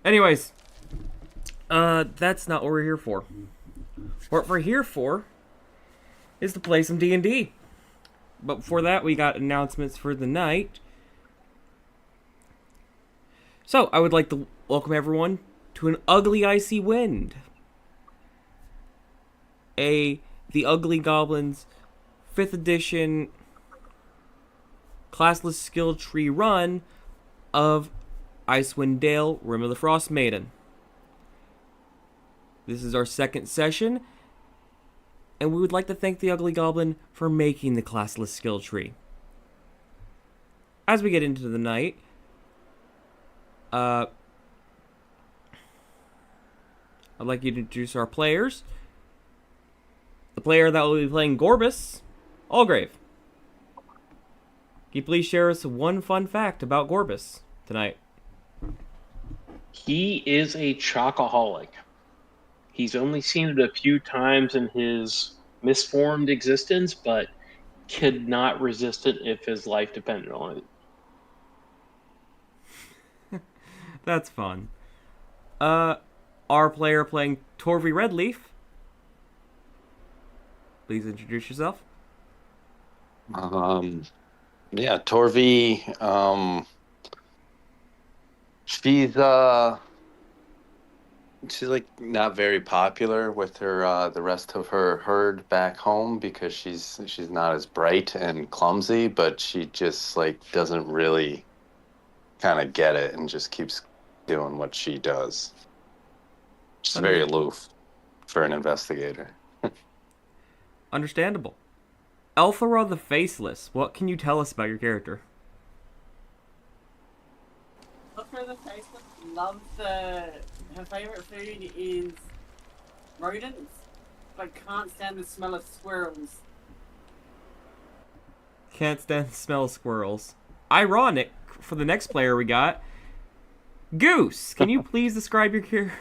Anyways, that's not what we're here for. What we're here for is to play some D&D. But before that, we got announcements for the night. So, I would like to welcome everyone to an Ugly Icy Wind. The Ugly Goblins 5th edition classless skill tree run of Icewind Dale, Rim of the Frost Maiden. This is our second session, and we would like to thank the Ugly Goblin for making the classless skill tree. As we get into the night, I'd like you to introduce our players. The player that will be playing Gloribis, Allgrave. Can you please share us one fun fact about Gloribis tonight? He is a chocoholic. He's only seen it a few times in his misformed existence, but could not resist it if his life depended on it. That's fun. Our player playing Torvi Redleaf. Please introduce yourself. Yeah, Torvi, she's like not very popular with her the rest of her herd back home because she's not as bright and clumsy, but she just like doesn't really kind of get it and just keeps doing what she does. She's very aloof for an investigator. Understandable. Elthra the Faceless, what can you tell us about your character? Elthra the Faceless loves her favourite food is rodents, but can't stand the smell of squirrels. Can't stand the smell of squirrels. Ironic for the next player we got. Goose, can you please describe your character?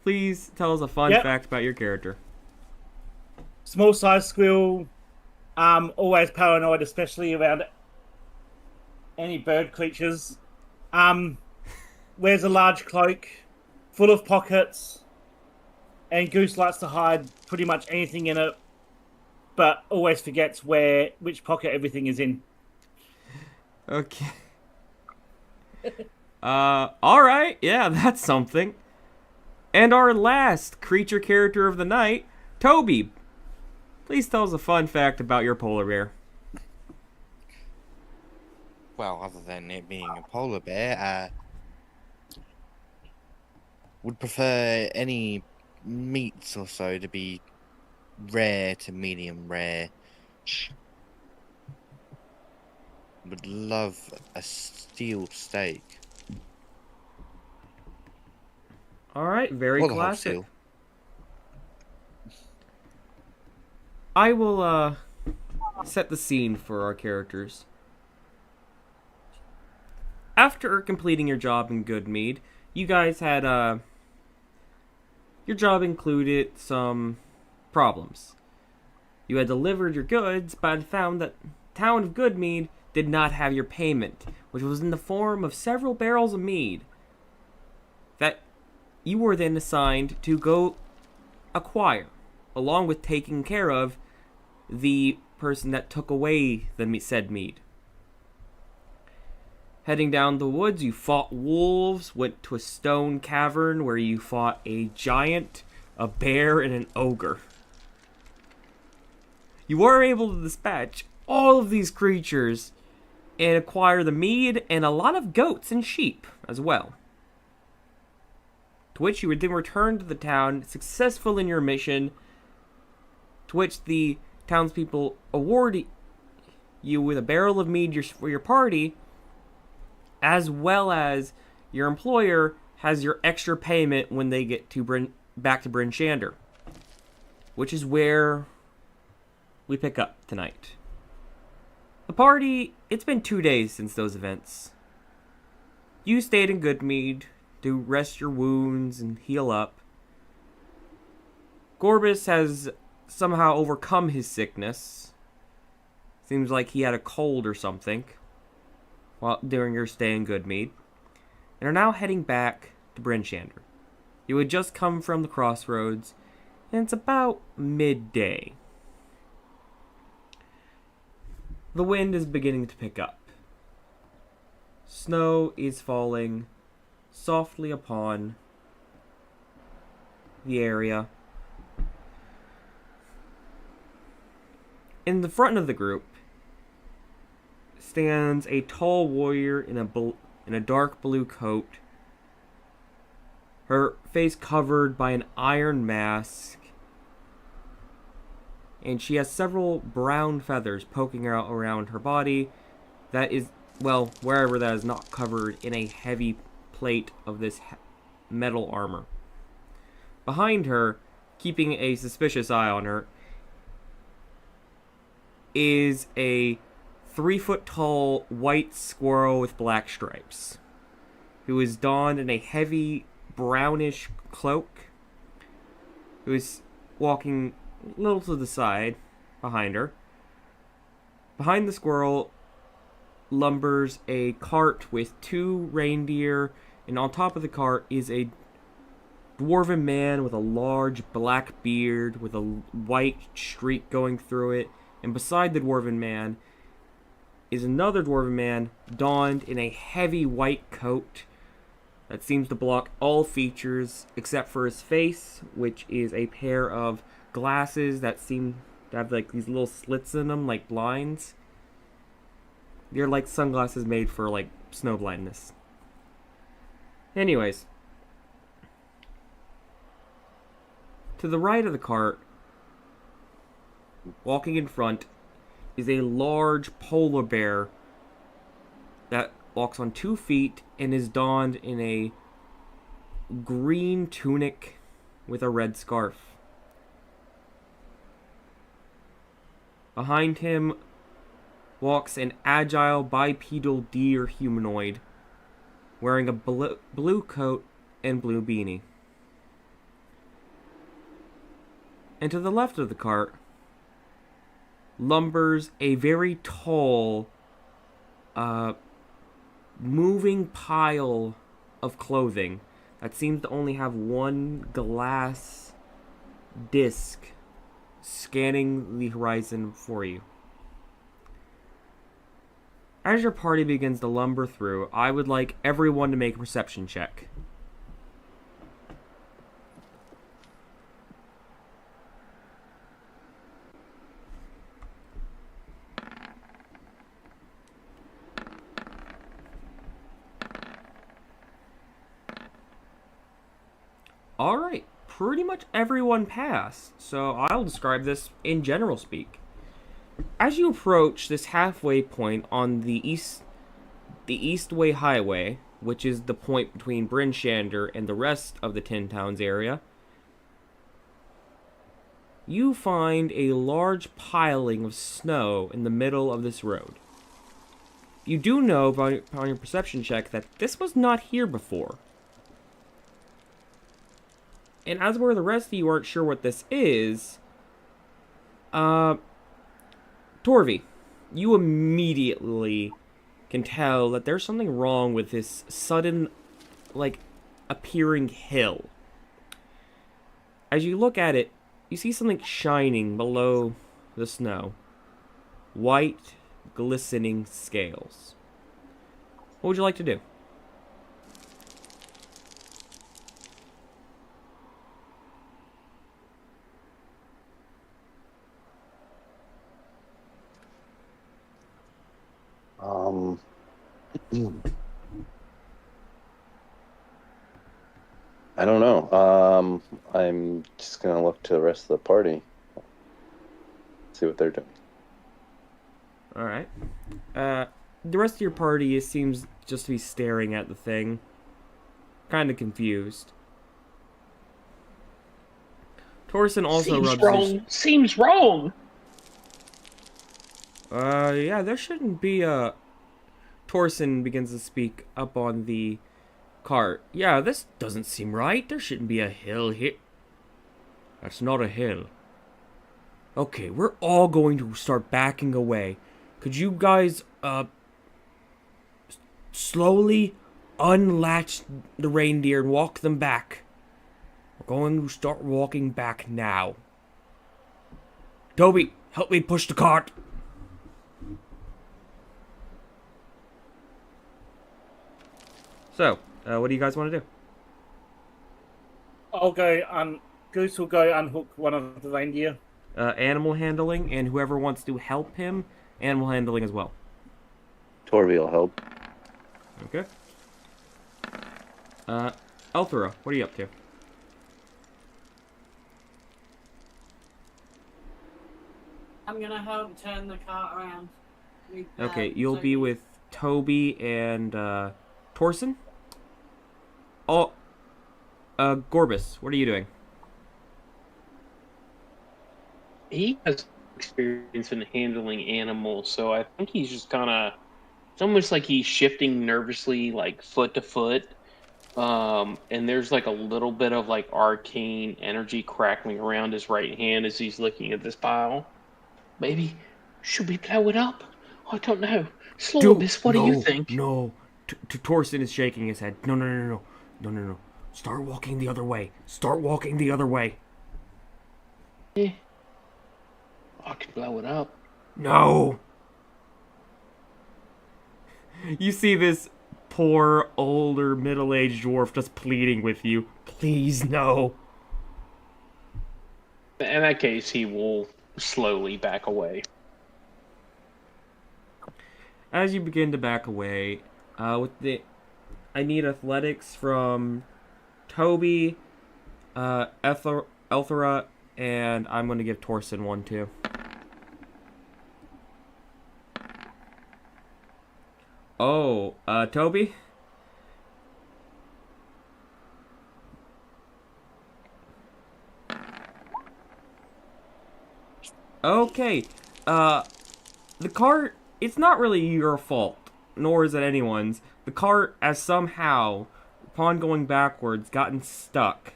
Please tell us a fun fact about your character. Small size squirrel, always paranoid, especially around any bird creatures. Wears a large cloak, full of pockets, and Goose likes to hide pretty much anything in it, but always forgets which pocket everything is in. Okay. Alright, yeah, that's something. And our last creature character of the night, Toby. Please tell us a fun fact about your polar bear. Well, other than it being a polar bear, would prefer any meats or so to be rare to medium rare. Would love a steel steak. Alright, very Or the whole classic. steel. I will set the scene for our characters. After completing your job in Goodmead, you guys had your job included some problems. You had delivered your goods, but had found that the town of Goodmead did not have your payment, which was in the form of several barrels of mead that you were then assigned to go acquire, along with taking care of the person that took away the said mead. Heading down the woods, you fought wolves, went to a stone cavern where you fought a giant, a bear, and an ogre. You were able to dispatch all of these creatures and acquire the mead and a lot of goats and sheep as well. To which you would then return to the town, successful in your mission, to which the townspeople award you with a barrel of mead for your party, as well as your employer has your extra payment when they get to back to Bryn Shander, which is where we pick up tonight. The party, it's been 2 days since those events. You stayed in Goodmead to rest your wounds and heal up. Gloribis has somehow overcome his sickness. Seems like he had a cold or something during your stay in Goodmead. And are now heading back to Bryn Shander. You had just come from the crossroads, and it's about midday. The wind is beginning to pick up. Snow is falling softly upon the area. In the front of the group stands a tall warrior in a dark blue coat, her face covered by an iron mask, and she has several brown feathers poking out around her body that is, well, wherever that is not covered in a heavy plate of this metal armor. Behind her, keeping a suspicious eye on her, is a 3-foot-tall white squirrel with black stripes, who is donned in a heavy brownish cloak, who is walking a little to the side behind her. Behind the squirrel lumbers a cart with 2 reindeer, and on top of the cart is a dwarven man with a large black beard with a white streak going through it, and beside the dwarven man is another dwarven man donned in a heavy white coat that seems to block all features except for his face, which is a pair of glasses that seem to have like these little slits in them, like blinds. They're like sunglasses made for like snow blindness. Anyways, to the right of the cart, walking in front, is a large polar bear that walks on 2 feet and is donned in a green tunic with a red scarf. Behind him walks an agile bipedal deer humanoid wearing a blue coat and blue beanie. And to the left of the cart lumbers a very tall, moving pile of clothing that seems to only have one glass disc scanning the horizon for you. As your party begins to lumber through, I would like everyone to make a perception check. Alright, pretty much everyone passed, so I'll describe this in general speak. As you approach this halfway point on the Eastway Highway, which is the point between Bryn Shander and the rest of the Tin Towns area, you find a large piling of snow in the middle of this road. You do know by your perception check that this was not here before. And as where the rest of you aren't sure what this is, Torvi, you immediately can tell that there's something wrong with this sudden, appearing hill. As you look at it, you see something shining below the snow. White, glistening scales. What would you like to do? I don't know. I'm just gonna look to the rest of the party, see what they're doing. All right. The rest of your party seems just to be staring at the thing, kind of confused. Torsen also Seems wrong. Yeah, there shouldn't be a... Torsen begins to speak up on the cart. Yeah, this doesn't seem right. There shouldn't be a hill here. That's not a hill. Okay, we're all going to start backing away. Could you guys, slowly unlatch the reindeer and walk them back. We're going to start walking back now. Toby, help me push the cart. So, what do you guys want to do? I'll go. Goose will go unhook one of the reindeer. Animal handling, and whoever wants to help him, animal handling as well. Torvi will help. Okay. Elthra, what are you up to? I'm gonna help turn the cart around. Okay, you'll be with Toby and Torsen. Oh, Gorbis, what are you doing? He has experience in handling animals, so I think he's just kind of. It's almost like he's shifting nervously, like foot to foot. And there's like a little bit of like arcane energy crackling around his right hand as he's looking at this pile. Maybe should we blow it up? I don't know. Gloribis, what do you think? No, Torsen is shaking his head. No. Start walking the other way. Start walking the other way. Eh, I can blow it up. No. You see this poor, older, middle-aged dwarf just pleading with you. Please, no. In that case, he will slowly back away. As you begin to back away, I need athletics from Toby, Elthra, and I'm going to give Torsen one too. Oh, Toby? Okay, the cart, it's not really your fault, nor is it anyone's. The cart has somehow, upon going backwards, gotten stuck.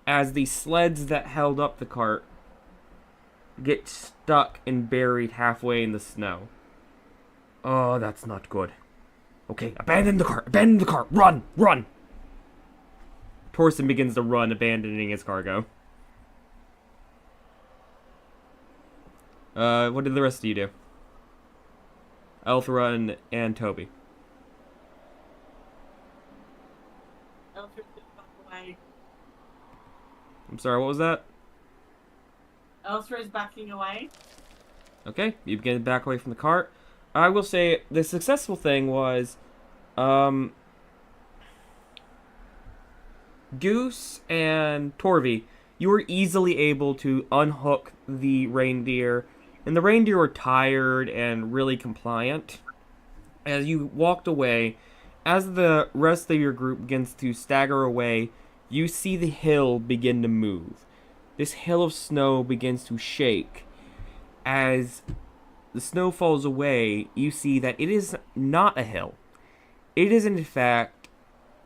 As the sleds that held up the cart get stuck and buried halfway in the snow. Oh, that's not good. Okay, abandon the cart, run! Torsen begins to run, abandoning his cargo. What did the rest of you do? Elthra and Toby. Elthra's back away. I'm sorry, what was that? Elthra's backing away. Okay, you begin to back away from the cart. I will say the successful thing was, Goose and Torvi, you were easily able to unhook the reindeer, and the reindeer were tired and really compliant. As you walked away, as the rest of your group begins to stagger away, you see the hill begin to move. This hill of snow begins to shake. As the snow falls away, you see that it is not a hill. It is, in fact,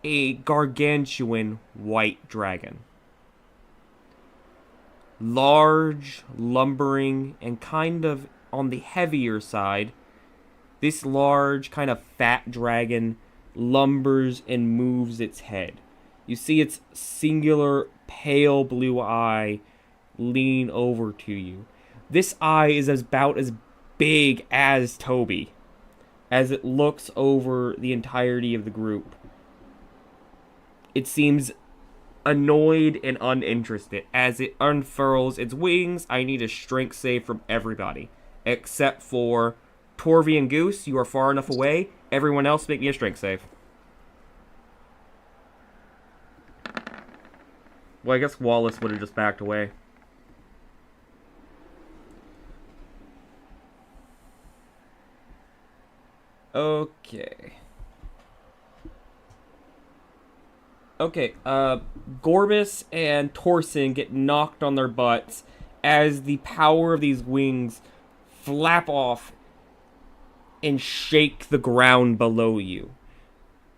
a gargantuan white dragon. Large, lumbering, and kind of on the heavier side, this large, kind of fat dragon lumbers and moves its head. You see its singular, pale blue eye lean over to you. This eye is about as big as Toby, as it looks over the entirety of the group. It seems annoyed and uninterested. As it unfurls its wings, I need a strength save from everybody. Except for Torvi and Goose, you are far enough away. Everyone else, make me a strength save. Well, I guess Wallace would have just backed away. Okay. Gorbis and Torsen get knocked on their butts as the power of these wings flap off and shake the ground below you,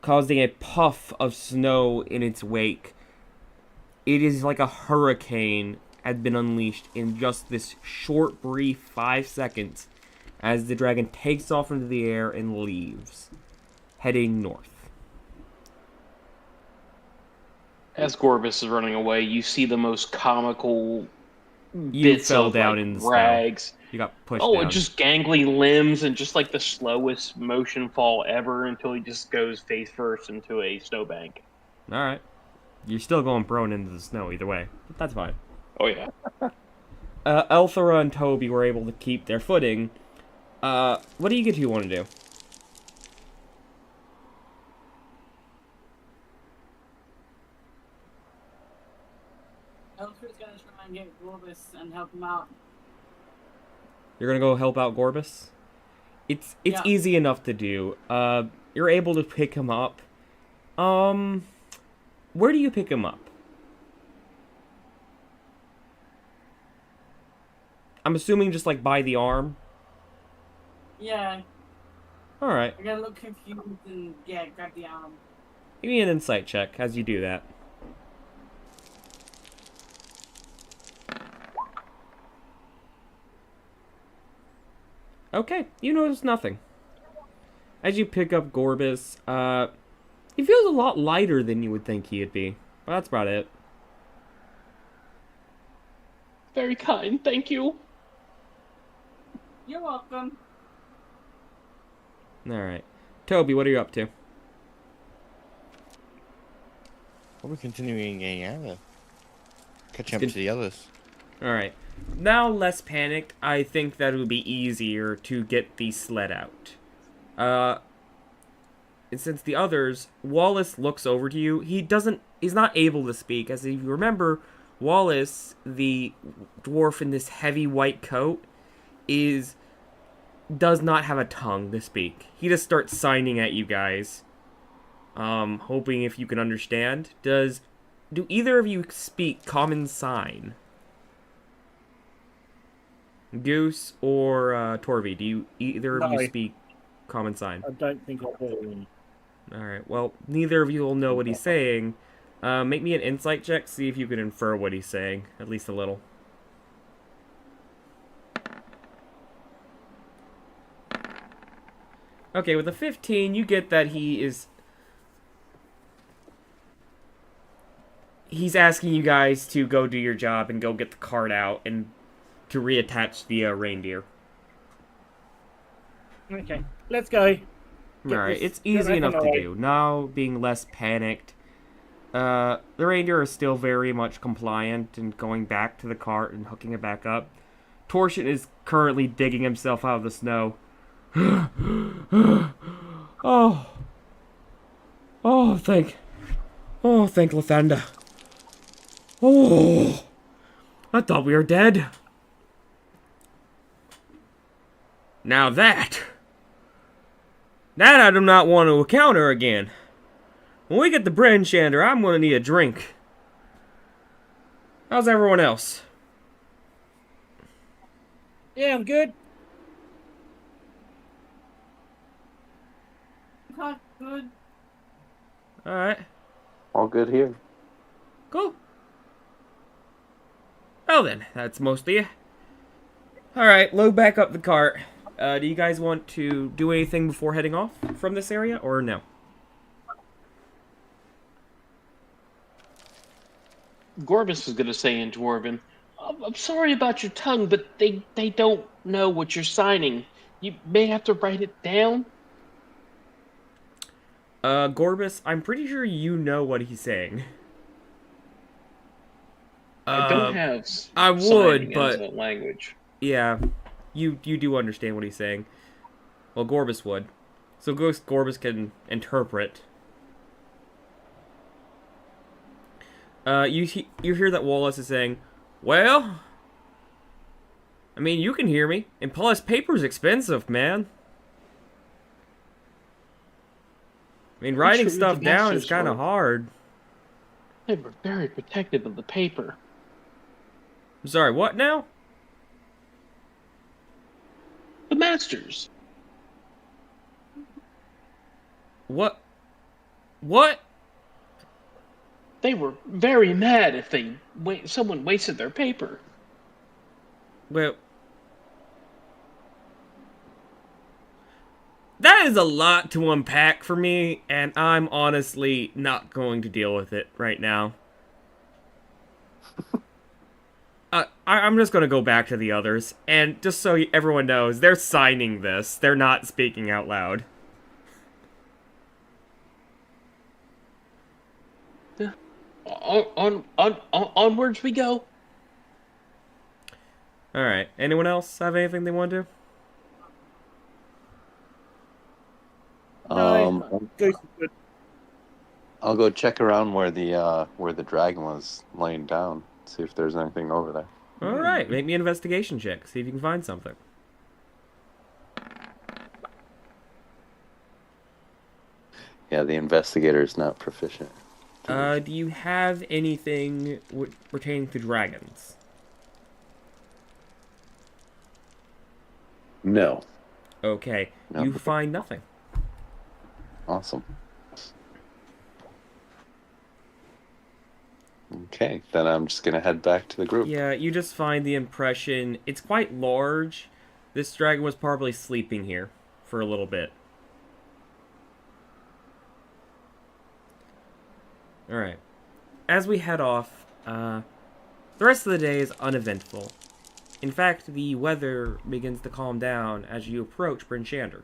causing a puff of snow in its wake. It is like a hurricane had been unleashed in just this short, brief 5 seconds as the dragon takes off into the air and leaves, heading north. As Gorbis is running away, you see the most comical You bits fell of down like, in the snow. rags. You got pushed Oh, down. and just gangly limbs and just like the slowest motion fall ever until he just goes face first into a snowbank. All right. You're still going prone into the snow either way. But that's fine. Oh yeah. Elthra and Toby were able to keep their footing. What do you two want to do? Elthra's gonna try and get Gloribis and help him out. You're gonna go help out Gorbis? It's Yeah. easy enough to do. You're able to pick him up. Where do you pick him up? I'm assuming just like by the arm. Yeah, All right. I gotta look confused and yeah, grab the arm. Give me an insight check as you do that. Okay, you notice nothing. As you pick up Gorbis, he feels a lot lighter than you would think he'd be. But that's about it. Very kind, thank you. You're welcome. Alright. Toby, what are you up to? Well, we're continuing getting out there. Catching up Good. to the others. Alright. Now less panicked, I think that it would be easier to get the sled out. And since the others, Wallace looks over to you. He's not able to speak, as if you remember, Wallace, the dwarf in this heavy white coat, does not have a tongue to speak. He just starts signing at you guys. Hoping if you can understand. Do either of you speak common sign? Goose or Torvi, do either of No. you speak common sign? I don't think I do. Alright, well, neither of you will know what he's saying. Make me an insight check, see if you can infer what he's saying, at least a little. Okay, with a 15, you get that he's asking you guys to go do your job and go get the cart out and to reattach the reindeer. Okay, let's go. Alright, this- it's get easy back enough on to the way. do. Now, being less panicked, the reindeer is still very much compliant and going back to the cart and hooking it back up. Torsion is currently digging himself out of the snow. Thank Lathander. Oh, I thought we were dead. Now that I do not want to encounter again. When we get to Bryn Shander, I'm going to need a drink. How's everyone else? Yeah, I'm good. Okay, good. Alright, All good here. cool. Well then, that's mostly it. Alright, load back up the cart. Do you guys want to do anything before heading off from this area, or no? Gorbis was going to say in Dwarven, I'm sorry about your tongue, but they don't know what you're signing. You may have to write it down. Gorbis, I'm pretty sure you know what he's saying. I don't have I would, signing but as a language. yeah, you do understand what he's saying. Well, Gorbis would. So Gorbis can interpret. You hear that Wallace is saying, well, I mean, you can hear me. And plus, paper's expensive, man. I mean, writing sure stuff the down is masters kind were. of hard. They were very protective of the paper. I'm sorry, what now? The masters. What? What? They were very mad if someone wasted their paper. Well, that is a lot to unpack for me, and I'm honestly not going to deal with it right now. I'm just gonna go back to the others, and just so everyone knows, they're signing this. They're not speaking out loud. Onwards we go. Alright, anyone else have anything they want to do? Um, Goose is good. I'll go check around where the dragon was laying down. See if there's anything over there. Alright, make me an investigation check. See if you can find something. Yeah, the investigator is not proficient. Do you have anything pertaining to dragons? No. Okay, No. you find nothing. Awesome. Okay, then I'm just gonna head back to the group. Yeah, you just find the impression it's quite large. This dragon was probably sleeping here for a little bit. Alright. As we head off, the rest of the day is uneventful. In fact, the weather begins to calm down as you approach Bryn Shander.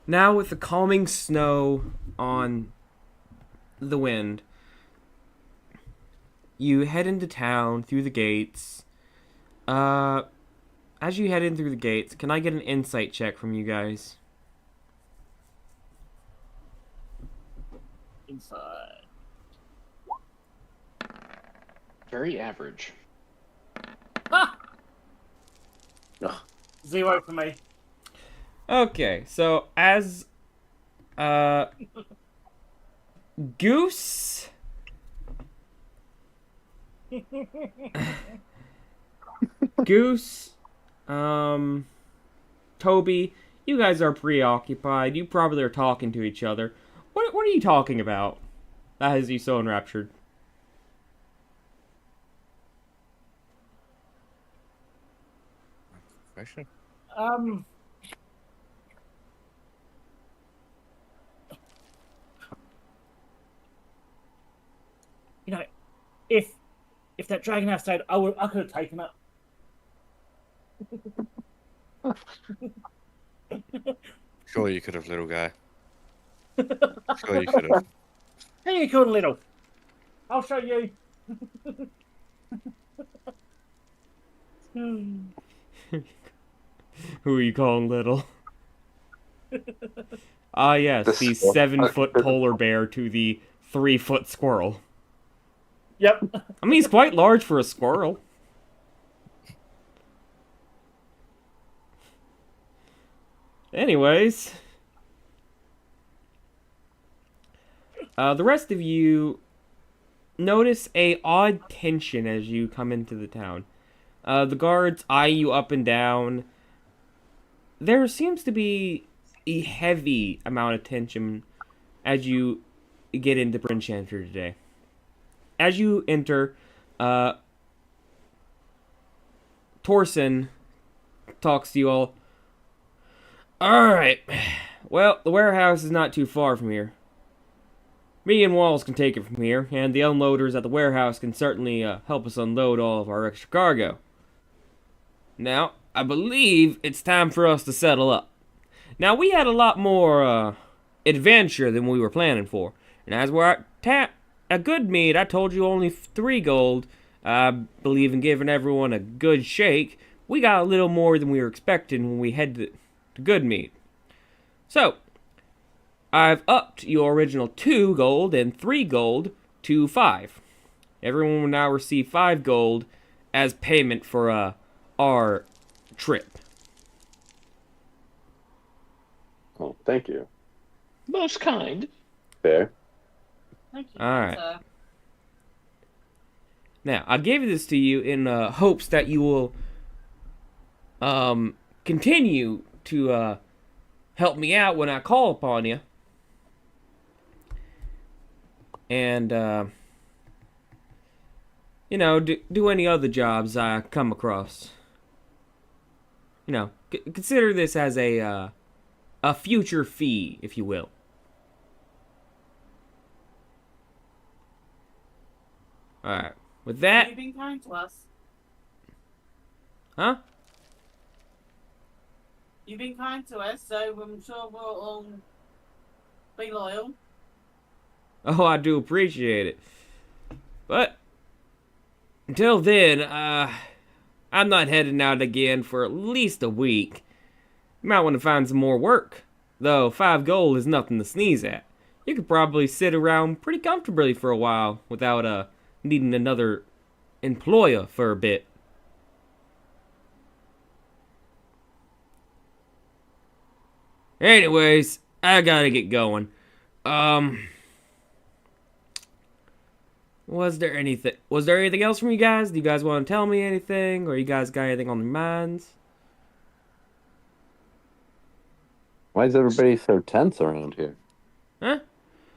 Now, with the calming snow on the wind, you head into town through the gates. As you head in through the gates, can I get an insight check from you guys? Inside. Very average. Ah! Ugh. 0 for me. Okay, so as Goose Goose Toby, you guys are preoccupied. You probably are talking to each other. What are you talking about? That has you so enraptured. Question? You know, if that dragon had stayed, I could have taken it. Sure you could have, little guy. Sure you could have. Hey, you calling little? I'll show you. Who are you calling little? Ah, yes, The the squirrel. 7-foot polar bear to the 3-foot squirrel. Yep. I mean, he's quite large for a squirrel. Anyways. The rest of you notice a odd tension as you come into the town. The guards eye you up and down. There seems to be a heavy amount of tension as you get into Bryn Shander today. As you enter, Torsen talks to you all. Alright, well, the warehouse is not too far from here. Me and Walls can take it from here, and the unloaders at the warehouse can certainly help us unload all of our extra cargo. Now, I believe it's time for us to settle up. Now, we had a lot more adventure than we were planning for, and as we're at good mead, I told you only 3 gold. I believe in giving everyone a good shake. We got a little more than we were expecting when we headed to good mead. So, I've upped your original 2 gold and 3 gold to 5. Everyone will now receive 5 gold as payment for our trip. Oh, thank you. Most kind. Fair. Thank you. All right. sir. Now, I gave this to you in hopes that you will continue to help me out when I call upon you. And, you know, do any other jobs I come across. You know, consider this as a future fee, if you will. Alright. With that... You've been kind to us. Huh? You've been kind to us, so I'm sure we'll all be loyal. Oh, I do appreciate it. But... until then, I'm not heading out again for at least a week. You might want to find some more work. Though 5 gold is nothing to sneeze at. You could probably sit around pretty comfortably for a while without needing another employer for a bit. Anyways, I gotta get going. Was there anything else from you guys? Do you guys want to tell me anything? Or you guys got anything on your minds? Why is everybody so tense around here? Huh?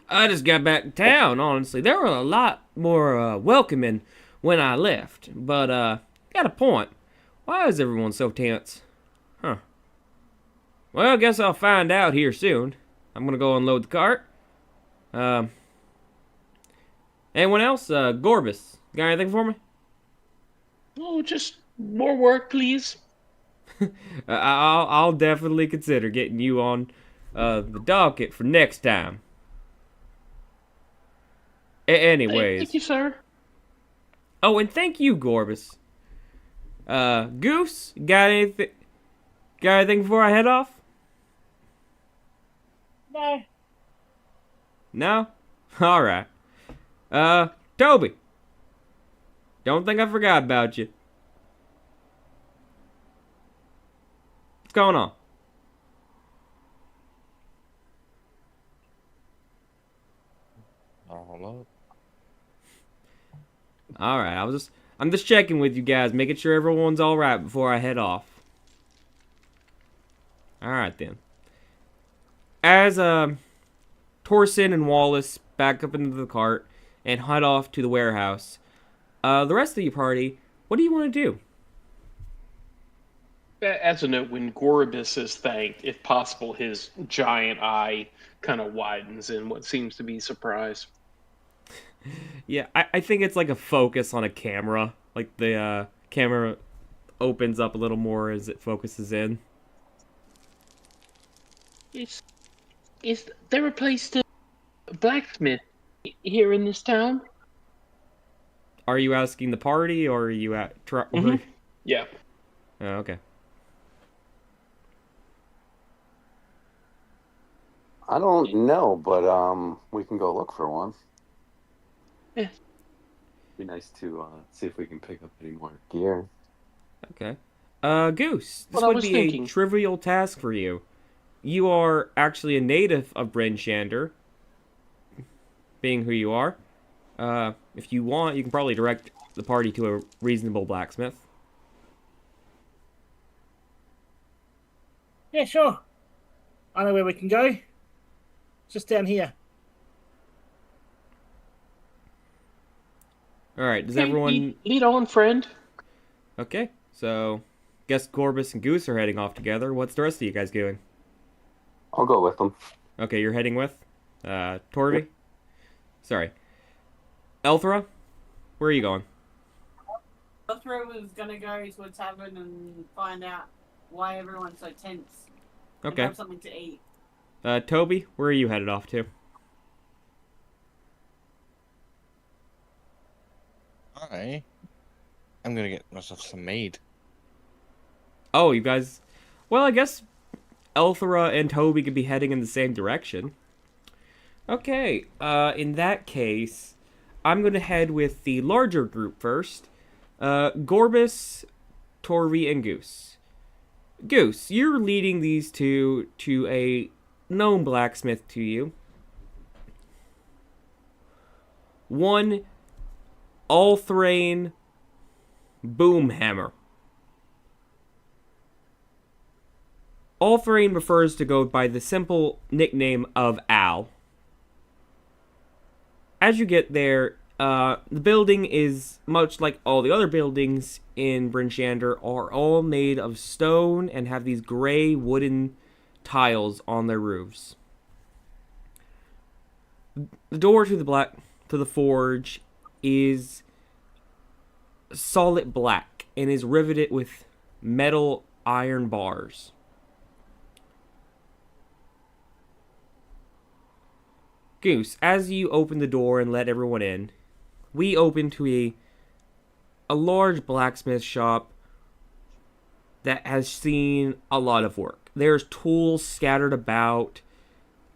I just got back to town, honestly. They were a lot more welcoming when I left. But, got a point. Why is everyone so tense? Huh. Well, I guess I'll find out here soon. I'm gonna go unload the cart. Anyone else? Gloribis, got anything for me? Oh, just more work, please. I'll definitely consider getting you on the docket for next time. Anyways. Thank you, sir. Oh, and thank you, Gloribis. Goose, got anything before I head off? No. No? Alright. Toby. Don't think I forgot about you. What's going on? Hello. Alright, I'm just checking with you guys, making sure everyone's alright before I head off. Alright then. As Torson and Wallace back up into the cart and head off to the warehouse, the rest of your party, what do you want to do? As a note, when Gloribis is thanked, if possible, his giant eye kind of widens in what seems to be surprise. Yeah, I think it's like a focus on a camera. Like the camera opens up a little more as it focuses in. Is there a place to blacksmith here in this town? Are you asking the party, or are you at... Yeah. Oh, okay. I don't know, but we can go look for one. Yeah. Be nice to see if we can pick up any more gear. Okay. Goose, this Well, I would was be thinking. a trivial task for you. You are actually a native of Bryn Shander, being who you are. If you want, you can probably direct the party to a reasonable blacksmith. Yeah, sure. I know where we can go. Just down here. Alright, does Hey, everyone... lead on, friend. Okay, so... guess Gloribis and Goose are heading off together. What's the rest of you guys doing? I'll go with them. Okay, you're heading with? Torvi? Sorry. Elthra? Where are you going? Elthra was gonna go to a tavern and find out why everyone's so tense. And Okay. have something to eat. Toby, where are you headed off to? I'm gonna get myself some mead. Oh, you guys... well, I guess Elthra and Toby could be heading in the same direction. Okay, in that case, I'm going to head with the larger group first. Gloribis, Torvi, and Goose. Goose, you're leading these two to a known blacksmith to you. One Allthrain Boomhammer. Allthrain refers to go by the simple nickname of Al. As you get there, the building is much like all the other buildings in Bryn Shander, are all made of stone and have these gray wooden tiles on their roofs. The door to the forge is solid black and is riveted with metal iron bars. Goose, as you open the door and let everyone in, we open to a large blacksmith shop that has seen a lot of work. There's tools scattered about.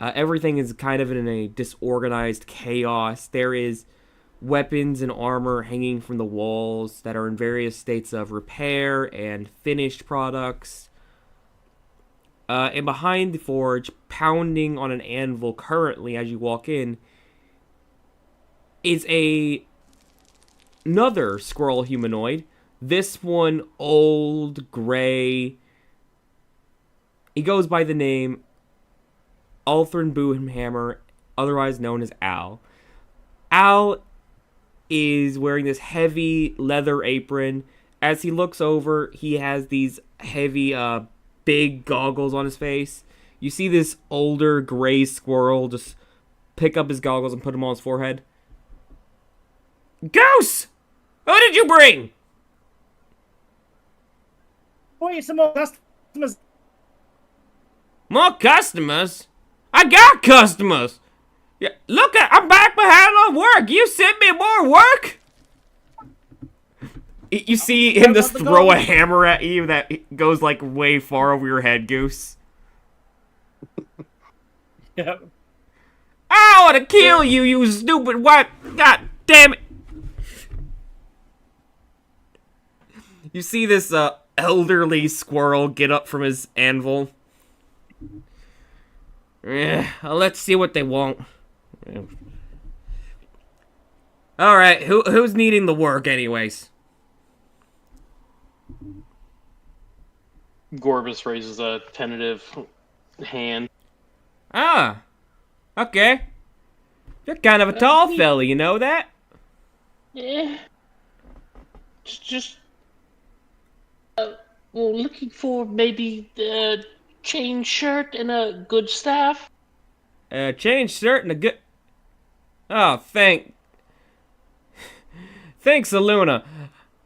Everything is kind of in a disorganized chaos. There is weapons and armor hanging from the walls that are in various states of repair and finished products. And behind the forge, pounding on an anvil currently as you walk in, is another squirrel humanoid. This one old, gray. He goes by the name Elthra Boomhammer, otherwise known as Al. Al is wearing this heavy leather apron. As he looks over, he has these heavy, big goggles on his face. You see this older gray squirrel just pick up his goggles and put them on his forehead. Goose! Who did you bring? Boy, some more customers. More customers? I got customers! Yeah, look, I'm back behind on work. You sent me more work? You see him just throw a hammer at you that goes like way far over your head, Goose. Yeah. I want to kill you, you stupid white. God damn it. You see this elderly squirrel get up from his anvil. Let's see what they want. Alright, who's needing the work anyways? Gloribis raises a tentative hand. Ah, okay. You're kind of a tall fella, you know that? Yeah. Just well, looking for maybe a chain shirt and a good staff. Change shirt and a good... Oh, thanks, Aluna.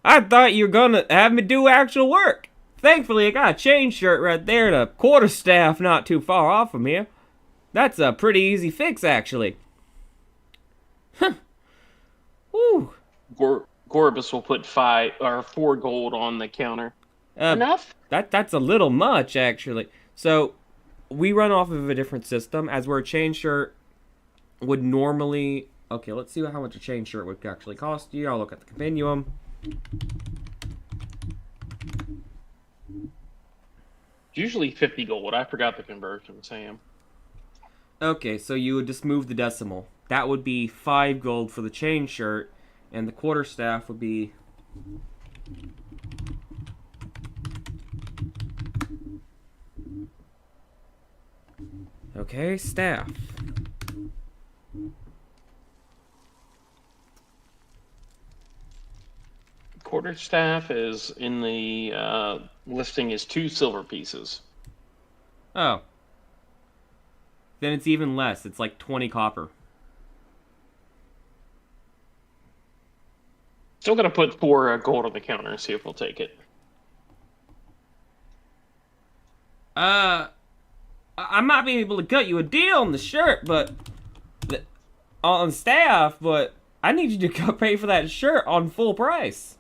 I thought you were gonna have me do actual work. Thankfully, I got a chain shirt right there and a quarterstaff not too far off from here. That's a pretty easy fix, actually. Huh. Woo. Gloribis will put 4 gold on the counter. Enough? That's a little much, actually. So, we run off of a different system, as where a chain shirt would normally... Okay, let's see how much a chain shirt would actually cost you. I'll look at the compendium. Usually 50 gold. I forgot the conversion, Sam. Okay, so you would just move the decimal. That would be 5 gold for the chain shirt, and the quarterstaff would be... Okay, staff. Quarterstaff is in the listing is 2 silver pieces. Oh. Then it's even less. It's like 20 copper. Still gonna put 4 gold on the counter and see if we'll take it. I might be able to cut you a deal on the shirt, but... on staff, but I need you to pay for that shirt on full price.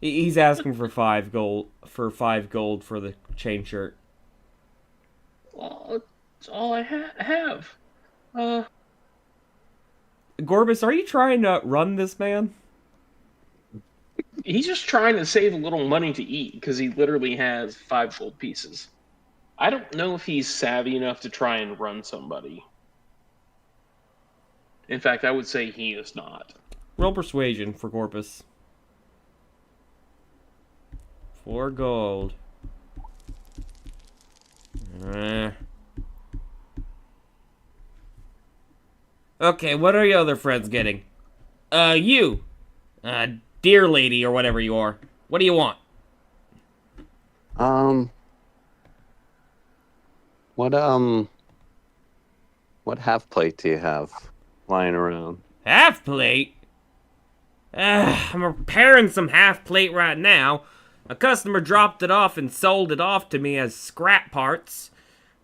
He's asking for 5 gold for the chain shirt. Well, that's all I have. Gorbis, are you trying to run this man? He's just trying to save a little money to eat because he literally has 5 gold pieces. I don't know if he's savvy enough to try and run somebody. In fact, I would say he is not. Roll persuasion for Gorbis. 4 gold. Okay, what are your other friends getting? You. Dear lady or whatever you are. What do you want? What half plate do you have? lying around. Half plate? I'm repairing some half plate right now. A customer dropped it off and sold it off to me as scrap parts.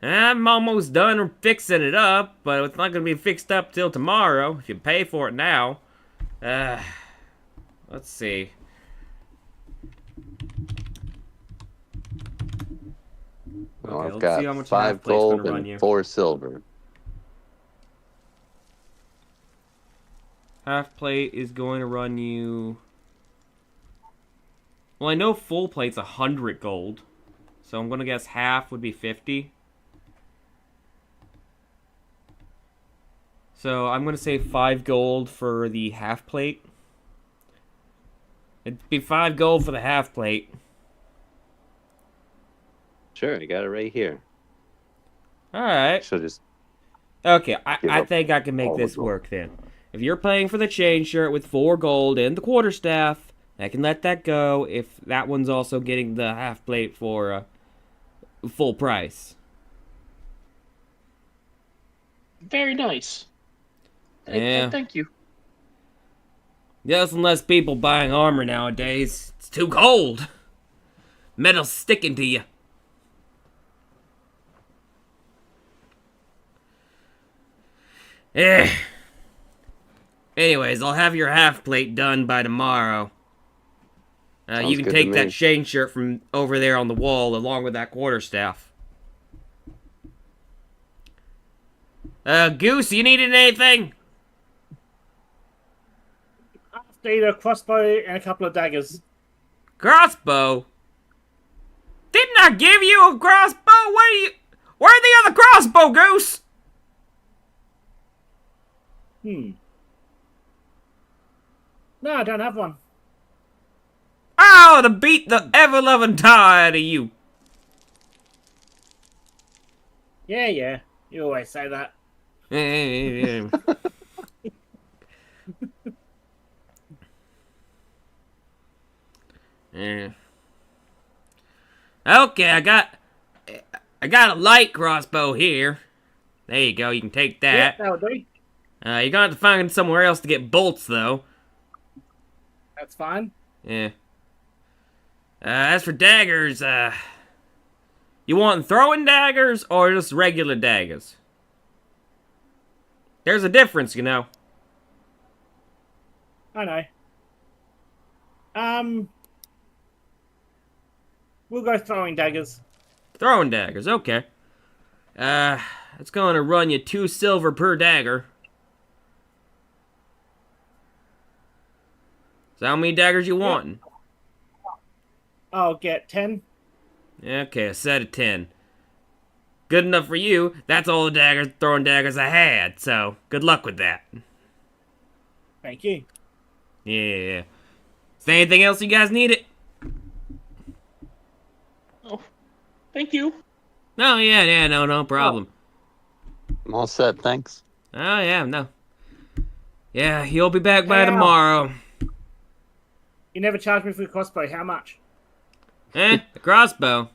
I'm almost done fixing it up, but it's not going to be fixed up till tomorrow if you pay for it now. Let's see. Well, Okay, I've let's see how got much 5 half plate's gonna gold run and you. 4 silver. Half plate is going to run you... Well, I know full plate's 100 gold. So I'm going to guess half would be 50. So I'm going to say 5 gold for the half plate. It'd be 5 gold for the half plate. Sure, I got it right here. Alright. So just Okay, Give I up think I can make all the this gold. work then. If you're paying for the chain shirt with 4 gold and the quarterstaff, I can let that go if that one's also getting the half plate for full price. Very nice. Yeah. Thank you. Less and less people buying armor nowadays. It's too cold. Metal's sticking to you. Eh. Anyways, I'll have your half plate done by tomorrow. You Sounds can good to take me. that chain shirt from over there on the wall along with that quarterstaff. Goose, you needed anything? I need a crossbow and a couple of daggers. Crossbow? Didn't I give you a crossbow? Where the other crossbow, Goose? No, I don't have one. Oh, to beat the ever-loving tar out of you. Yeah. You always say that. Yeah. Okay, I got a light crossbow here. There you go, you can take Yeah, that. that'll do. You're gonna have to find somewhere else to get bolts, though. That's fine. Yeah. As for daggers, you want throwing daggers or just regular daggers? There's a difference, you know. I know. We'll go throwing daggers. Throwing daggers, okay. It's going to run you 2 silver per dagger. So how many daggers you wanting? I'll get 10. Okay, a set of 10. Good enough for you. That's all the throwing daggers I had, so good luck with that. Thank you. Yeah. Is there anything else you guys needed? Oh, thank you. No, no problem. I'm all set, thanks. Oh, yeah, no. Yeah, you'll be back by Hey, Al. tomorrow. You never charged me for the crossbow. How much? The crossbow.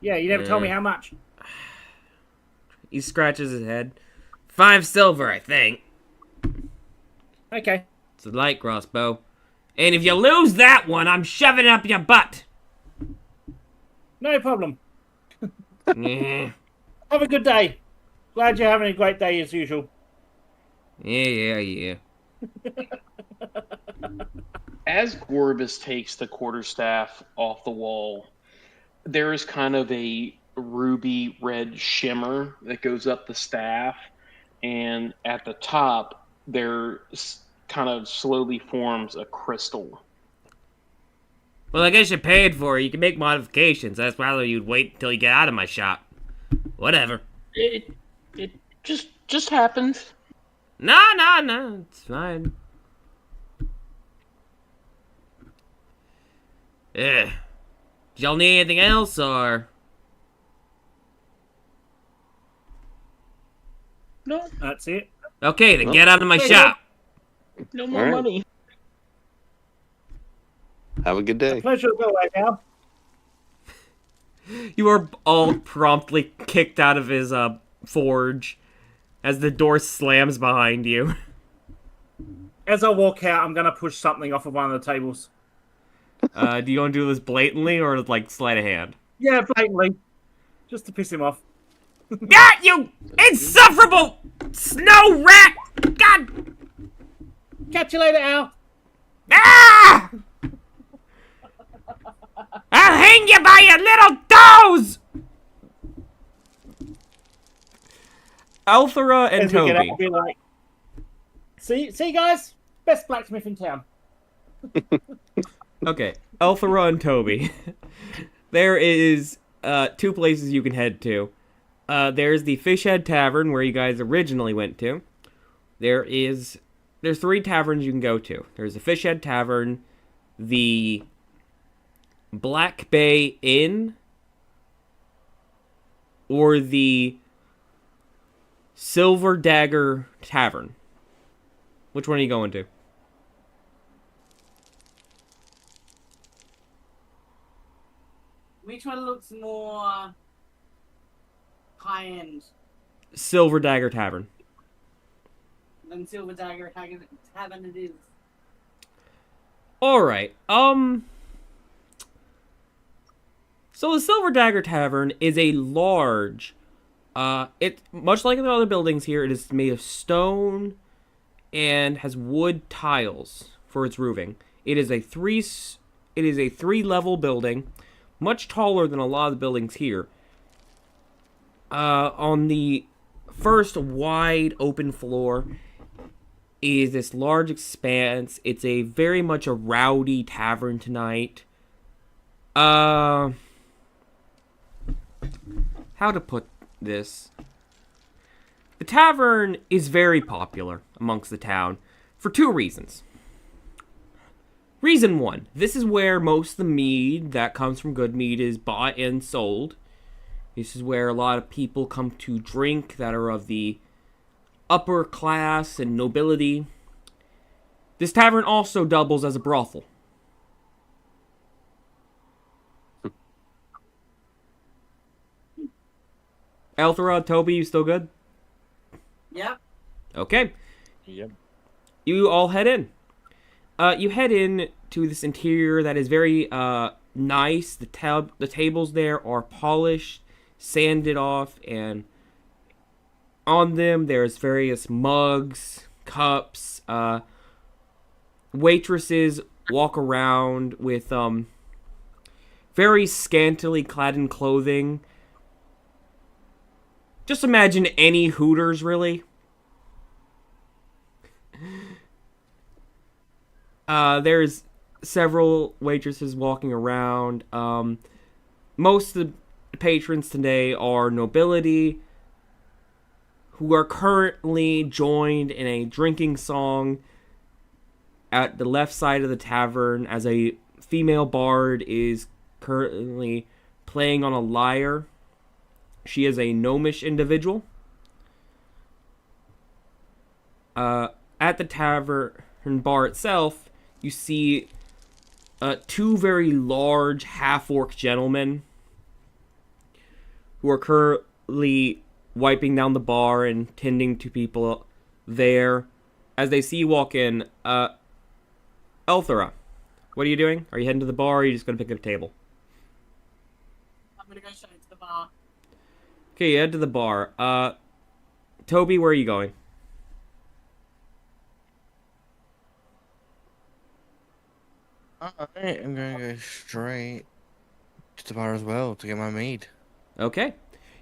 Yeah, you never told me how much. He scratches his head. 5 silver, I think. Okay. It's a light crossbow. And if you lose that one, I'm shoving it up your butt. No problem. Yeah. Have a good day. Glad you're having a great day as usual. Yeah. As Gloribis takes the quarterstaff off the wall, there is kind of a ruby red shimmer that goes up the staff, and at the top there kind of slowly forms a crystal. Well, I guess you paid for it. You can make modifications. That's why you'd wait until you get out of my shop. Whatever. It just happened. No. It's fine. Yeah. Did y'all need anything else, or? No, That's it. Okay, then get out of my shop. no more All right. money. Have a good day. Pleasure as always, Al. You are all promptly kicked out of his forge. as the door slams behind you. As I walk out, I'm going to push something off of one of the tables. Do you want to do this blatantly or like sleight of hand? Yeah, blatantly. Just to piss him off. Yeah, you insufferable snow rat! God! Catch you later, Al. Ah! I'll hang you by your little toes! Elthra and As we get out, Toby. I'll be like, see, guys? Best blacksmith in town. Okay, Elthra and Toby. There is 2 places you can head to. There's the Fishhead Tavern where you guys originally went to. There's 3 taverns you can go to. There's the Fishhead Tavern, the Black Bay Inn, or the Silver Dagger Tavern. Which one are you going to? Which one looks more high-end Silver Dagger Tavern. than Silver Dagger Tavern it is? Alright, so the Silver Dagger Tavern is a large, it, much like the other buildings here, it is made of stone and has wood tiles for its roofing. It is a 3-level building, much taller than a lot of the buildings here. On the first wide open floor is this large expanse. It's a very much a rowdy tavern tonight. How to put this? The tavern is very popular amongst the town for 2 reasons. Reason 1, this is where most of the mead that comes from good mead is bought and sold. This is where a lot of people come to drink that are of the upper class and nobility. This tavern also doubles as a brothel. Elthra, Toby, you still good? Yep. Okay. Yep. You all head in. You head in to this interior that is very nice. The tables there are polished, sanded off, and on them there's various mugs, cups. Waitresses walk around with very scantily clad in clothing. Just imagine any Hooters, really. There's several waitresses walking around. Most of the patrons today are nobility who are currently joined in a drinking song at the left side of the tavern as a female bard is currently playing on a lyre. She is a gnomish individual. At the tavern bar itself, you see 2 very large half-orc gentlemen who are currently wiping down the bar and tending to people there. As they see you walk in, Elthra, what are you doing? Are you heading to the bar, or are you just going to pick up a table? I'm gonna go straight to the bar. Okay, you head to the bar. Toby, where are you going? Alright, I'm gonna go straight to the bar as well to get my mead. Okay.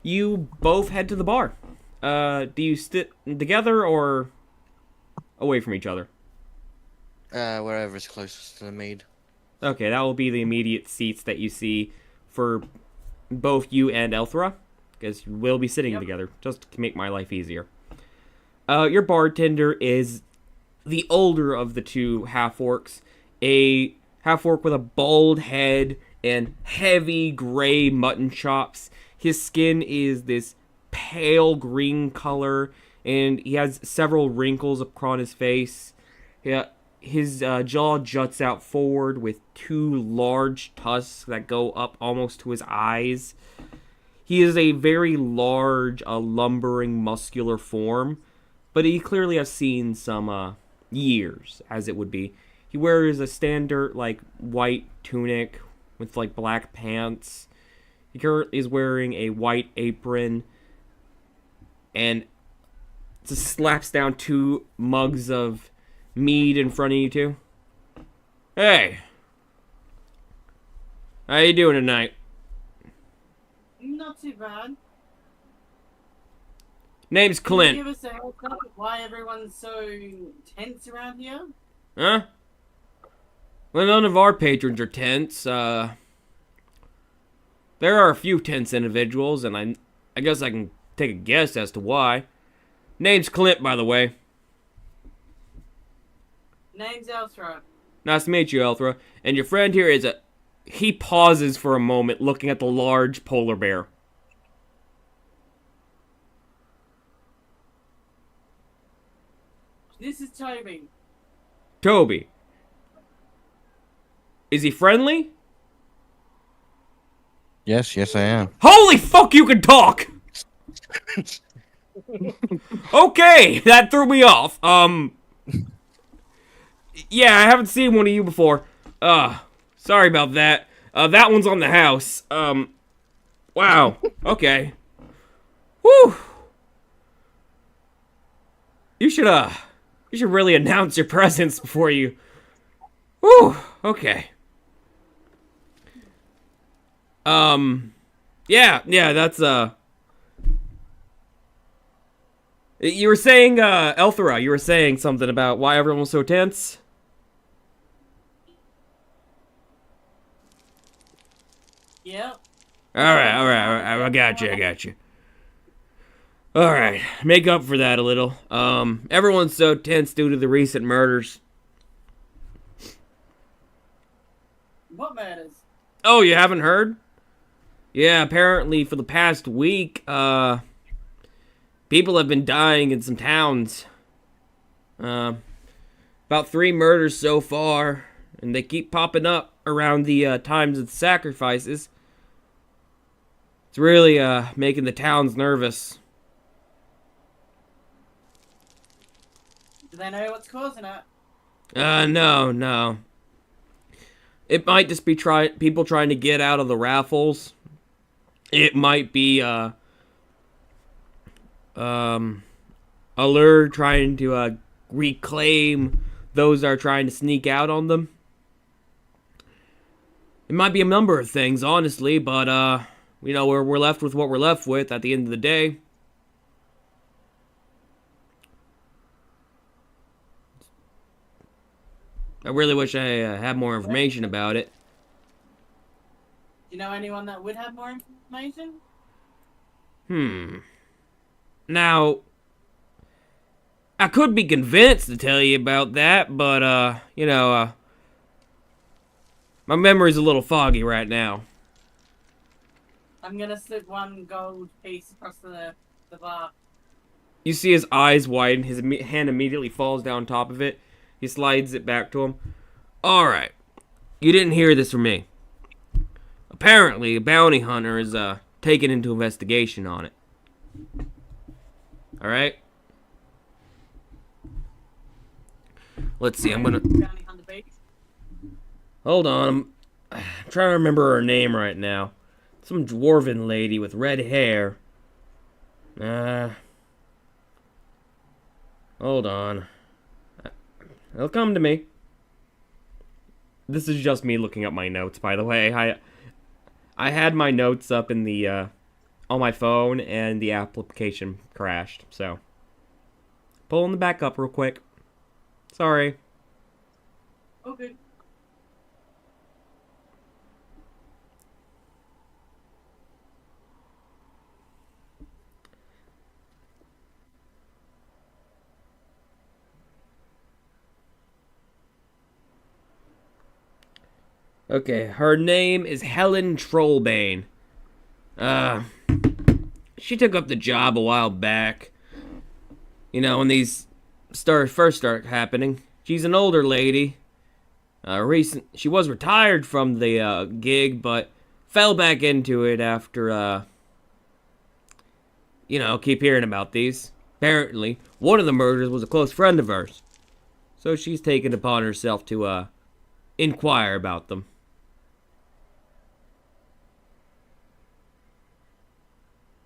You both head to the bar. Do you sit together or away from each other? Wherever's closest to the mead. Okay, that will be the immediate seats that you see for both you and Elthra, because you will be sitting together, just to make my life easier. Your bartender is the older of the 2 half-orcs, a half-orc with a bald head and heavy gray mutton chops. His skin is this pale green color, and he has several wrinkles across his face. His jaw juts out forward with 2 large tusks that go up almost to his eyes. He is a very large, lumbering, muscular form, but he clearly has seen some years, as it would be. He wears a standard, like, white tunic with, like, black pants. He currently is wearing a white apron and just slaps down 2 mugs of mead in front of you two. Hey! How you doing tonight? Not too bad. Name's Can you Clint. give us a heads up why everyone's so tense around here? Huh? Well, none of our patrons are tense. There are a few tense individuals, and I guess I can take a guess as to why. Name's Clint, by the way. Name's Elthra. Nice to meet you, Elthra. And your friend here is a... He pauses for a moment, looking at the large polar bear. This is Toby. Toby. Is he friendly? Yes, I am. Holy fuck, you can talk! Okay, that threw me off. Yeah, I haven't seen one of you before. Sorry about that. That one's on the house. Wow. Okay. Whew. You should really announce your presence before you... Whew. Okay. Yeah, that's, You were saying, Elthra, you were saying something about why everyone was so tense? Yep. Alright, I got you. Alright, make up for that a little. Everyone's so tense due to the recent murders. What matters? Oh, you haven't heard? Yeah, apparently for the past week, people have been dying in some towns. About 3 murders so far, and they keep popping up around the times of the sacrifices. It's really making the towns nervous. Do they know what's causing it? No. It might just be people trying to get out of the raffles. It might be Allure trying to reclaim those that are trying to sneak out on them. It might be a number of things, honestly, but we're left with what we're left with at the end of the day. I really wish I had more information about it. Do you know anyone that would have more information? Now, I could be convinced to tell you about that, but, my memory's a little foggy right now. I'm gonna slip 1 gold piece across the bar. You see his eyes widen, his hand immediately falls down top of it. He slides it back to him. Alright, you didn't hear this from me. Apparently, a bounty hunter is, taken into investigation on it. Alright? Let's see, I'm gonna... Bounty hunter beach. Hold on, I'm trying to remember her name right now. Some dwarven lady with red hair. Hold on. It'll come to me. This is just me looking up my notes, by the way. I had my notes up in the, on my phone, and the application crashed, so. Pulling them back up real quick. Sorry. Okay. Okay, her name is Helen Trollbane. She took up the job a while back. You know, when these first start happening. She's an older lady. She was retired from the gig, but fell back into it after keep hearing about these. Apparently, one of the murders was a close friend of hers. So she's taken upon herself to, inquire about them.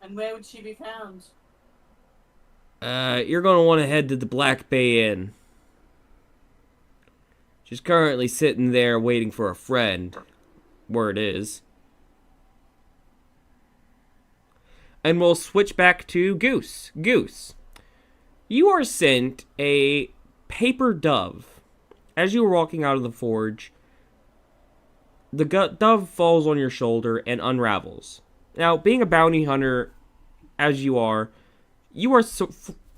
And where would she be found? You're gonna want to head to the Black Bay Inn. She's currently sitting there waiting for a friend. Word is. And we'll switch back to Goose. Goose, you are sent a paper dove. As you are walking out of the forge, the dove falls on your shoulder and unravels. Now, being a bounty hunter, as you are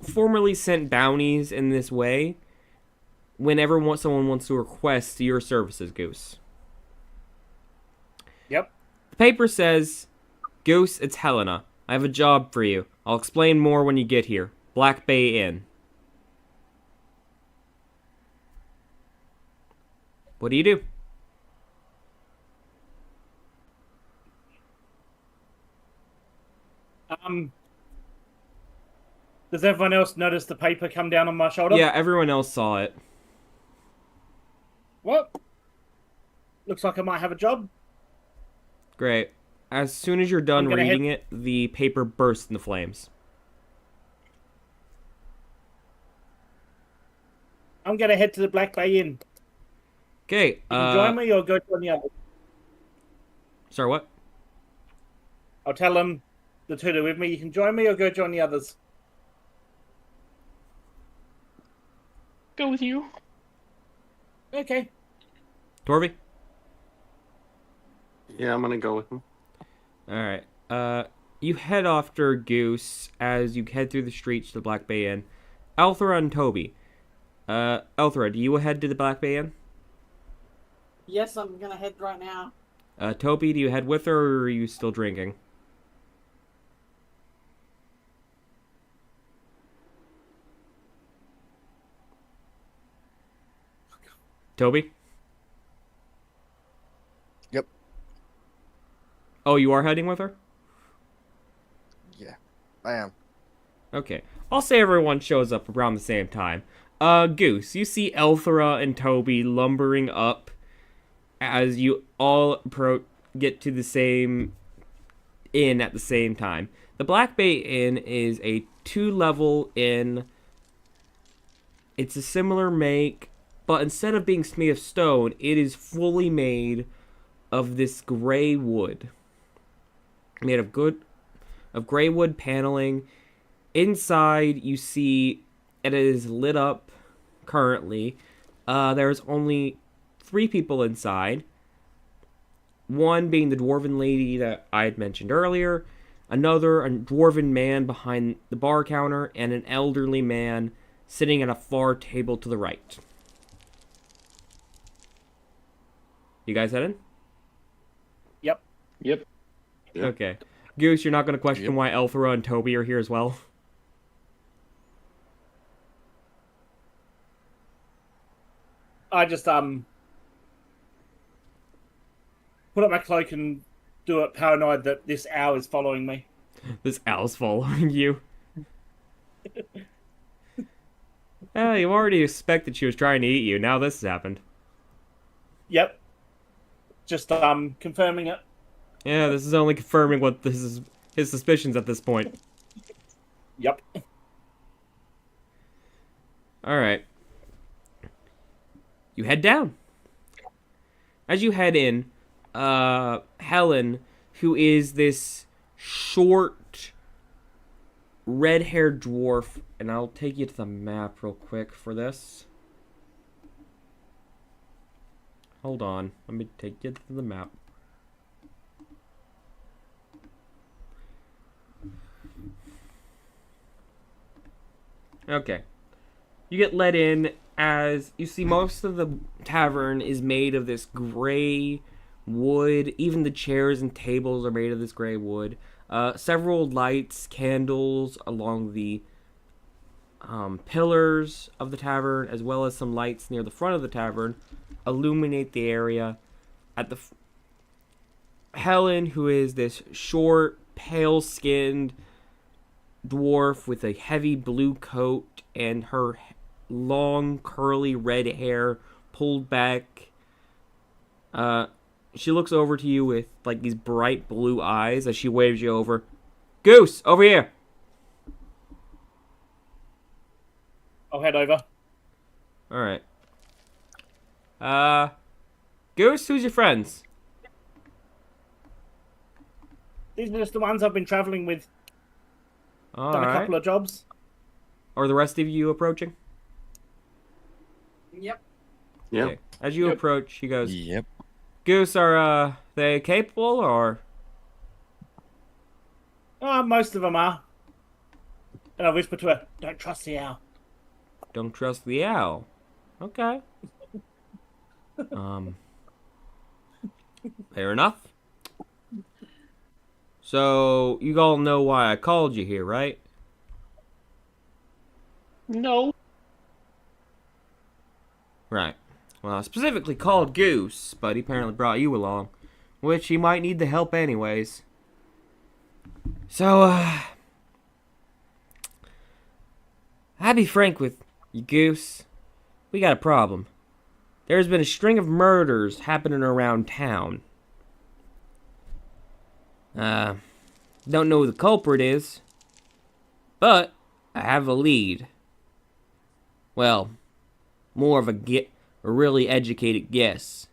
formerly sent bounties in this way whenever someone wants to request your services, Goose. Yep. The paper says, Goose, it's Helena. I have a job for you. I'll explain more when you get here. Black Bay Inn. What do you do? Does everyone else notice the paper come down on my shoulder? Yeah, everyone else saw it. What? Looks like I might have a job. Great. As soon as you're done I'm gonna reading it, the paper bursts into flames. I'm gonna head to the Black Bay Inn. Okay, You can join me or go join the others. Sorry, what? I'll tell them, the two that are with me, you can join me or go join the others. Go with you. Okay. Torvi? Yeah, I'm gonna go with him. Alright. You head after Goose as you head through the streets to the Black Bay Inn. Elthra and Toby. Elthra, do you head to the Black Bay Inn? Yes, I'm gonna head right now. Toby, do you head with her, or are you still drinking? Toby? Yep. Oh, you are heading with her? Yeah, I am. Okay. I'll say everyone shows up around the same time. Goose, you see Elthra and Toby lumbering up as you all get to the same inn at the same time. The Black Bay Inn is a 2-level inn. It's a similar make, but instead of being made of stone, it is fully made of this gray wood. Made of gray wood paneling. Inside, you see it is lit up currently. There's only 3 people inside. One being the dwarven lady that I had mentioned earlier. Another, a dwarven man behind the bar counter. And an elderly man sitting at a far table to the right. You guys headed? Yep. Yep. Yeah. Okay. Goose, you're not going to question Yep. why Elthra and Toby are here as well? I just put up my cloak and do it paranoid that this owl is following me. This owl's following you. You already expected she was trying to eat you. Now this has happened. Yep. Just confirming it. Yeah, this is only confirming what this is his suspicions at this point. Yep. Alright. You head down. As you head in, Helen, who is this short, red-haired dwarf, and I'll take you to the map real quick for this. Hold on. Let me take you to the map. Okay. You get let in as you see most of the tavern is made of this gray wood. Even the chairs and tables are made of this gray wood. Several lights, candles along the pillars of the tavern, as well as some lights near the front of the tavern, illuminate the area. At the Helen, who is this short, pale-skinned, dwarf with a heavy blue coat and her long curly red hair pulled back. She looks over to you with like these bright blue eyes as she waves you over. Goose, over here. I'll head over. All right. Goose, who's your friends? These are just the ones I've been travelling with. All Done a right. couple of jobs. Are the rest of you approaching? Yep. Yeah. Okay. As you Yep. approach, he goes, Yep. Goose, are they capable or? Most of them are. And I whisper to her, don't trust the owl. Don't trust the owl. Okay. Fair enough. So, you all know why I called you here, right? No. Right. Well, I specifically called Goose, but he apparently brought you along, which he might need the help anyways. So, I'll be frank with you, Goose. We got a problem. There's been a string of murders happening around town. Don't know who the culprit is, but I have a lead. Well, more of a really educated guess.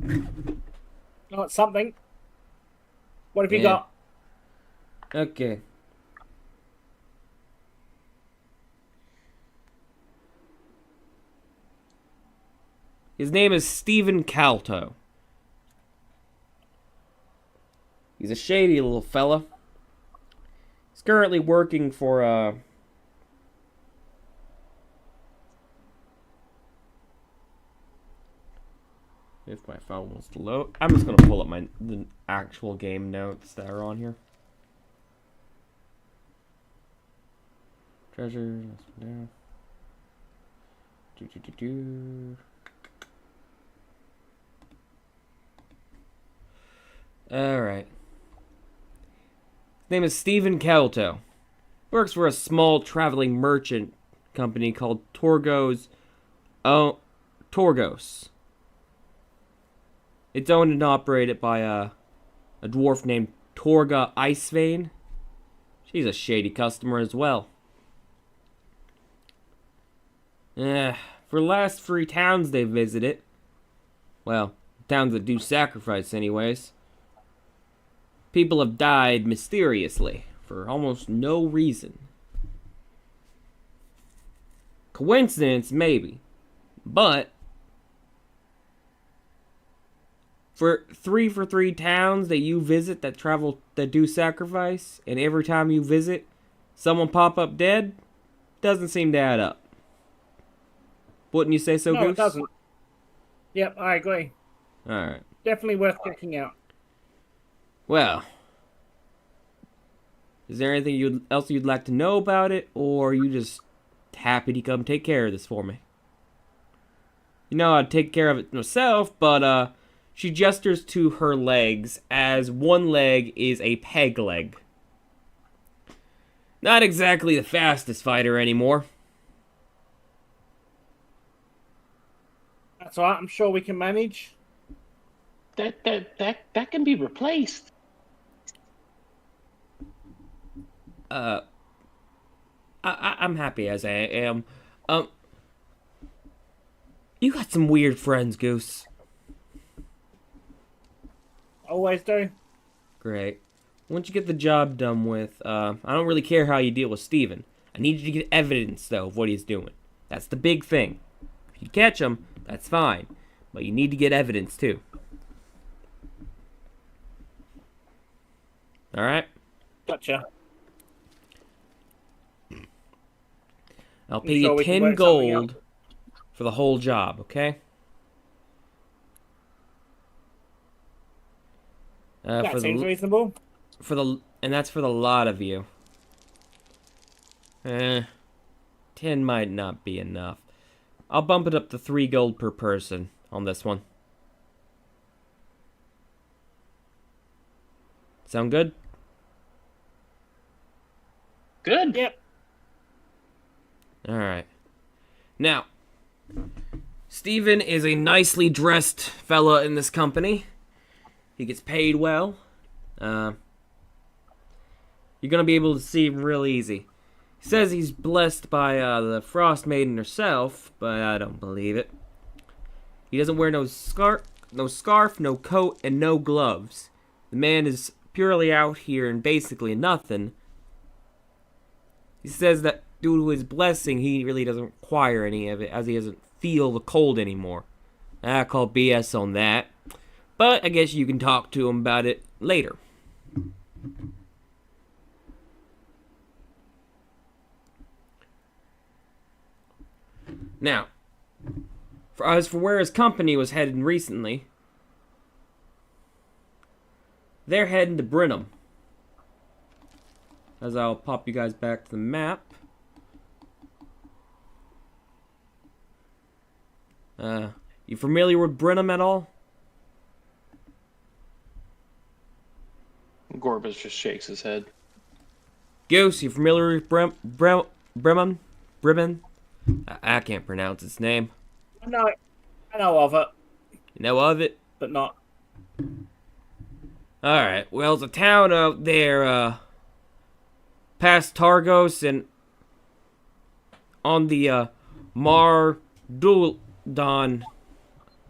Oh, it's something. What have you Yeah. got? Okay. His name is Stephen Calto. He's a shady little fella. He's currently working for, if my phone wants to load. I'm just gonna pull up the actual game notes that are on here. Treasure. Alright. His name is Stephen Calto. Works for a small traveling merchant company called Torgos. Torgos. It's owned and operated by a dwarf named Torga Icevein. She's a shady customer as well. For the last 3 towns they visited, well, towns that do sacrifice anyways, people have died mysteriously for almost no reason. Coincidence, maybe, but for 3 towns that you visit that do sacrifice, and every time you visit, someone pop up dead, doesn't seem to add up. Wouldn't you say so, No, Goose? it doesn't. Yep, I agree. Alright. Definitely worth checking out. Well, is there anything else you'd like to know about it, or are you just happy to come take care of this for me? You know, I'd take care of it myself, but, she gestures to her legs as one leg is a peg leg. Not exactly the fastest fighter anymore. That's all right. I'm sure we can manage. That can be replaced. I'm happy as I am. You got some weird friends, Goose. Always do. Great. Once you get the job done with, I don't really care how you deal with Steven. I need you to get evidence, though, of what he's doing. That's the big thing. If you catch him, that's fine. But you need to get evidence, too. Alright? Gotcha. I'll pay sure you we can 10 work something gold for the whole job, okay? That seems reasonable. And that's for the lot of you. 10 might not be enough. I'll bump it up to 3 gold per person on this one. Sound good? Alright. Now, Steven is a nicely dressed fella in this company. He gets paid well. You're gonna be able to see him real easy. He says he's blessed by the Frost Maiden herself, but I don't believe it. He doesn't wear no scarf, no coat, and no gloves. The man is purely out here and basically nothing. He says that due to his blessing, he really doesn't require any of it, as he doesn't feel the cold anymore. I call BS on that, but I guess you can talk to him about it later. Now, as for where his company was headed recently, they're heading to Brynham. As I'll pop you guys back to the map. You familiar with Brynham at all? Gorbis just shakes his head. Goose, you familiar with Brynham? I can't pronounce its name. I know of it, You know of it? but not. Alright, well, it's a town out there, past Targos and on the, Marduldan,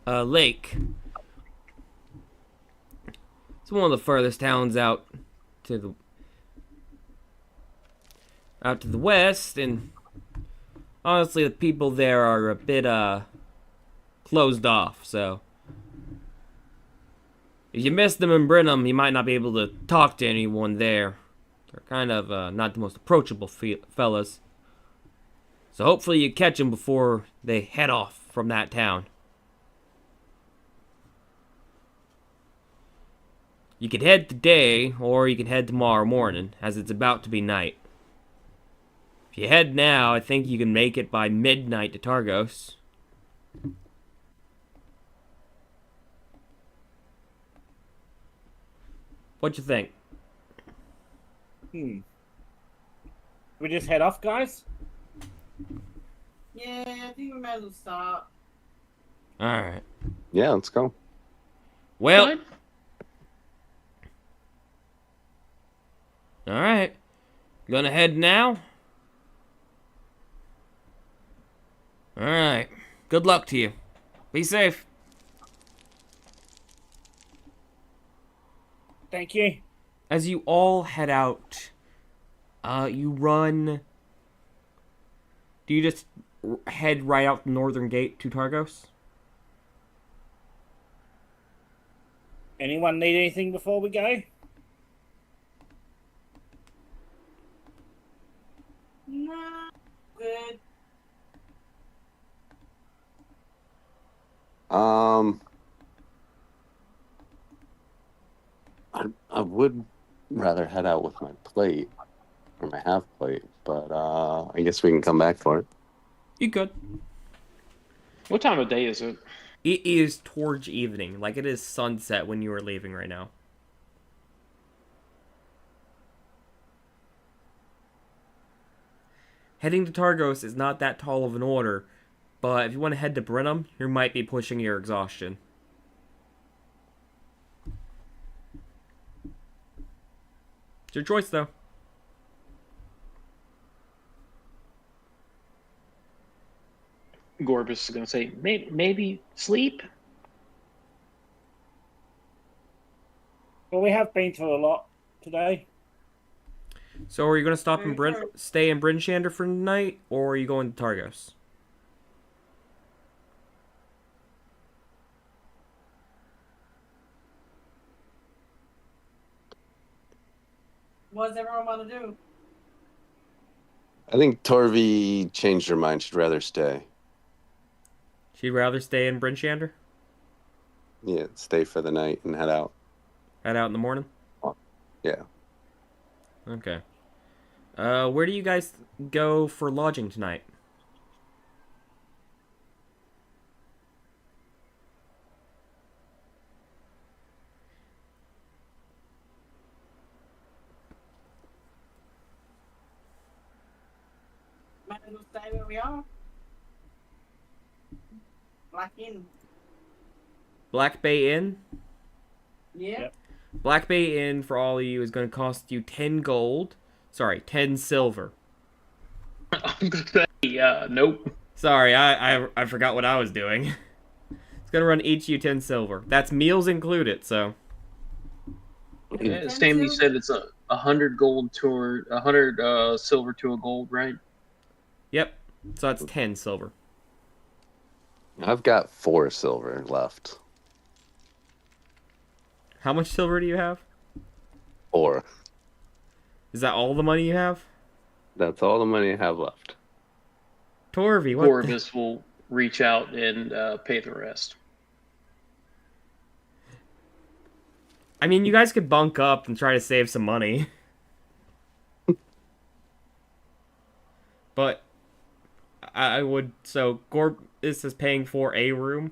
lake. It's one of the furthest towns out to the west, and honestly, the people there are a bit, closed off, so if you miss them in Brynham, you might not be able to talk to anyone there. They're kind of, not the most approachable fellas. So hopefully you catch them before they head off from that town. You could head today, or you can head tomorrow morning, as it's about to be night. If you head now, I think you can make it by midnight to Targos. What you think? We just head off, guys? Yeah, I think we might as well start. Alright. Yeah, let's go. Well... Fine. Alright. Gonna head now? Alright. Good luck to you. Be safe. Thank you. As you all head out, you run... Do you just head right out the northern gate to Targos? Anyone need anything before we go? No, good. I would rather head out with my plate, or my half plate, but I guess we can come back for it. You could. What time of day is it? It is towards evening. Like, it is sunset when you are leaving right now. Heading to Targos is not that tall of an order, but if you want to head to Brynham, you might be pushing your exhaustion. It's your choice, though. Gorbis is going to say, maybe sleep? Well, we have been through a lot today. So are you going to stop in stay in Bryn Shander for the night, or are you going to Targos? What does everyone want to do? I think Torvi changed her mind. She'd rather stay. She'd rather stay in Bryn Shander? Yeah, stay for the night and head out. Head out in the morning? Yeah. Okay. Where do you guys go for lodging tonight? Might We'll stay where we are. Black Inn. Black Bay Inn? Yeah. Yep. Black Bay Inn, for all of you, is going to cost you 10 gold. Sorry, 10 silver. I'm gonna say, nope. Sorry, I forgot what I was doing. It's going to run each of you 10 silver. That's meals included, so... Yeah, Sammy said it's 100 gold to 100 silver to a gold, right? Yep, so that's 10 silver. I've got 4 silver left. How much silver do you have? 4. Is that all the money you have? That's all the money I have left. Torvi, what? Four of us will reach out and pay the rest. I mean, you guys could bunk up and try to save some money. But I would... So, Gloribis is paying for a room?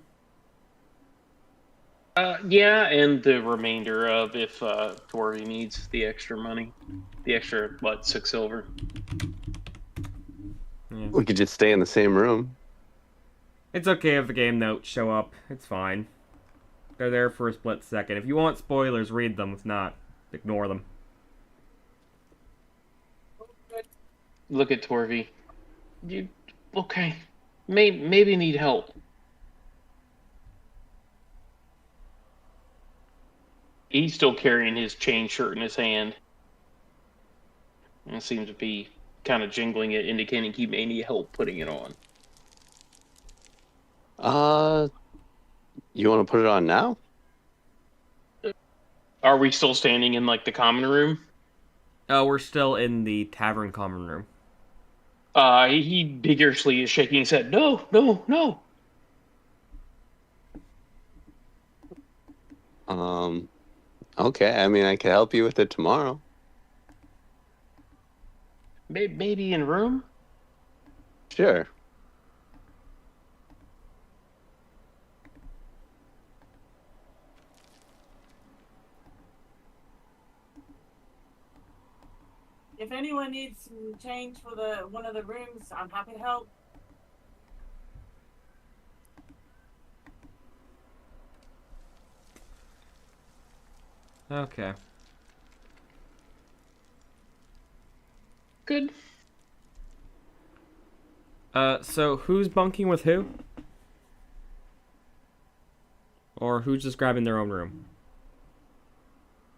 Yeah, and the remainder of if Torvi needs the extra money. The extra, 6 silver. Yeah. We could just stay in the same room. It's okay if the game notes show up. It's fine. They're there for a split second. If you want spoilers, read them. If not, ignore them. Look at Torvi. You okay? Maybe need help. He's still carrying his chain shirt in his hand. And seems to be kind of jingling it, indicating he may need help putting it on. You want to put it on now? Are we still standing in the common room? Oh, we're still in the tavern common room. He vigorously is shaking his head. No, no, no. Okay. I mean, I could help you with it tomorrow. Maybe in room? Sure. If anyone needs some change for one of the rooms, I'm happy to help. Okay. Good. So who's bunking with who? Or who's just grabbing their own room?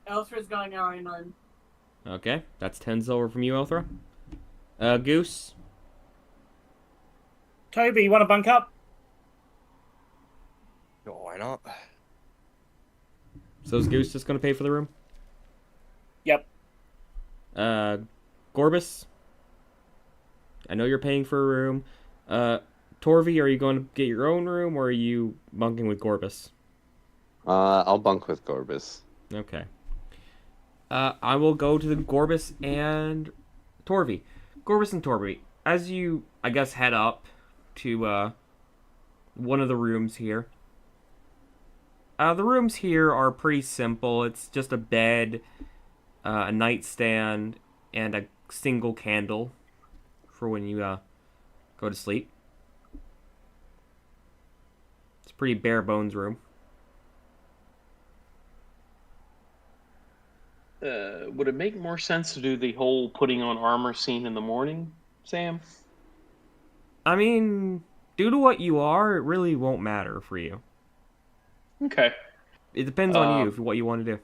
Elthra's going our own room. Okay, that's 10 silver from you, Elthra. Goose? Toby, you want to bunk up? Oh, why not? So is Goose just gonna pay for the room? Yep. Gloribis? I know you're paying for a room. Torvi, are you going to get your own room, or are you bunking with Gloribis? I'll bunk with Gloribis. Okay. I will go to the Gloribis and Torvi. Gloribis and Torvi, as you, I guess, head up to one of the rooms here. The rooms here are pretty simple. It's just a bed, a nightstand, and a single candle for when you go to sleep. It's a pretty bare bones room. Would it make more sense to do the whole putting on armor scene in the morning, Sam? I mean, due to what you are, it really won't matter for you. Okay. It depends on you for what you want to do.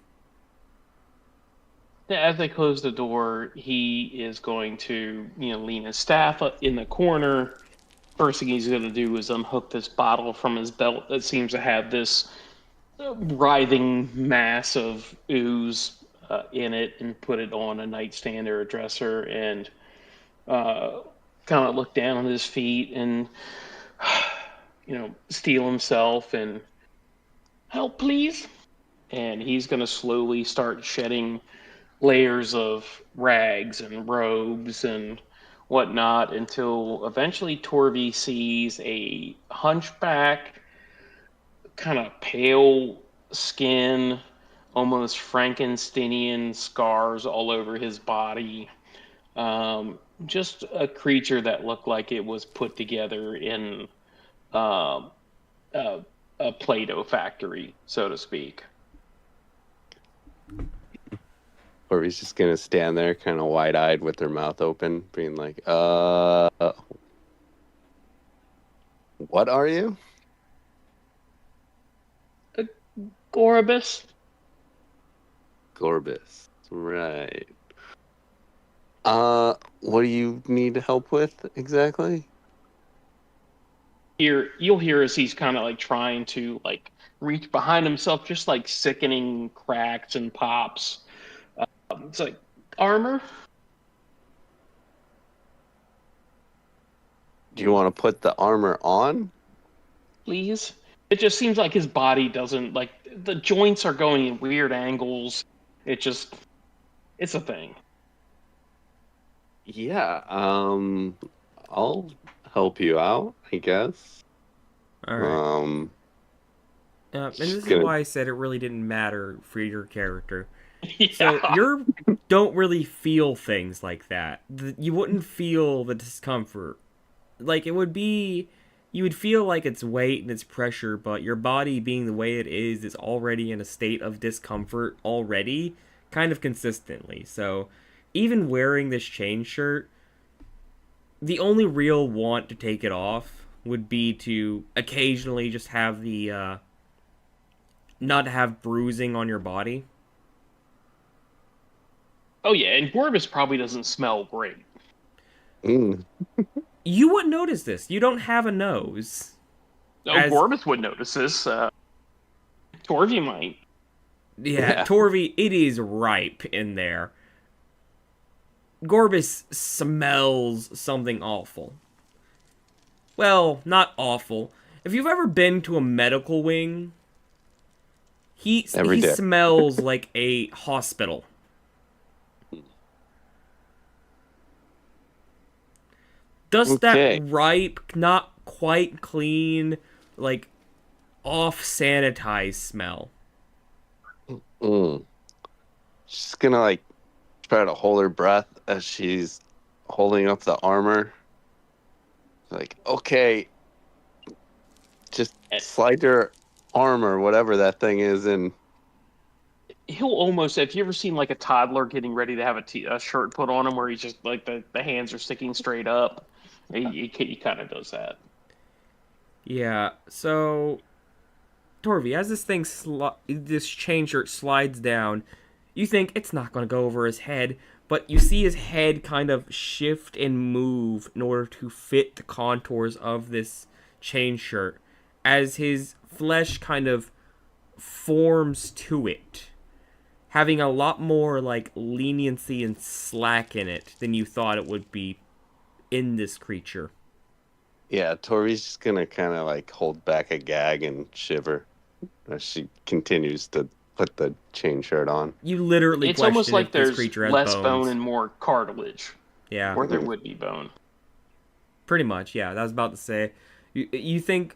As they close the door, he is going to, lean his staff up in the corner. First thing he's going to do is unhook this bottle from his belt that seems to have this writhing mass of ooze in it, and put it on a nightstand or a dresser, and kind of look down on his feet and, steel himself and help, please. And he's going to slowly start shedding layers of rags and robes and whatnot until eventually Torvi sees a hunchback, kind of pale skin, almost Frankensteinian scars all over his body. Just a creature that looked like it was put together in um, a Play-Doh factory, so to speak. Or he's just gonna stand there, kind of wide-eyed, with their mouth open, being like, what are you?" Gloribis? Gorbis. Right. What do you need help with exactly? You'll hear as he's kind of like trying to like reach behind himself, just like sickening cracks and pops. It's like armor. Do you want to put the armor on? Please. It just seems like his body doesn't like the joints are going in weird angles. It's a thing. Yeah, I'll help you out, I guess. All right. And this is gonna- why I said it really didn't matter for your character. Yeah. So you don't really feel things like that. You wouldn't feel the discomfort. Like it would be, you would feel like its weight and its pressure, but your body being the way it is already in a state of discomfort already, kind of consistently. So even wearing this chain shirt, the only real want to take it off would be to occasionally just have the not have bruising on your body. Oh yeah, and Gorbis probably doesn't smell great. You wouldn't notice this. You don't have a nose. Oh, As- Gorbis would notice this. Torvi might. Yeah, Torvi, it is ripe in there. Gorbis smells something awful. Well, not awful. If you've ever been to a medical wing, he Every day. smells like a hospital. Just Okay. that ripe, not quite clean, like off-sanitized smell. She's gonna like try to hold her breath as she's holding up the armor. Like, okay, just slide your arm or whatever that thing is in. He'll almost. Have you ever seen like a toddler getting ready to have a shirt put on him, where he's just like the hands are sticking straight up? He kind of does that. Yeah, so Torvi, as this thing this chain shirt slides down, you think it's not going to go over his head, but you see his head kind of shift and move in order to fit the contours of this chain shirt as his flesh kind of forms to it, having a lot more like leniency and slack in it than you thought it would be in this creature. Yeah, Tori's just gonna kind of like hold back a gag and shiver as she continues to put the chain shirt on. You literally It's question almost like if this there's creature has less bones. bone and more cartilage, Yeah, where there would be bone. pretty much. Yeah, that was about to say. You think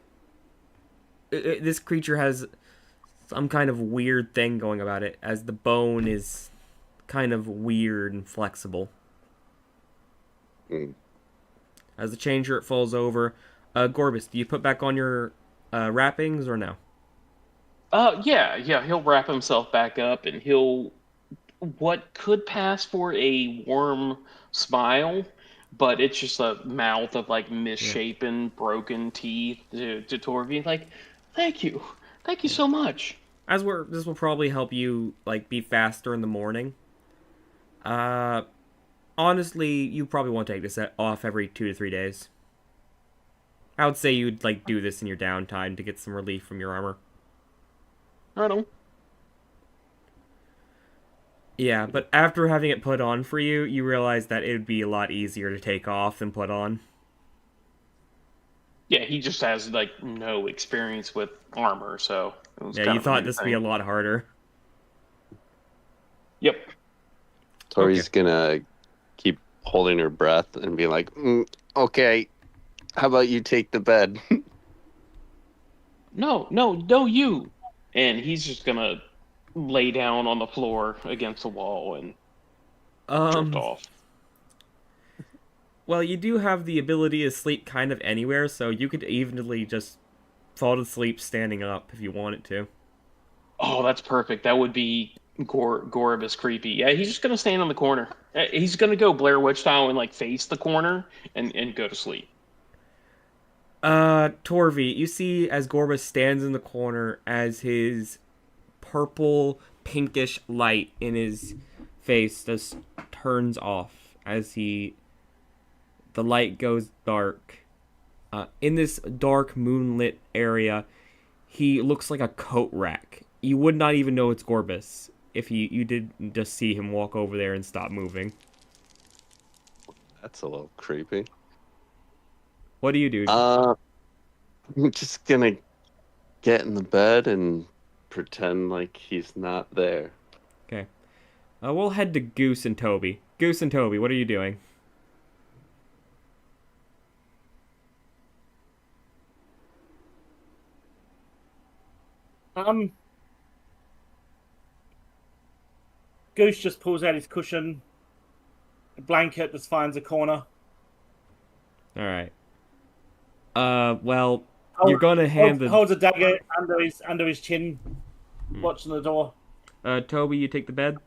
this creature has some kind of weird thing going about it, as the bone is kind of weird and flexible. As the chain shirt falls over, Gorbis, do you put back on your wrappings or no? Yeah, he'll wrap himself back up, and he'll what could pass for a warm smile, but it's just a mouth of like misshapen, broken teeth to Torvi. Like, thank you so much. This will probably help you like be faster in the morning. Honestly, you probably won't take this off every 2 to 3 days. I would say you'd like do this in your downtime to get some relief from your armor. I don't. Yeah, but after having it put on for you, you realize that it would be a lot easier to take off than put on. Yeah, he just has like no experience with armor, so it was Yeah, kind you of a thought new this would be a thing. lot harder. Yep. Tori's gonna keep holding her breath and be like, okay, how about you take the bed? No, you. And he's just gonna lay down on the floor against the wall and drift off. Well, you do have the ability to sleep kind of anywhere, so you could evenly just fall to sleep standing up if you wanted to. Oh, that's perfect. That would be Goribus creepy. Yeah, he's just gonna stand on the corner. He's gonna go Blair Witch style and like face the corner and go to sleep. Torvi, you see as Gorbis stands in the corner as his purple pinkish light in his face just turns off as the light goes dark. In this dark moonlit area, he looks like a coat rack. You would not even know it's Gorbis if you did just see him walk over there and stop moving. That's a little creepy. What do you do? I'm just gonna get in the bed and pretend like he's not there. Okay. We'll head to Goose and Toby. Goose and Toby, what are you doing? Goose just pulls out his cushion. A blanket just finds a corner. Alright. Well, you're gonna hand holds a dagger under his chin, watching the door. Toby, you take the bed?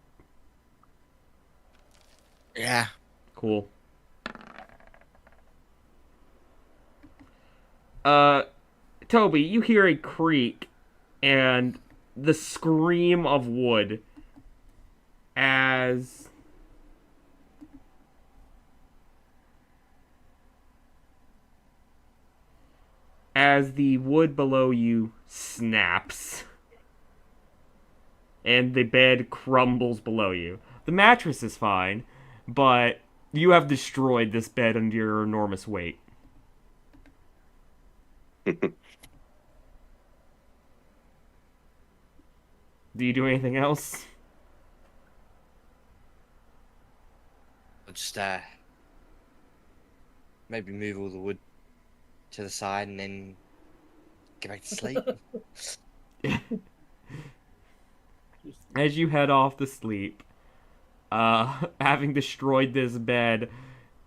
Yeah. Cool. Toby, you hear a creak and the scream of wood as the wood below you snaps and the bed crumbles below you. The mattress is fine, but you have destroyed this bed under your enormous weight. Do you do anything else? I'll just maybe move all the wood to the side and then get back to sleep. As you head off to sleep, having destroyed this bed,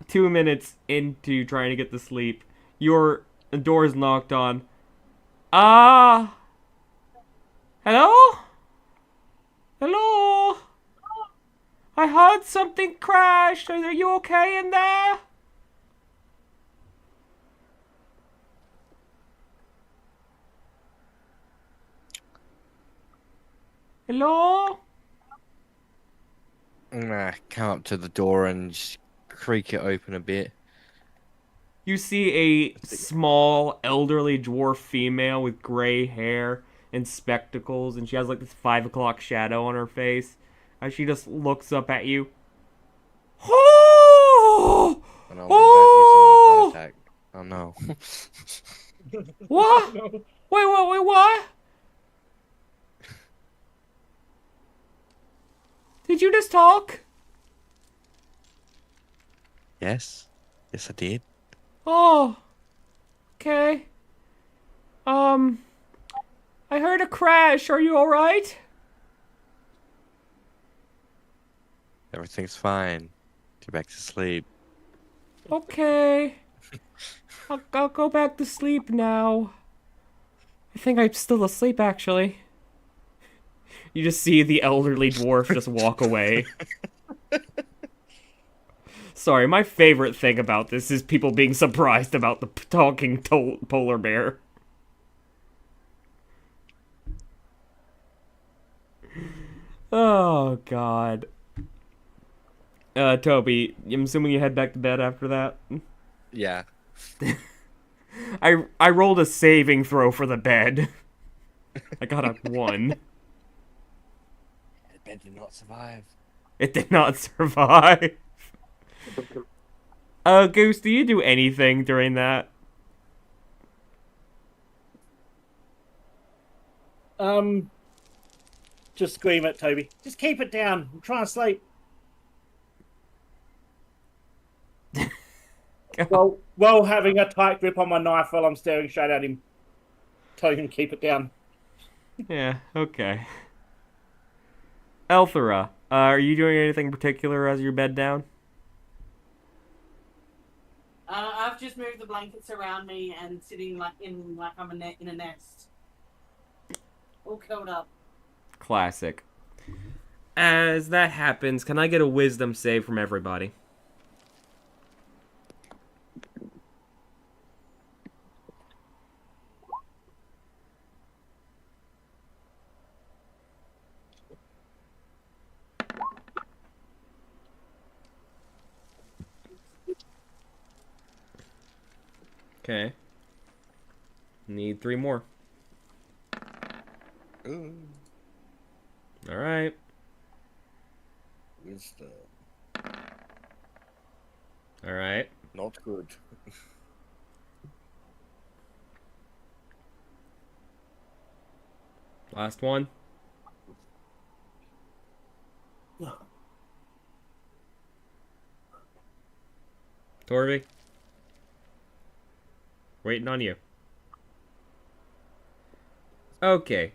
2 minutes into trying to get to sleep, your door is knocked on. Hello? Hello? I heard something crash. Are you okay in there? Hello? I'm gonna come up to the door and just creak it open a bit. You see a small, elderly dwarf female with gray hair and spectacles, and she has like this 5 o'clock shadow on her face as she just looks up at you. Oh! And I'm about to get someone a heart attack. Oh no. What? Wait, what? Did you just talk? Yes. Yes, I did. Oh. Okay. I heard a crash. Are you alright? Everything's fine. Get back to sleep. Okay. I'll go back to sleep now. I think I'm still asleep, actually. You just see the elderly dwarf just walk away. Sorry, my favorite thing about this is people being surprised about the talking polar bear. Oh, God. Toby, I'm assuming you head back to bed after that? Yeah. I rolled a saving throw for the bed. I got a 1. The bed did not survive. It did not survive. Goose, do you do anything during that? Just scream at Toby. Just keep it down. I'm trying to sleep. While having a tight grip on my knife while I'm staring straight at him. Telling him to keep it down. Yeah, okay. Elthra, are you doing anything particular as your bed down? just moved the blankets around me and sitting like I'm in a nest, all curled up. Classic. As that happens, can I get a wisdom save from everybody? Okay. Need 3 more. Ooh, Alright. wisdom. Alright. Not good. Last one. Torvi. Waiting on you. Okay.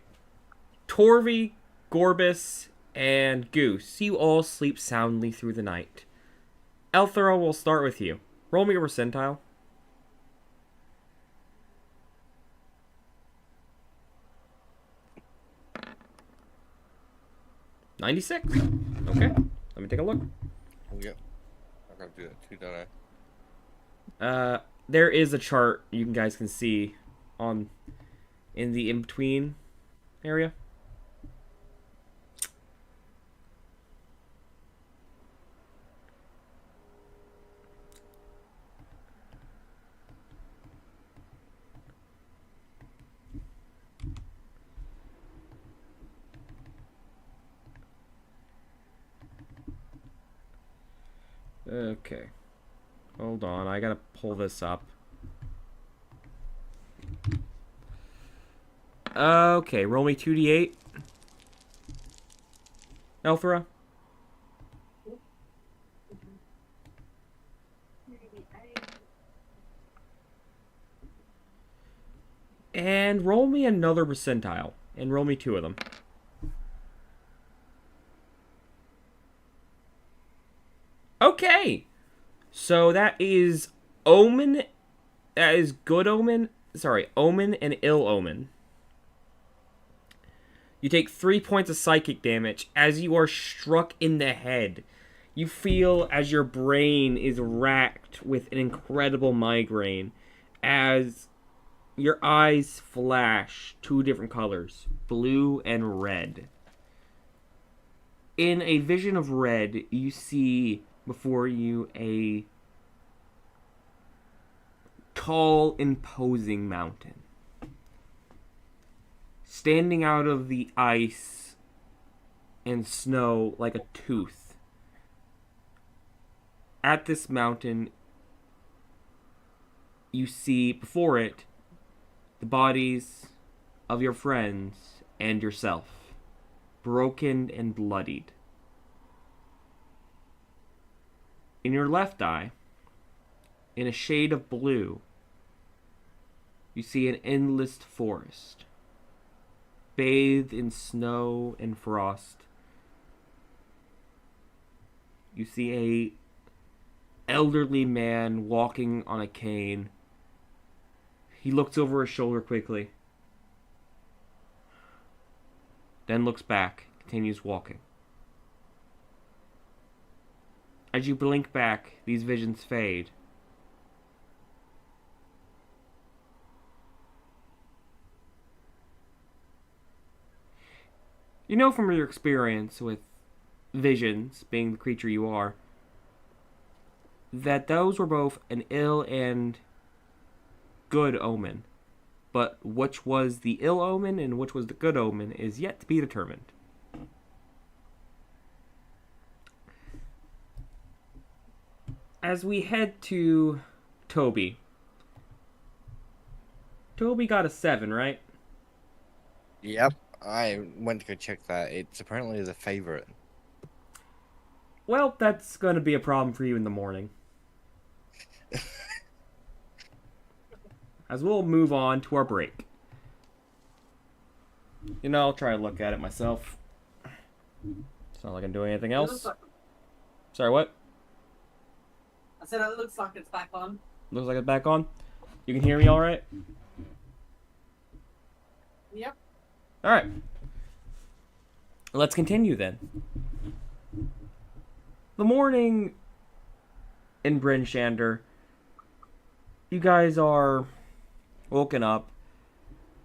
Torvi, Gloribis, and Goose, you all sleep soundly through the night. Elthra, will start with you. Roll me a percentile. $96. Okay. Let me take a look. Yeah. I gotta do that too, don't I? There is a chart you guys can see in the in-between area. Okay. Hold on, I gotta pull this up. Okay, roll me 2d8. Elthra. And roll me another percentile. And roll me 2 of them. Okay. So that is omen. That is good omen. Sorry, omen and ill omen. You take 3 points of psychic damage as you are struck in the head. You feel as your brain is racked with an incredible migraine as your eyes flash 2 different colors, blue and red. In a vision of red, you see before you a tall, imposing mountain. Standing out of the ice and snow like a tooth. At this mountain, you see before it the bodies of your friends and yourself, broken and bloodied. In your left eye, in a shade of blue, you see an endless forest, bathed in snow and frost. You see a elderly man walking on a cane. He looks over his shoulder quickly, then looks back, continues walking. As you blink back, these visions fade. You know from your experience with visions, being the creature you are, that those were both an ill and good omen. But which was the ill omen and which was the good omen is yet to be determined. As we head to Toby. Toby got a 7, right? Yep. I went to go check that. It's apparently the favorite. Well, that's going to be a problem for you in the morning. As we'll move on to our break. You know, I'll try to look at it myself. It's not like I'm doing anything else. Sorry, what? I said it looks like it's back on. Looks like it's back on. You can hear me all right? Yep. All right. Let's continue then. The morning in Bryn Shander, you guys are woken up.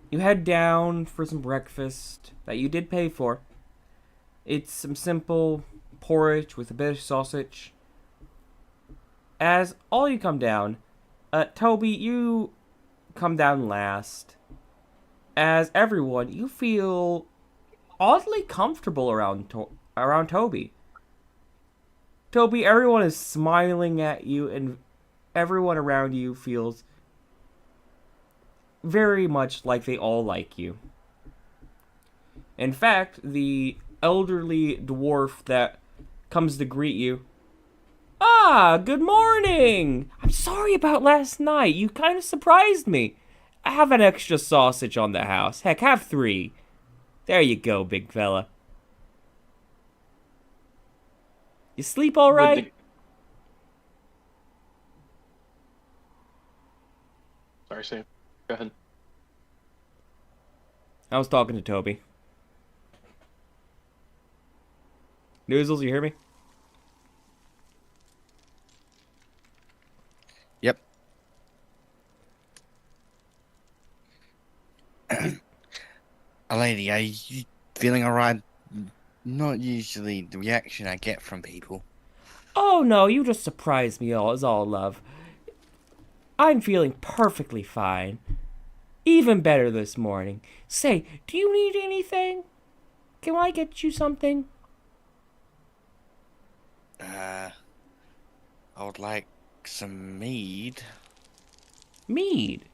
You head down for some breakfast that you did pay for. It's some simple porridge with a bit of sausage. As all you come down, Toby, you come down last. As everyone, you feel oddly comfortable around Toby. Toby, everyone is smiling at you, and everyone around you feels very much like they all like you. In fact, the elderly dwarf that comes to greet you. Ah, good morning! I'm sorry about last night. You kind of surprised me. I have an extra sausage on the house. Heck, have 3. There you go, big fella. You sleep all right? Sorry, Sam. Go ahead. I was talking to Toby. Noozles, you hear me? Yep. Lady, are you feeling alright? Not usually the reaction I get from people. Oh no, you just surprised me all. It's all love. I'm feeling perfectly fine. Even better this morning. Say, do you need anything? Can I get you something? I would like some mead. Mead.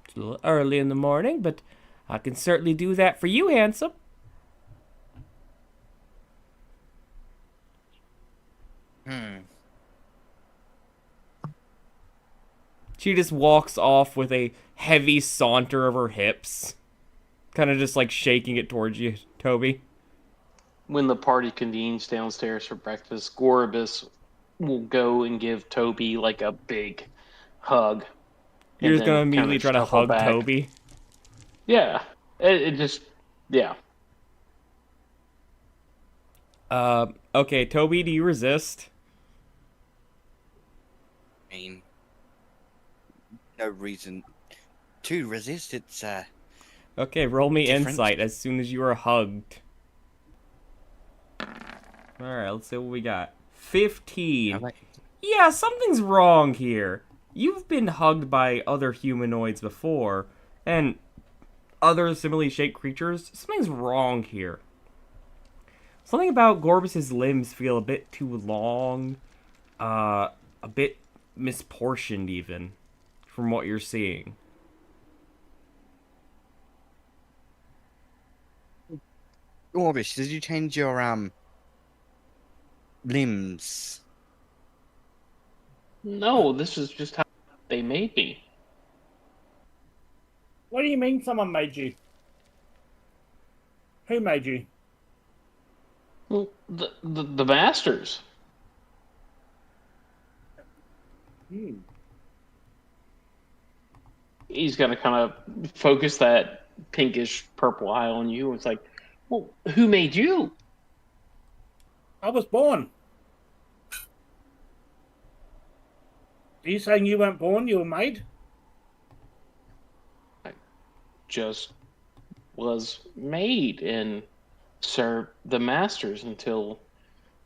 It's a little early in the morning, but I can certainly do that for you, handsome. She just walks off with a heavy saunter of her hips. Kind of just like shaking it towards you, Toby. When the party convenes downstairs for breakfast, Gloribis will go and give Toby like a big hug. You're and just gonna then immediately kinda try to shuffle hug back. Toby. Yeah. It just, yeah. Okay, Toby, do you resist? I mean, no reason to resist. It's Okay, roll me Different. insight as soon as you are hugged. Alright, let's see what we got. 15. Yeah, something's wrong here. You've been hugged by other humanoids before, and other similarly shaped creatures. Something's wrong here. Something about Gloribis' limbs feel a bit too long, a bit misproportioned even, from what you're seeing. Orbish, did you change your limbs? No, this is just how they made me. What do you mean someone made you? Who made you? Well, the masters. He's gonna kind of focus that pinkish purple eye on you. It's like, well, who made you? I was born. Are you saying you weren't born, you were made? Just was made and served the masters until,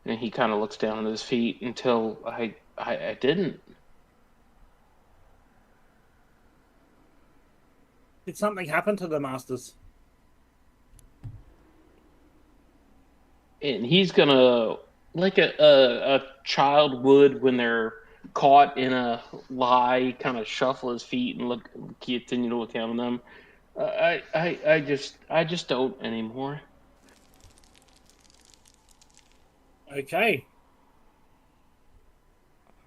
and he kind of looks down at his feet until I didn't. Did something happen to the masters? And he's gonna, like a child would when they're caught in a lie, kind of shuffle his feet and continue to look down on them. I just don't anymore. Okay.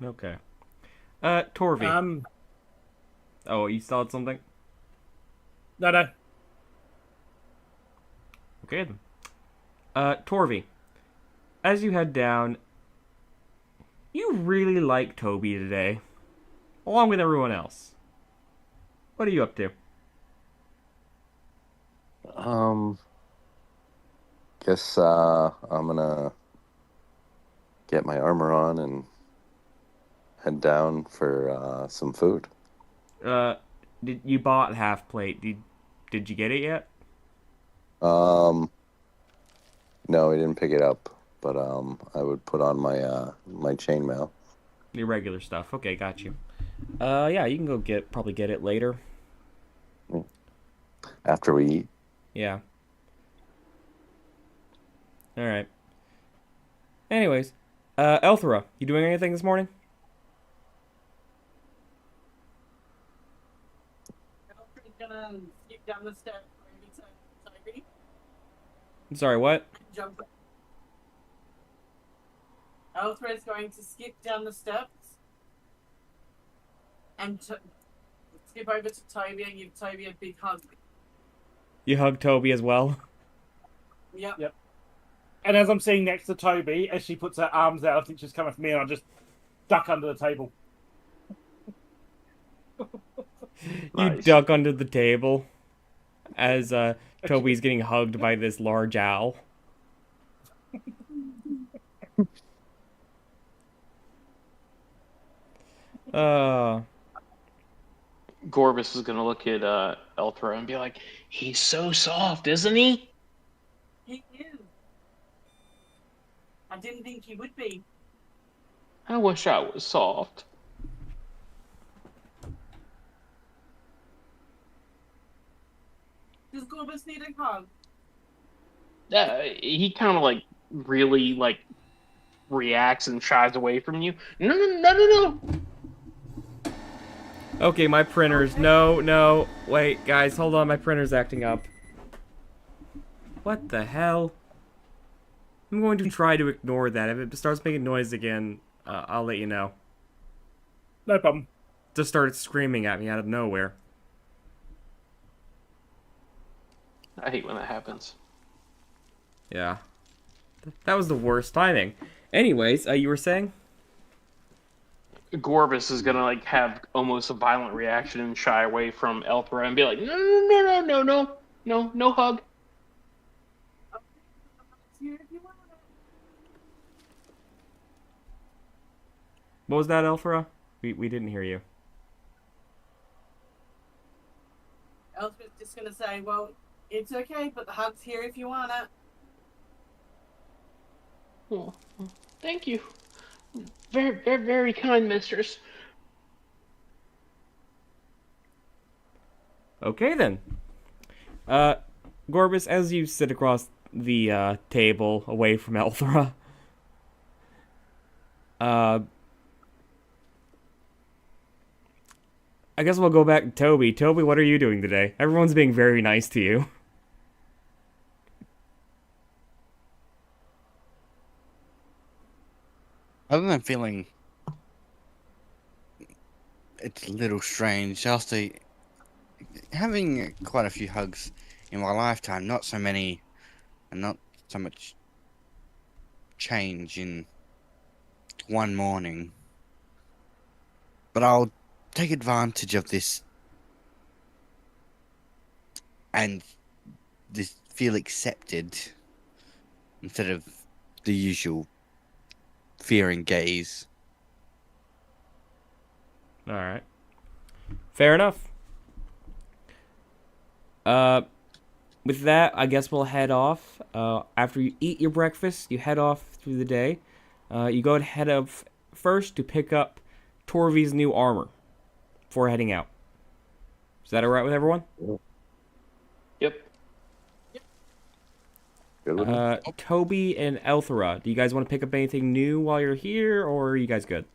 Okay. Torvi. Oh, you saw something? No. Okay then. Torvi, as you head down, you really like Toby today. along with everyone else. What are you up to? Guess I'm gonna get my armor on and head down for some food. Did you bought half plate? Did you get it yet? No, he didn't pick it up, but I would put on my chainmail. Your regular stuff. Okay, got you. Yeah, you can go probably get it later. After we eat. Yeah. All right. Anyways, Elthra, you doing anything this morning? Elthra's gonna skip down the steps over to Toby. I'm sorry, what? Jump. Elthra is going to skip down the steps and skip over to Toby and give Toby a big hug. You hug Toby as well? Yep. And as I'm sitting next to Toby, as she puts her arms out, I think she's coming for me, and I just duck under the table. You Nice. duck under the table as Toby's getting hugged by this large owl. Gorbis is gonna look at Elthra and be like, "He's so soft, isn't he?" He is. I didn't think he would be. I wish I was soft. Does Gorbis need a hug? He kind of like really like reacts and shies away from you. No. Okay, my printer's... No. Wait, guys, hold on. My printer's acting up. What the hell? I'm going to try to ignore that. If it starts making noise again, I'll let you know. No problem. Just started screaming at me out of nowhere. I hate when that happens. Yeah. That was the worst timing. Anyways, you were saying? Gorbis is gonna like have almost a violent reaction and shy away from Elthra and be like, no hug. Here if you want it. What was that, Elthra? We didn't hear you. Elthra's just gonna say, well, it's okay, but the hug's here if you want it. Oh, thank you. Very kind, mistress. Okay, then. Gorbis, as you sit across the table away from Elthra, I guess we'll go back to Toby. Toby, what are you doing today? Everyone's being very nice to you. Other than feeling it's a little strange after having quite a few hugs in my lifetime, not so many and not so much change in one morning. But I'll take advantage of this and this feel accepted instead of the usual fear and gaze. Alright. Fair enough. With that, I guess we'll head off. After you eat your breakfast, you head off through the day. You go ahead of first to pick up Torvi's new armor before heading out. Is that alright with everyone? Yep. Good with me. Toby and Elthra, do you guys want to pick up anything new while you're here, or are you guys good?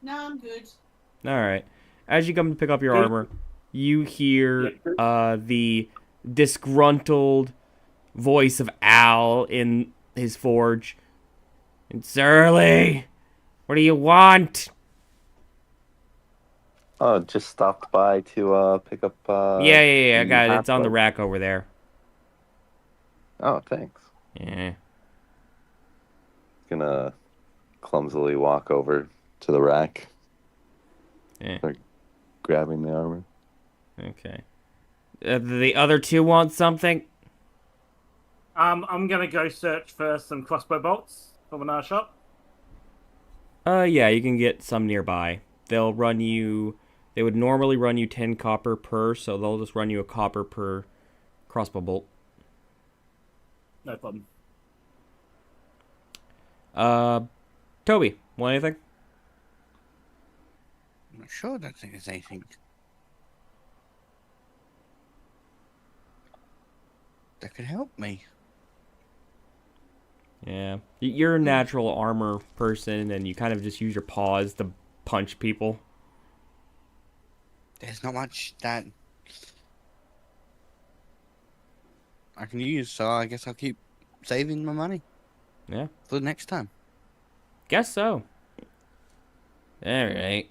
No, I'm good. Alright. As you come to pick up your armor, you hear the disgruntled voice of Al in his forge. It's early! What do you want? Oh, just stopped by to pick up. Yeah, I got it. half It's on the plate. rack over there. Oh, thanks. Yeah. Gonna clumsily walk over to the rack. Eh, Start grabbing the armor. okay. The other two want something? I'm gonna go search for some crossbow bolts from an shop. Yeah, you can get some nearby. They'll run you... They would normally run you 10 copper per, so they'll just run you a copper per crossbow bolt. No problem. Toby, want anything? I'm not sure. I don't think there's anything that could help me. Yeah. You're a natural armor person, and you kind of just use your paws to punch people. There's not much that I can use, so I guess I'll keep saving my money. Yeah. For the next time. Guess so. Alright.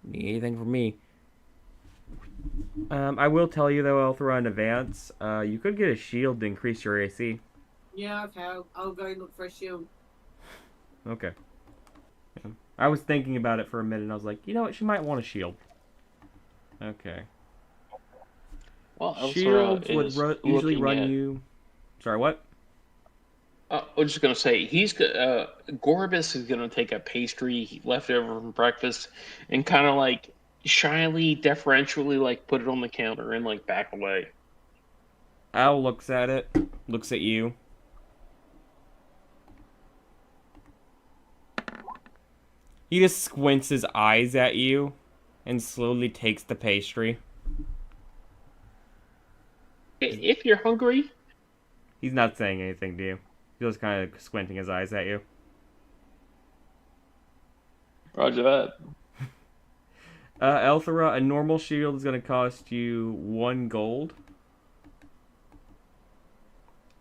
Need anything from me? I will tell you, though, Elthra, in advance, you could get a shield to increase your AC. Yeah, okay. I'll go look for a shield. Okay. Yeah. I was thinking about it for a minute, and I was like, you know what? She might want a shield. Okay. Well, Elthra Shields would is usually looking run at- you... Sorry, what? I was just gonna say Gloribis is gonna take a pastry he left over from breakfast and kind of like shyly, deferentially, like put it on the counter and like back away. Al looks at it, looks at you. He just squints his eyes at you and slowly takes the pastry. If you're hungry, He's not saying anything to you. He's just kind of squinting his eyes at you. Roger that. Elthra, a normal shield is going to cost you 1 gold.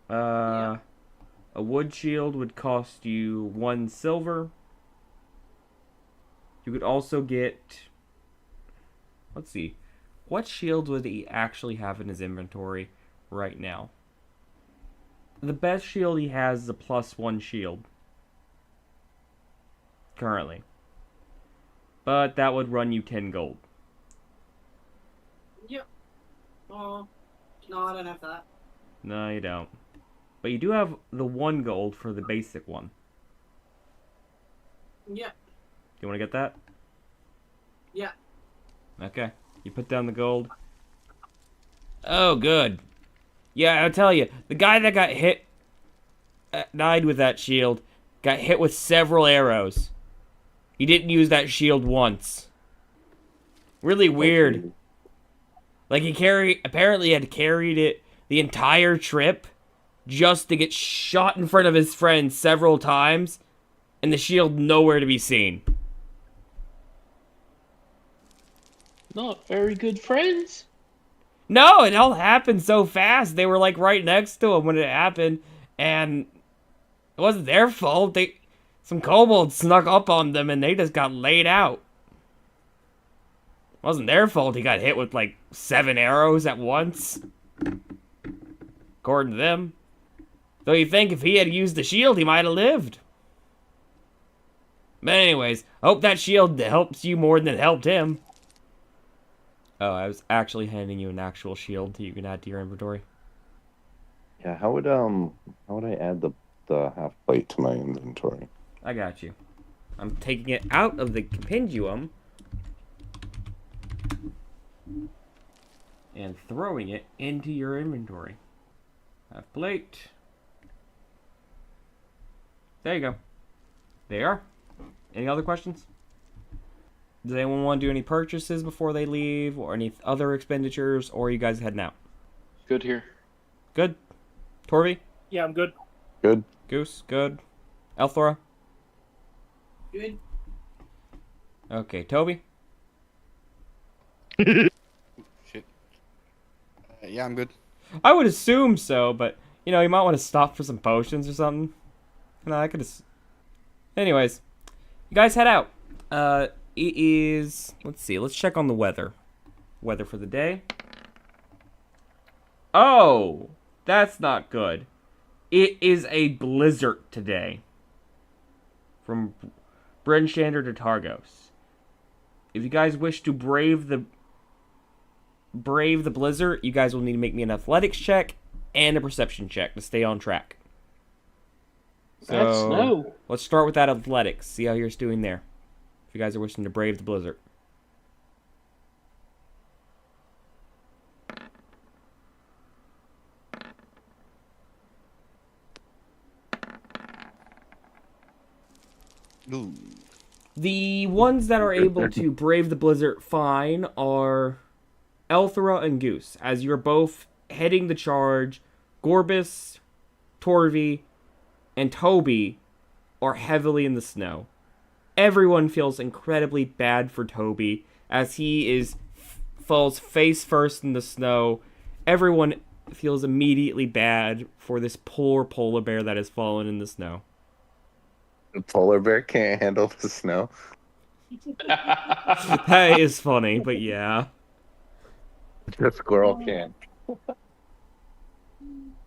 A wood shield would cost you 1 silver. You could also get... Let's see. What shield would he actually have in his inventory right now? The best shield he has is a +1 shield. Currently. But that would run you 10 gold. Yep. Oh, no, I don't have that. No, you don't. But you do have the 1 gold for the basic one. Yep. Do you want to get that? Yeah. Okay. You put down the gold. Oh, good. Yeah, I'll tell you. The guy that got hit... died with that shield. Got hit with several arrows. He didn't use that shield once. Really weird. Like, apparently had carried it the entire trip just to get shot in front of his friends several times, and the shield nowhere to be seen. Not very good friends. No, it all happened so fast. They were, like, right next to him when it happened, and it wasn't their fault. Some kobolds snuck up on them, and they just got laid out. It wasn't their fault he got hit with, like, 7 arrows at once. According to them. Though you think if he had used the shield, he might have lived. But anyways, hope that shield helps you more than it helped him. Oh, I was actually handing you an actual shield that you can add to your inventory. Yeah, how would I add the half plate to my inventory? I got you. I'm taking it out of the compendium and throwing it into your inventory. Half plate. There you go. There. Any other questions? Does anyone want to do any purchases before they leave, or any other expenditures, or are you guys heading out? Good here. Good. Torvi? Yeah, I'm good. Good. Goose? Good. Elthra? Good. Okay, Toby? Shit. Yeah, I'm good. I would assume so, but, you know, you might want to stop for some potions or something. No, I could have... Anyways, you guys head out. It is... Let's see, let's check on the weather. Weather for the day. Oh! That's not good. It is a blizzard today. From Bryn Shander to Targos. if you guys wish to brave the blizzard, you guys will need to make me an athletics check and a perception check to stay on track. That's So, snow. let's start with that athletics. See how you're doing there. If you guys are wishing to brave the blizzard. Ooh. The ones that are able to brave the blizzard fine are Elthra and Goose, as you're both heading the charge. Gloribis, Torvi, and Toby are heavily in the snow. Everyone feels incredibly bad for Toby, as he falls face first in the snow. Everyone feels immediately bad for this poor polar bear that has fallen in the snow. The polar bear can't handle the snow. That is funny, but yeah. The squirrel can.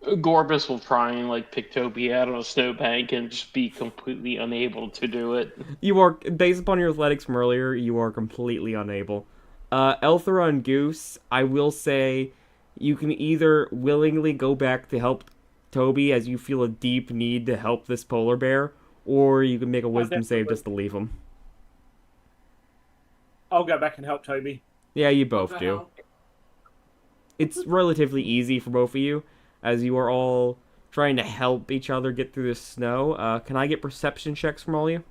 Gorbis will try and like pick Toby out on a snowbank and just be completely unable to do it. You are, based upon your athletics from earlier, you are completely unable. Elthra and Goose, I will say, you can either willingly go back to help Toby as you feel a deep need to help this polar bear, or you can make a wisdom save just to leave him. I'll go back and help Toby. Yeah, you both do. It's relatively easy for both of you, as you are all trying to help each other get through the snow. Can I get perception checks from all of you?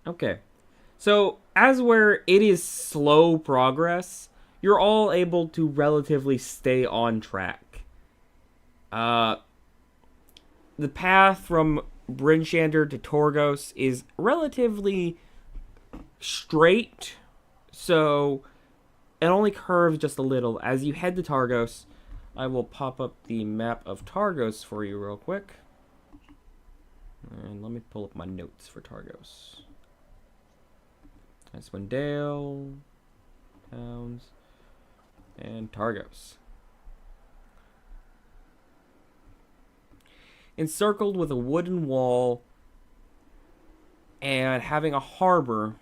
Okay. So, as where it is slow progress, you're all able to relatively stay on track. The path from Bryn Shander to Torgos is relatively straight, so it only curves just a little. As you head to Targos, I will pop up the map of Targos for you real quick. And let me pull up my notes for Targos. Icewind Dale, Towns, and Targos. Encircled with a wooden wall and having a harbor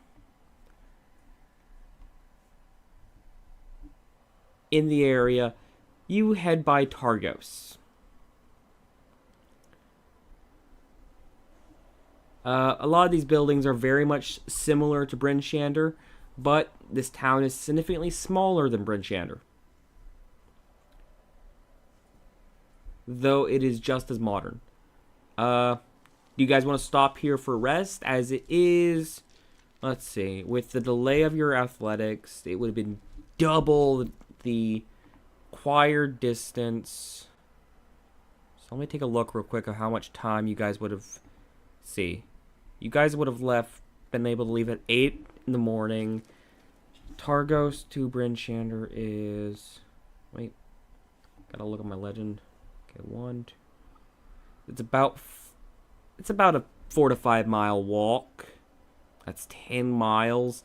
in the area, you head by Targos. A lot of these buildings are very much similar to Bryn Shander, but this town is significantly smaller than Bryn Shander, though it is just as modern. Do you guys want to stop here for rest? As it is, let's see, with the delay of your athletics, it would have been double the required distance. So let me take a look real quick of how much time you guys would have. See, you guys would have been able to leave at 8 in the morning. Targos to Bryn Shander is, wait, gotta look at my legend. Okay, 1, 2. It's about a 4 to 5 mile walk. That's 10 miles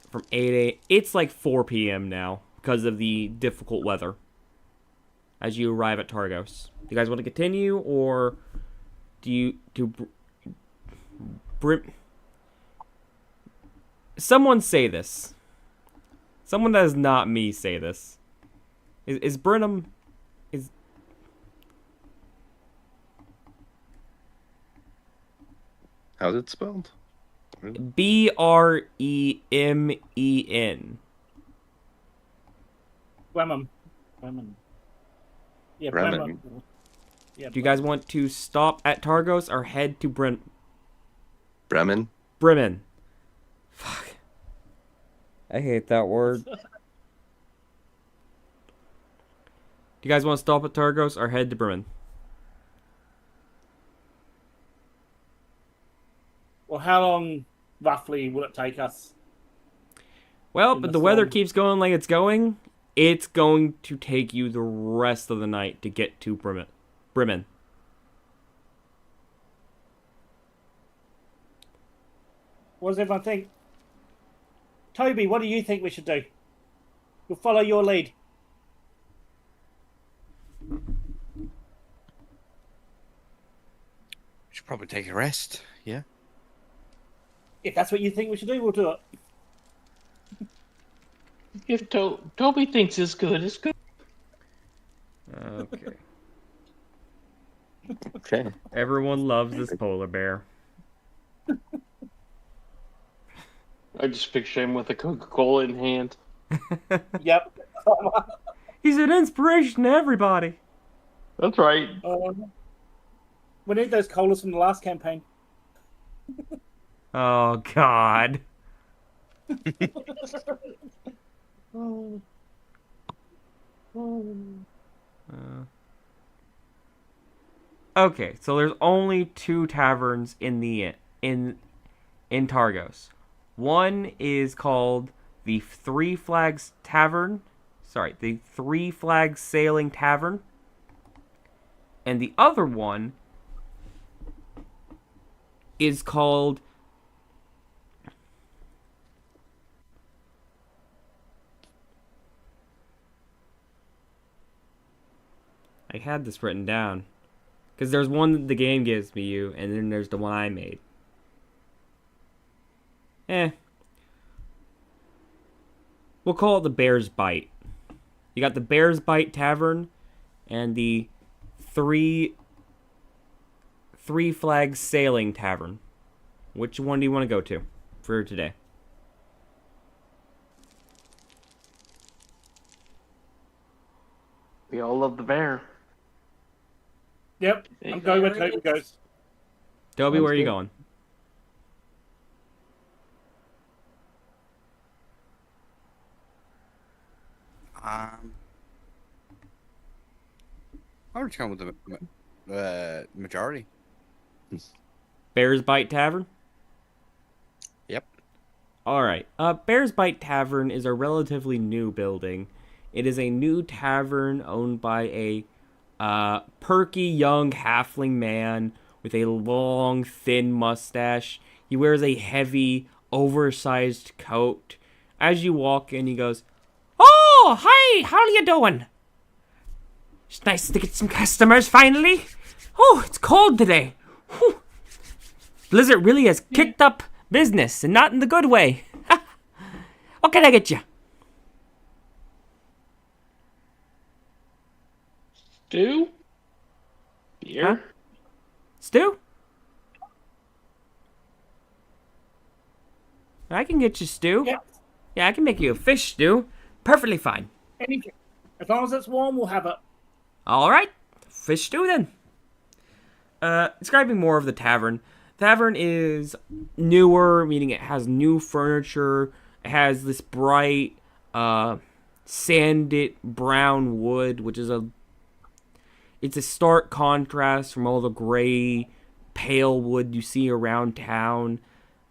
from 8 a.m. It's like 4 p.m. now because of the difficult weather as you arrive at Targos. Do you guys want to continue, or do you someone say this? Someone that is not me say this. Is Brenham is How's it spelled? Bremen. Bremen. Yeah, Bremen. Bremen. Yeah, Do you guys want to stop at Targos or head to Bremen? Bremen? Fuck. I hate that word. Do you guys want to stop at Targos or head to Bremen? Well, how long roughly will it take us? Well, In but the the weather storm. keeps going like it's going. It's going to take you the rest of the night to get to Bremen. What does everyone think? Toby, what do you think we should do? We'll follow your lead. should probably take a rest. Yeah. If that's what you think we should do, we'll do it. If Toby thinks it's good, it's good. Okay. Okay. Everyone loves this polar bear. I just picture him with a Coca-Cola in hand. Yep. He's an inspiration to everybody. That's right. We need those colas from the last campaign. Oh, God. Okay, so there's only 2 taverns in the in Targos. One is called the Three Flags Tavern. Sorry, the Three Flags Sailing Tavern. And the other one is called I had this written down. Because there's one that the game gives me you, and then there's the one I made. We'll call it the Bear's Bite. You got the Bear's Bite Tavern and the Three Flags Sailing Tavern. Which one do you want to go to for today? We all love the bear. Yep. I'm going where Toby goes. Toby, where are you going? I'll just go with the majority. Bear's Bite Tavern? Yep. Alright. Bear's Bite Tavern is a relatively new building. It is a new tavern owned by a perky young halfling man with a long, thin mustache. He wears a heavy, oversized coat. As you walk in, he goes, "Oh, hi! How are you doing? It's nice to get some customers finally. Oh, it's cold today. Whew. Blizzard really has kicked up business, and not in the good way. What can I get you?" Stew? Beer? Huh? Stew? I can get you stew. Yeah. Yeah, I can make you a fish stew. Perfectly fine. Anything. As long as it's warm, we'll have it. Alright. Fish stew then. Describing more of the tavern. Tavern is newer, meaning it has new furniture. It has this bright, sanded brown wood, which is it's a stark contrast from all the gray, pale wood you see around town.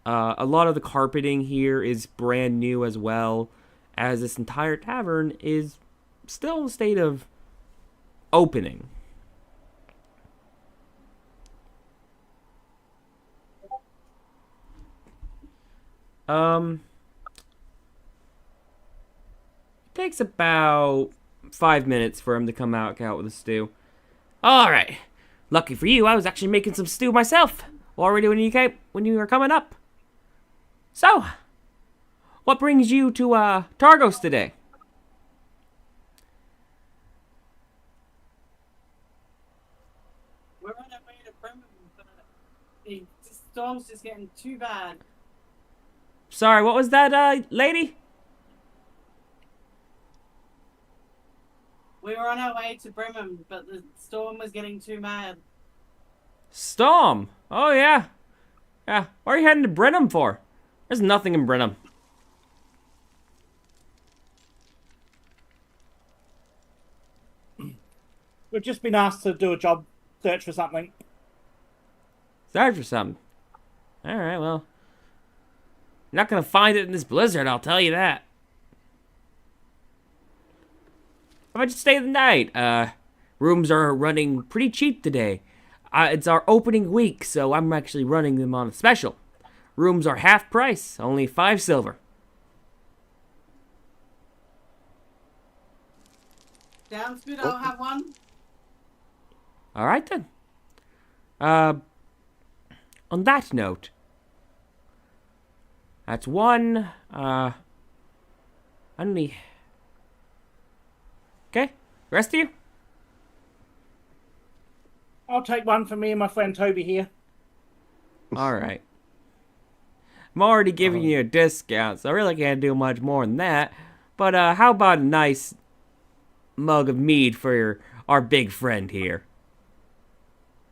A lot of the carpeting here is brand new as well, as this entire tavern is still in a state of opening. It takes about 5 minutes for him to come out with a stew. Alright. Lucky for you, I was actually making some stew myself already when you were coming up. So, what brings you to Targos today? We're on our way to Bremen, but the storm's just getting too bad. Sorry, what was that, lady? We were on our way to Bremen, but the storm was getting too mad. Storm? Oh, yeah. Yeah, where are you heading to Brenham for? There's nothing in Brenham. We've just been asked to do a job search for something. Sorry for something. Alright, well. You're not gonna find it in this blizzard, I'll tell you that. How about you stay the night? Rooms are running pretty cheap today. It's our opening week, so I'm actually running them on a special. Rooms are half price, only 5 silver. Sounds good, I'll have one. Alright then. on that note, that's one. I don't need. Okay, rest of you. I'll take one for me and my friend Toby here. All right. I'm already giving you a discount, so I really can't do much more than that. But how about a nice mug of mead for our big friend here?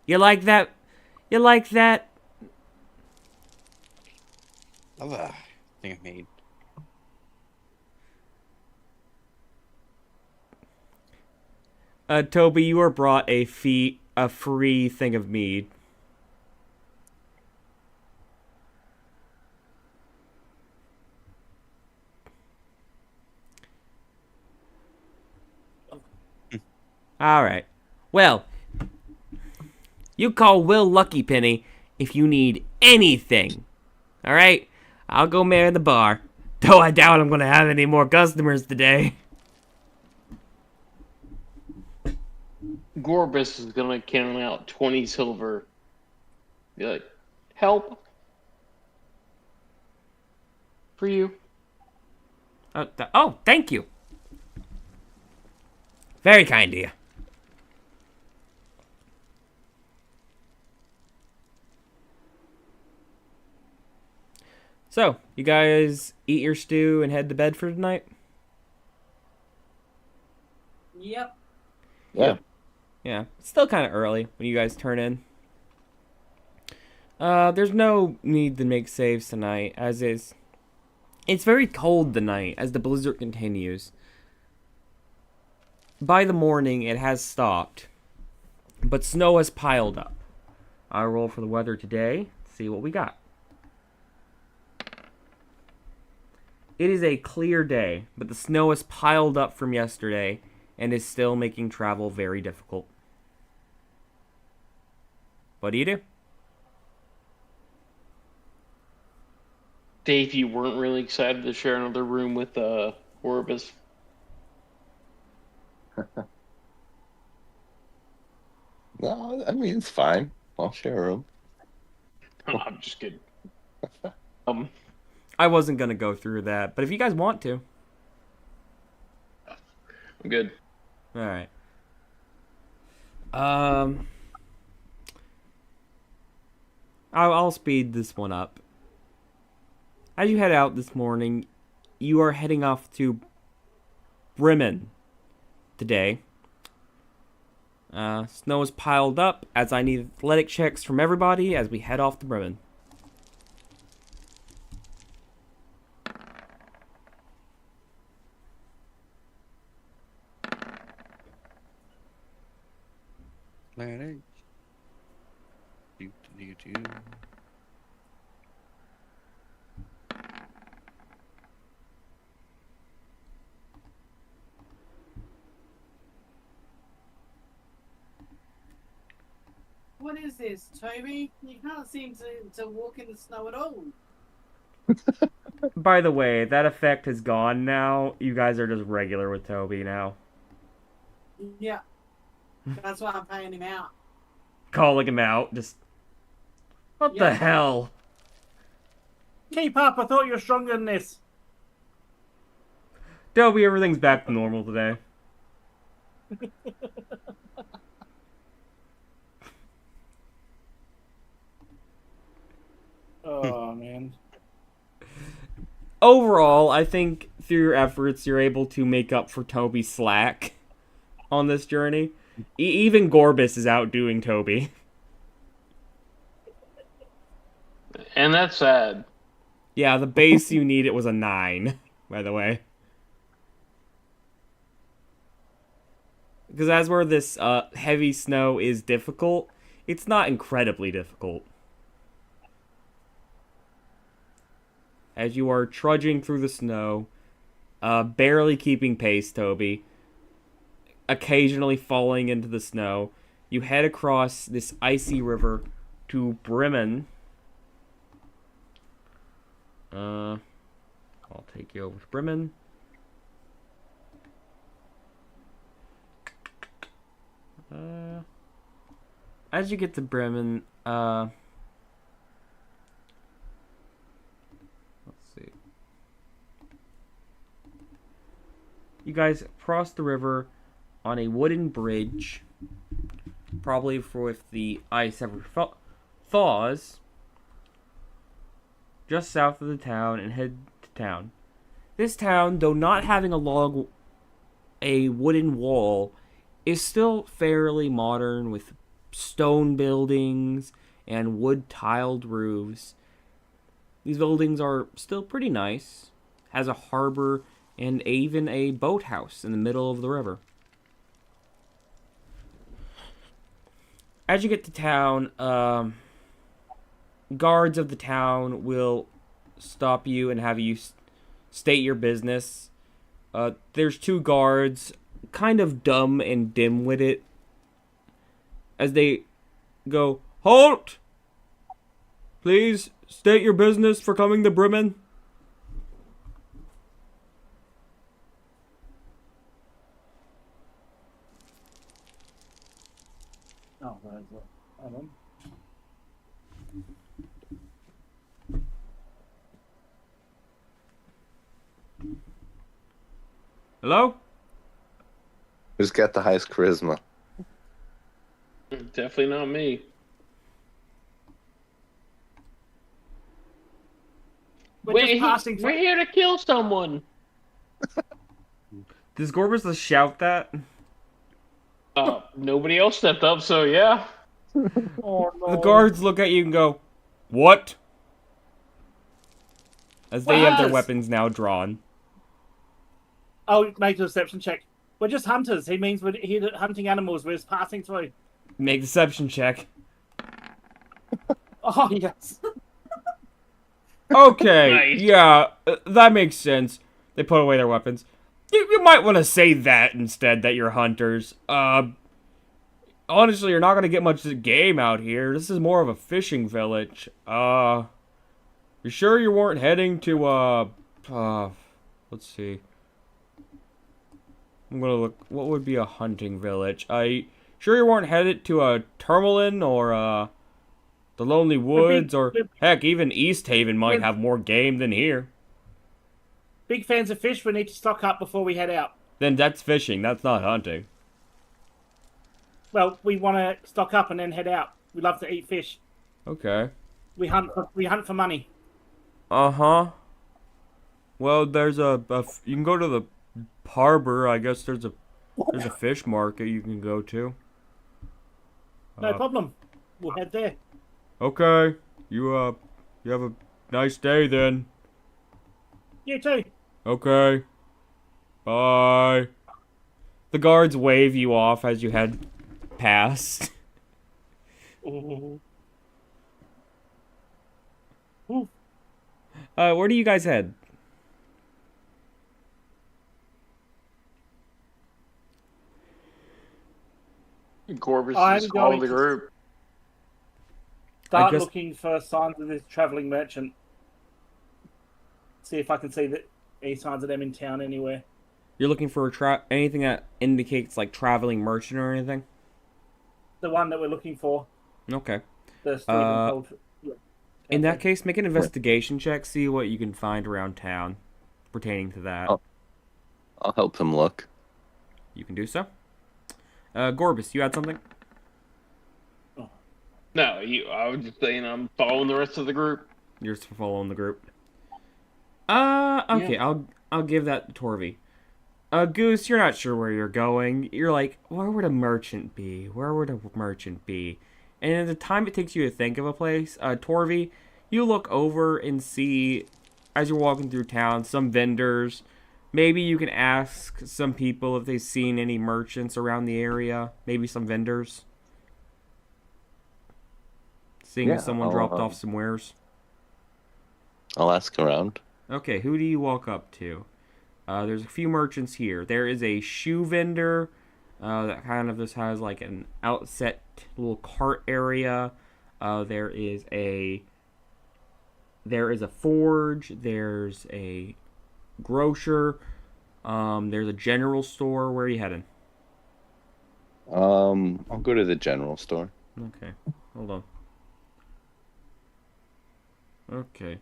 You like that? You like that? Love a thing of mead. Toby, you were brought a free thing of mead. All right. Well, you call Will Lucky Penny if you need anything. All right? I'll go man the bar. Though I doubt I'm going to have any more customers today. Gloribis is gonna count out 20 silver. Be like, help for you. Oh, thank you. Very kind of you. So, you guys eat your stew and head to bed for tonight? Yep. Yeah. Yeah, it's still kind of early when you guys turn in. There's no need to make saves tonight, as is. It's very cold tonight as the blizzard continues. By the morning, it has stopped, but snow has piled up. I'll roll for the weather today, see what we got. It is a clear day, but the snow has piled up from yesterday and is still making travel very difficult. What do you do? Dave, you weren't really excited to share another room with Gloribis. No, I mean, it's fine. I'll share a room. I'm just kidding. I wasn't going to go through that, but if you guys want to. I'm good. All right. I'll speed this one up. As you head out this morning, you are heading off to Bremen today. Snow is piled up as I need athletic checks from everybody as we head off to Bremen. Athletics. Do. What is this, Toby? You can't seem to walk in the snow at all. By the way, that effect has gone now. You guys are just regular with Toby now. Yeah. That's why I'm paying him out. Calling him out, just... What the Yeah. hell? Keep up, I thought you were stronger than this. Toby, everything's back to normal today. Oh, man. Overall, I think through your efforts, you're able to make up for Toby's slack on this journey. Even Gloribis is outdoing Toby. And that's sad. Yeah, the base you need it was a 9, by the way. Because as where this heavy snow is difficult, it's not incredibly difficult. As you are trudging through the snow, barely keeping pace, Toby, occasionally falling into the snow, you head across this icy river to Bremen. I'll take you over to Bremen. As you get to Bremen, you guys cross the river on a wooden bridge, probably for if the ice ever thaws, just south of the town, and head to town. This town, though not having a wooden wall, is still fairly modern with stone buildings and wood tiled roofs. These buildings are still pretty nice. Has a harbor and even a boathouse in the middle of the river. As you get to town, guards of the town will stop you and have you state your business. There's 2 guards, kind of dumb and dim-witted, as they go, "Halt! Please state your business for coming to Bremen." Oh, there's Adam. Hello? Who's got the highest charisma? Definitely not me. We're just passing through. We're here to kill someone. Does Gorbis shout that? Nobody else stepped up, so yeah. Oh, no. The guards look at you and go, "What?" As they have their Yes. weapons now drawn. Oh, make a deception check. We're just hunters. He means we're here hunting animals. We're just passing through. Make deception check. Oh, yes. Okay, Nice. yeah, that makes sense. They put away their weapons. You might want to say that instead, that you're hunters. Honestly, you're not going to get much game out here. This is more of a fishing village. You sure you weren't heading to, let's see. I'm gonna look, what would be a hunting village? Sure you weren't headed to a Termle or, the Lonely Woods, or heck, even East Haven might have more game than here. Big fans of fish. We need to stock up before we head out. Then that's fishing, that's not hunting. Well, we want to stock up and then head out. We love to eat fish. Okay. We hunt for money. Uh-huh. Well, there's you can go to the harbor. I guess there's a fish market you can go to. No problem. We'll head there. Okay. You have a nice day then. You too. Okay. Bye. The guards wave you off as you head past. Ooh. Where do you guys head? Gorbis I'm just called going the to- group. Start guess- looking for signs of this traveling merchant. See if I can see any signs of them in town anywhere. You're looking for anything that indicates like traveling merchant or anything? The one that we're looking for. Okay. The Stephen told. Yeah. In that Okay. case, make an investigation check. See what you can find around town pertaining to that. Oh. I'll help him look. You can do so. Gorbis, you had something? No, I was just saying I'm following the rest of the group. You're just following the group. Okay, Yeah. I'll give that to Torvi. Goose, you're not sure where you're going. You're like, where would a merchant be? Where would a merchant be? And at the time it takes you to think of a place, Torvi, you look over and see, as you're walking through town, some vendors. Maybe you can ask some people if they've seen any merchants around the area. Maybe some vendors. Seeing if someone dropped off some wares. I'll ask around. Okay, who do you walk up to? There's a few merchants here. There is a shoe vendor that kind of just has like an outset little cart area. There is a forge. There's a grocer. There's a general store. Where are you heading? I'll go to the general store. Okay, hold on. Okay.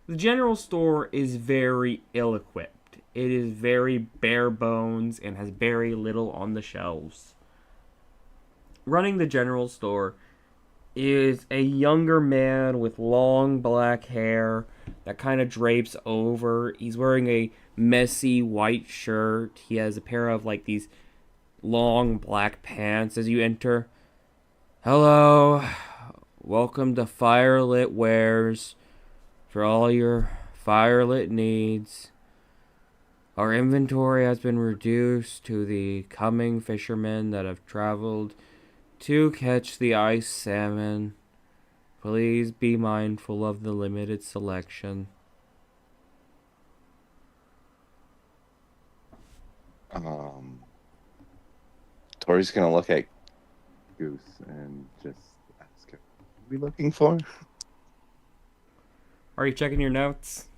The general store is very ill-equipped. It is very bare bones and has very little on the shelves. Running the general store is a younger man with long black hair that kind of drapes over. He's wearing a messy white shirt. He has a pair of like these long black pants as you enter. Hello. Welcome to Firelit Wares for all your firelit needs. Our inventory has been reduced to the coming fishermen that have traveled to catch the ice salmon. Please be mindful of the limited selection. Tori's gonna look at Goose and just ask her, "What are we looking for?" Are you checking your notes?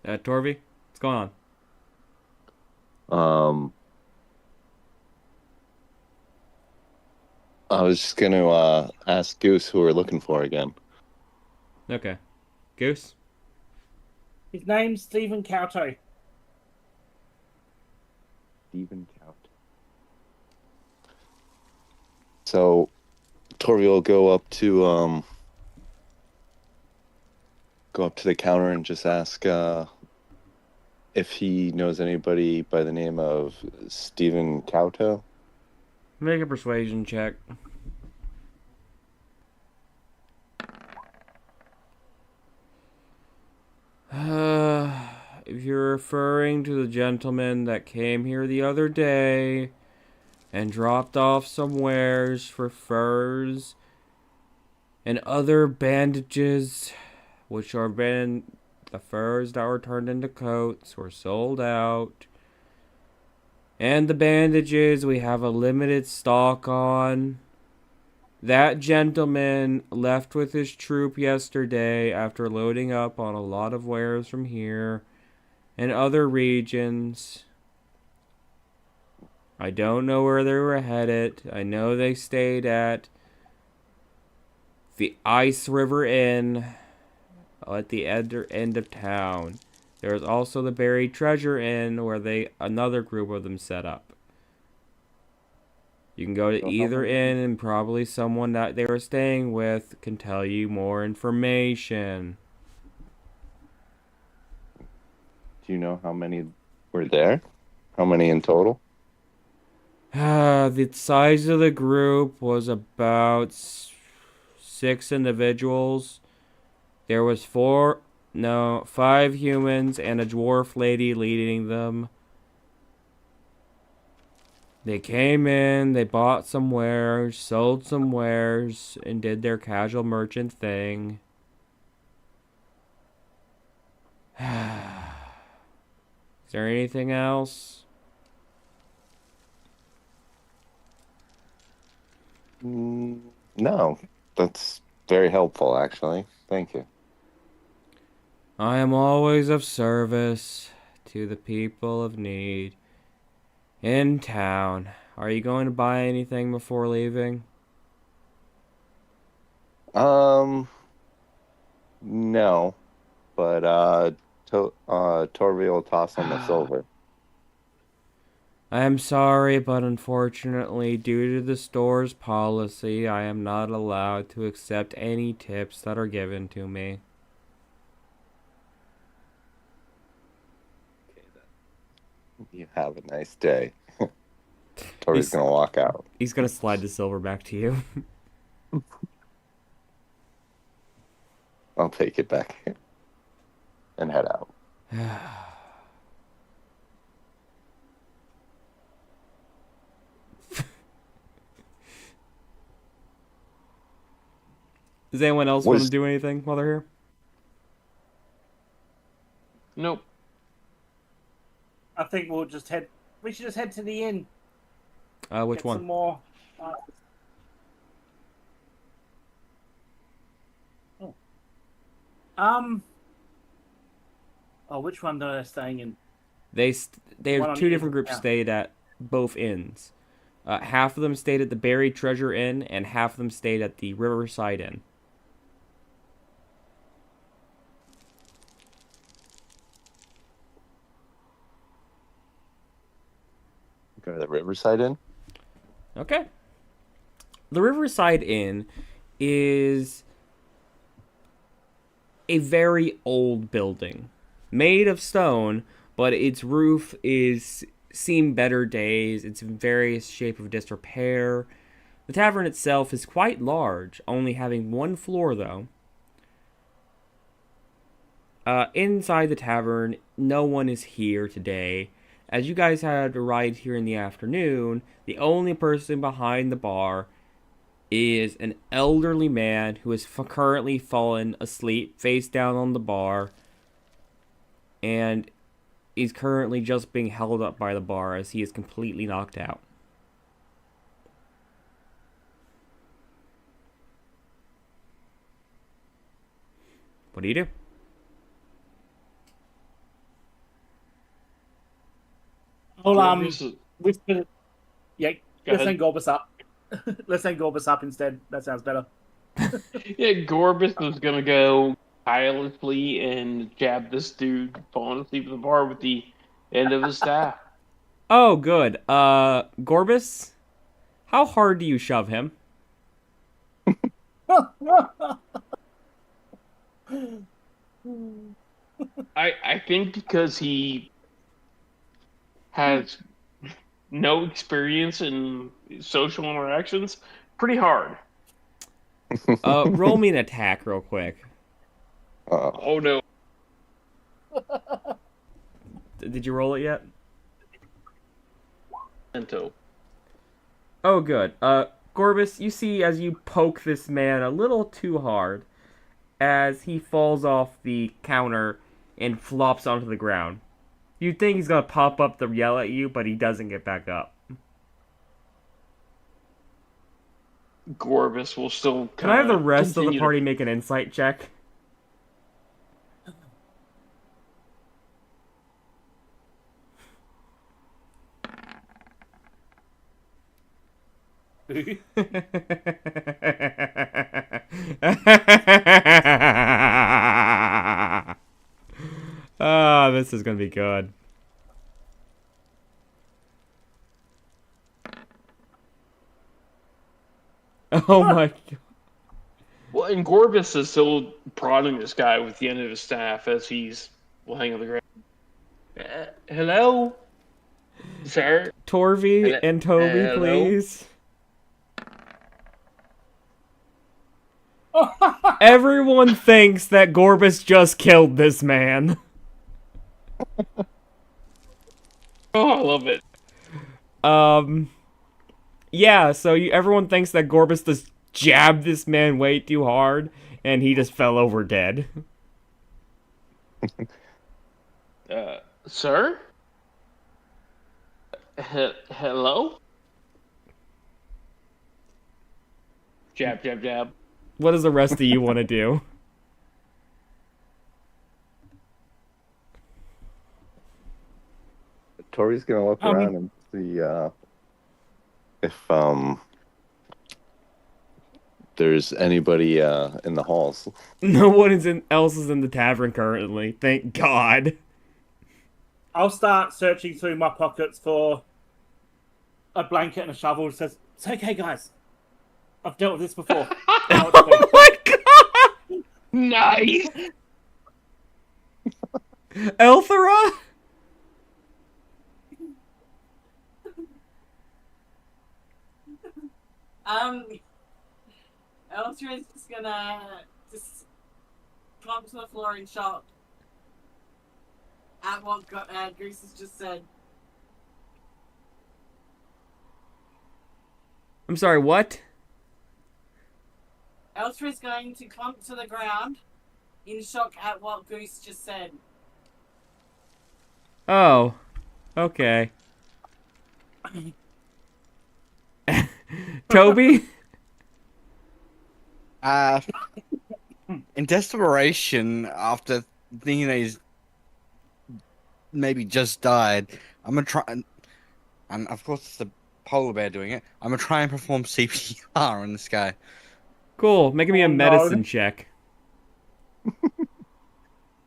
Torvi, what's going on? I was just gonna ask Goose who we're looking for again. Okay. Goose? His name's Stephen Cowto. Stephen Count. So, Torvi will go up to the counter and just ask if he knows anybody by the name of Stephen Cowto. Make a persuasion check. If you're referring to the gentleman that came here the other day and dropped off some wares for furs and other bandages, which are the furs that were turned into coats were sold out. And the bandages we have a limited stock on. That gentleman left with his troop yesterday after loading up on a lot of wares from here and other regions. I don't know where they were headed. I know they stayed at the Ice River Inn at the end of town. There is also the Buried Treasure Inn where another group of them set up. You can go to either inn and probably someone that they were staying with can tell you more information. Do you know how many were there? How many in total? The size of the group was about 6 individuals. There was 5 humans and a dwarf lady leading them. They came in, they bought some wares, sold some wares, and did their casual merchant thing. Is there anything else? No, that's very helpful, actually. Thank you. I am always of service to the people of need in town. Are you going to buy anything before leaving? No, but Torvi will toss him a silver. I am sorry, but unfortunately, due to the store's policy, I am not allowed to accept any tips that are given to me. Okay, then. You have a nice day. Torvi's gonna walk out. He's gonna slide the silver back to you. I'll take it back and head out. Does anyone else want to do anything while they're here? Nope. I think we should just head to the inn. Which Get one? Some more. Which one are they staying in? They One have on two the different inn, groups yeah. stayed at both inns. Half of them stayed at the Buried Treasure Inn, and half of them stayed at the Riverside Inn. Go to the Riverside Inn. Okay. The Riverside Inn is a very old building, made of stone, but its roof is seen better days. It's in various shape of disrepair. The tavern itself is quite large, only having one floor though. Inside the tavern, no one is here today. As you guys had arrived here in the afternoon, the only person behind the bar is an elderly man who has currently fallen asleep face down on the bar and is currently just being held up by the bar as he is completely knocked out. What do you do? I'll This is- whisper. Yeah, Go let's ahead. send Gorbis up. Let's send Gorbis up instead. That sounds better. Yeah, Gorbis is gonna go tirelessly and jab this dude falling asleep at the bar with the end of his staff. Oh, good. Gorbis, how hard do you shove him? I think because he has no experience in social interactions, pretty hard. Roll me an attack real quick. Oh no. Did you roll it yet? Ento. Oh, good. Gorbis, you see as you poke this man a little too hard as he falls off the counter and flops onto the ground. You'd think he's gonna pop up to yell at you, but he doesn't get back up. Gorbis will still Can I have the rest of the continue to- party make an insight check? Ah, this is gonna be good. Oh my god. Well, and Gorbis is still prodding this guy with the end of his staff as he's laying on the ground. Hello? Sir? Torvi and Toby, Hello? please. Everyone thinks that Gorbis just killed this man. Oh, I love it. Yeah, so everyone thinks that Gorbis just jabbed this man way too hard, and he just fell over dead. Sir? Hello? Jab, jab, jab. What does the rest of you want to do? Tori's gonna look around and see if there's anybody in the halls. No one else is in the tavern currently. Thank God. I'll start searching through my pockets for a blanket and a shovel. It says, "It's okay, guys. I've dealt with this before." Oh my God! Nice! Elthra? Elthra is just gonna just plump to the floor in shock at what Goose has just said. I'm sorry, what? Elthra is going to clump to the ground in shock at what Goose just said. Oh. Okay. Toby? In desperation, after thinking that he's maybe just died, I'm gonna try, and of course it's the polar bear doing it. I'm gonna try and perform CPR on this guy. Cool. Making me a Oh, no. medicine check.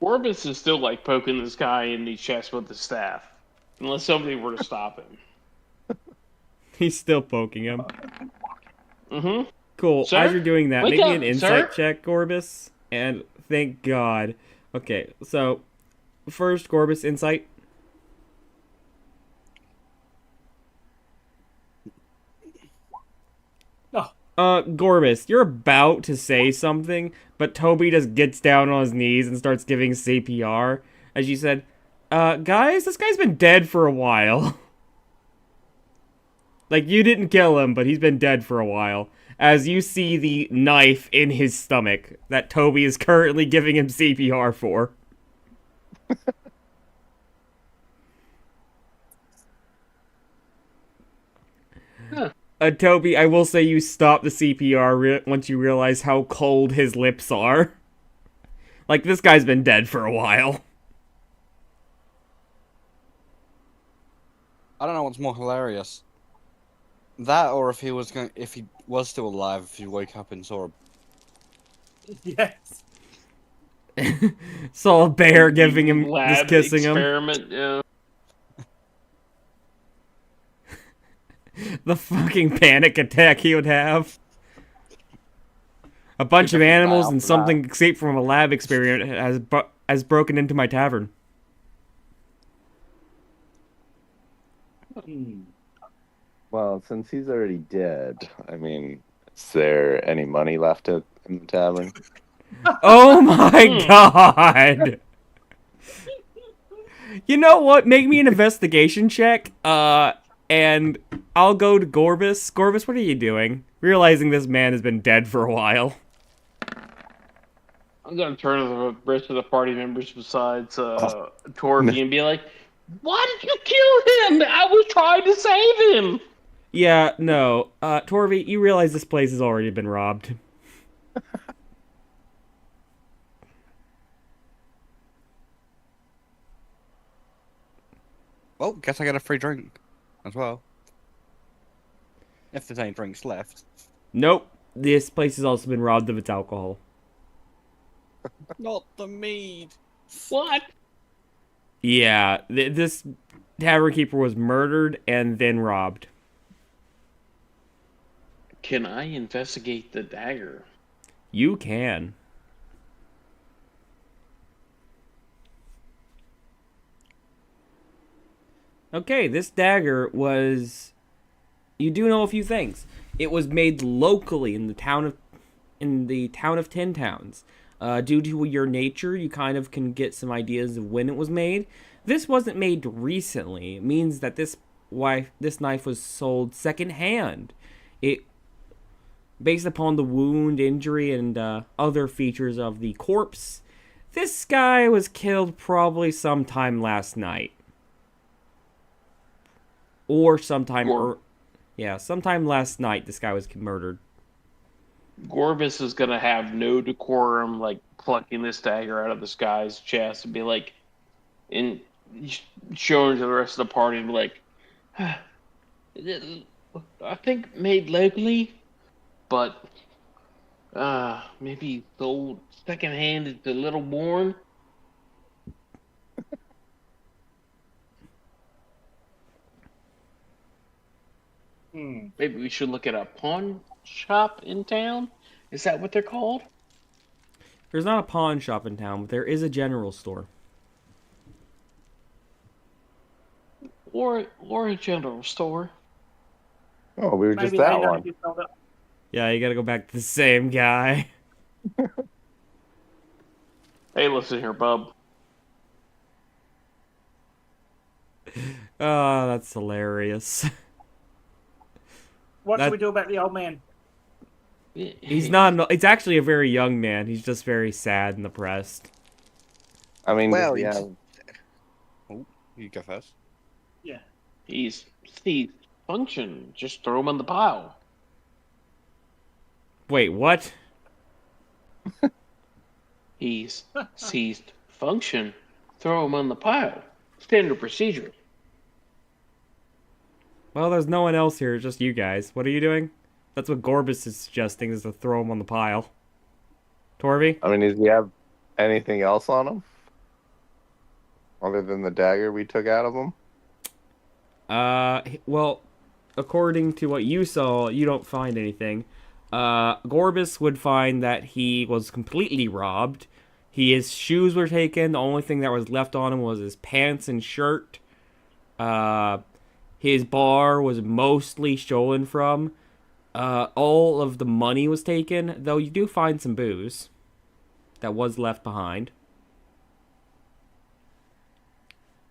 Gorbis is still like poking this guy in the chest with the staff. Unless somebody were to stop him. He's still poking him. Mm-hmm. Cool. Sir? As you're doing that, Wake make me up, an insight sir. check, Gorbis. And thank God. Okay, so first, Gorbis, insight. Gorbis, you're about to say something, but Toby just gets down on his knees and starts giving CPR. As you said, guys, this guy's been dead for a while. Like, you didn't kill him, but he's been dead for a while. As you see the knife in his stomach that Toby is currently giving him CPR for. Huh. Toby, I will say you stop the CPR once you realize how cold his lips are. Like, this guy's been dead for a while. I don't know what's more hilarious. That, or if he was still alive, if he woke up and saw a... Yes. Saw a bear giving him, Lab just kissing him. experiment, yeah. The fucking panic attack he would have. A bunch of animals and something escaped from a lab experiment has broken into my tavern. Well, since he's already dead, I mean, is there any money left in the tavern? Oh my god! You know what? Make me an investigation check, and I'll go to Gorbis. Gorbis, what are you doing? Realizing this man has been dead for a while. I'm gonna turn to the rest of the party members besides Torvi and be like, "Why did you kill him? I was trying to save him." Yeah, no. Torvi, you realize this place has already been robbed. Well, guess I got a free drink as well. If there's any drinks left. Nope. This place has also been robbed of its alcohol. Not the mead. What? Yeah, this tavern keeper was murdered and then robbed. Can I investigate the dagger? You can. Okay, this dagger was... You do know a few things. It was made locally in the town of Ten Towns. Due to your nature, you kind of can get some ideas of when it was made. This wasn't made recently. It means that this knife was sold secondhand. It, based upon the wound, injury, and other features of the corpse, this guy was killed probably sometime last night. Or sometime... sometime last night this guy was murdered. Gorbis is gonna have no decorum, like plucking this dagger out of this guy's chest and be like, and showing to the rest of the party and be like, I think made locally, but maybe sold secondhand to Little Born. Maybe we should look at a pawn shop in town. Is that what they're called? There's not a pawn shop in town, but there is a general store. Or a general store. Oh, we were just Maybe that they know one. you sold it. Yeah, you gotta go back to the same guy. Hey, listen here, bub. Oh, that's hilarious. What That- should we do about the old man? He's not... It's actually a very young man. He's just very sad and depressed. I mean, Well, yeah, Oh, you go first. Yeah. He's ceased function. Just throw him in the pile. Wait, what? He's ceased function. Throw him in the pile. Standard procedure. Well, there's no one else here, just you guys. What are you doing? That's what Gorbis is suggesting, is to throw him on the pile. Torvi? I mean, does he have anything else on him? Other than the dagger we took out of him? Well, according to what you saw, you don't find anything. Gorbis would find that he was completely robbed. His shoes were taken. The only thing that was left on him was his pants and shirt. His bar was mostly stolen from. All of the money was taken, though you do find some booze that was left behind.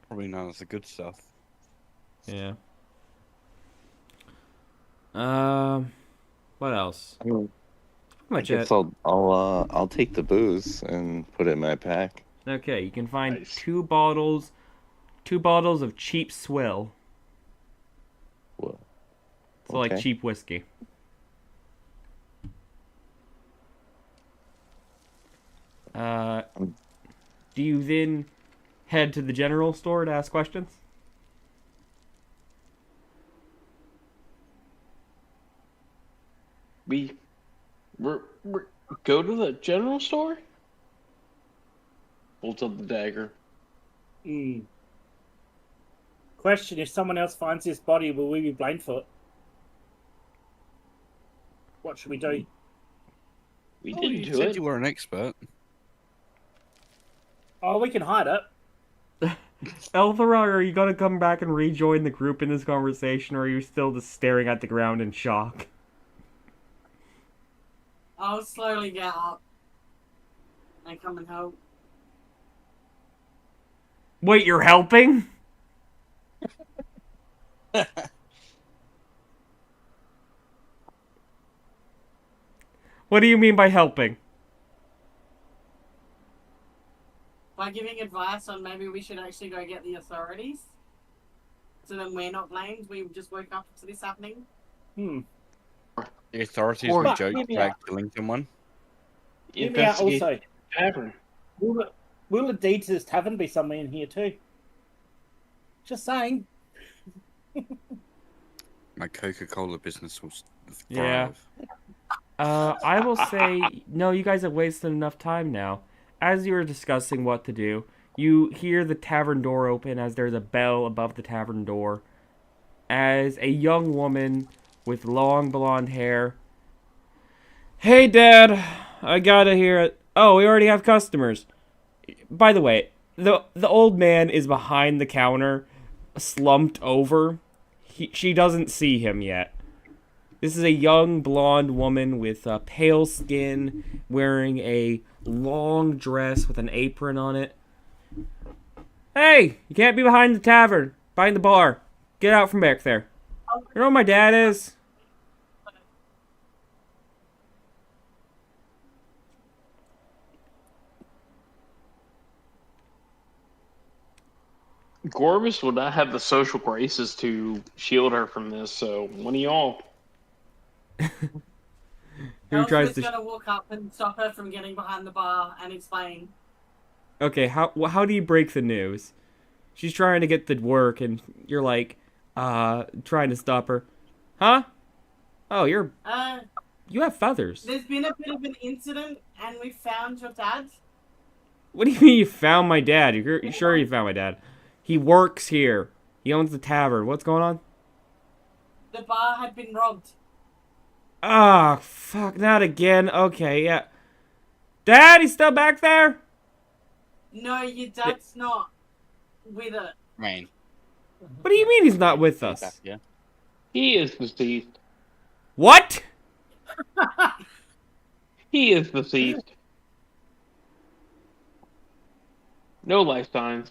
Probably none of the good stuff. Yeah. What else? I mean, Pretty much guess it. I'll take the booze and put it in my pack. Okay, you can find Nice. two bottles of cheap swill. Well, So like okay. cheap whiskey. Do you then head to the general store to ask questions? We're go to the general store? Holds up the dagger. Hmm. Question: if someone else finds this body, will we be blamed for it? What should we do? We Oh, didn't you do said it. you were an expert. Oh, we can hide it. Elthra, are you gonna come back and rejoin the group in this conversation, or are you still just staring at the ground in shock? I'll slowly get up and come and help. Wait, you're helping? What do you mean by helping? By giving advice on maybe we should actually go get the authorities. So then we're not blamed. We just woke up to this happening. Hmm. The authorities Or- would joke Hear me about out. killing someone. Hear me out Investigate also. the tavern. Will the deed to this tavern be somewhere in here too? Just saying. My Coca-Cola business will Yeah. thrive. I will say, no, you guys have wasted enough time now. As you were discussing what to do, you hear the tavern door open as there's a bell above the tavern door. As a young woman with long blonde hair. Hey, Dad, I gotta hear it. Oh, we already have customers. By the way, the old man is behind the counter, slumped over. She doesn't see him yet. This is a young blonde woman with pale skin, wearing a long dress with an apron on it. Hey, you can't be behind the tavern, behind the bar. Get out from back there. You know where my dad is? Gorbis would not have the social graces to shield her from this, so one of y'all. Who tries Elthra's to? gonna walk up and stop her from getting behind the bar and explain. Okay, how do you break the news? She's trying to get to work, and you're like, trying to stop her. Huh? Oh, you have feathers. There's been a bit of an incident and we found your dad. What do you mean you found my dad? You sure you found my dad? He works here. He owns the tavern. What's going on? The bar had been robbed. Ah, fuck, not again. Okay, yeah. Dad, he's still back there? No, your dad's not with it. Rain. What do you mean he's not with Back, us? yeah. He is deceased. What? He is deceased. No life signs.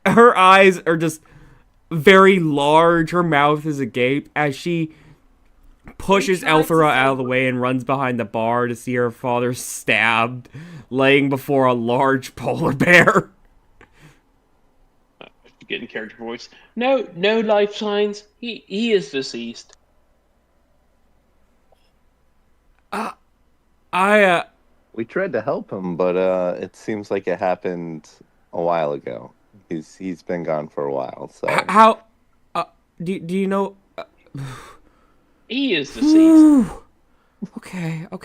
Her eyes are just very large. Her mouth is agape as she pushes We tried to Elthra out of the save way and runs behind the bar to see her father stabbed, laying before a large polar bear. Getting character voice. No life signs. He is deceased. We tried to help him, but it seems like it happened a while ago. He's been gone for a while. So How? Do you know? He is deceased. Okay. if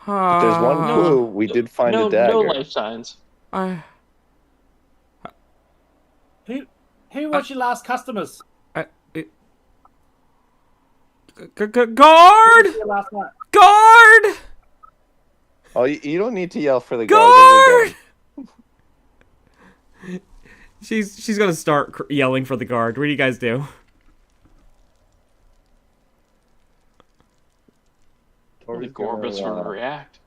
there's one No. clue, we did find no a dagger. life signs. Who Who was your last customers? Guard! Your last night? Guard! Oh, you don't need to yell for the Guard! guard. She's gonna start yelling for the guard. What do you guys do? The Gorbis will react.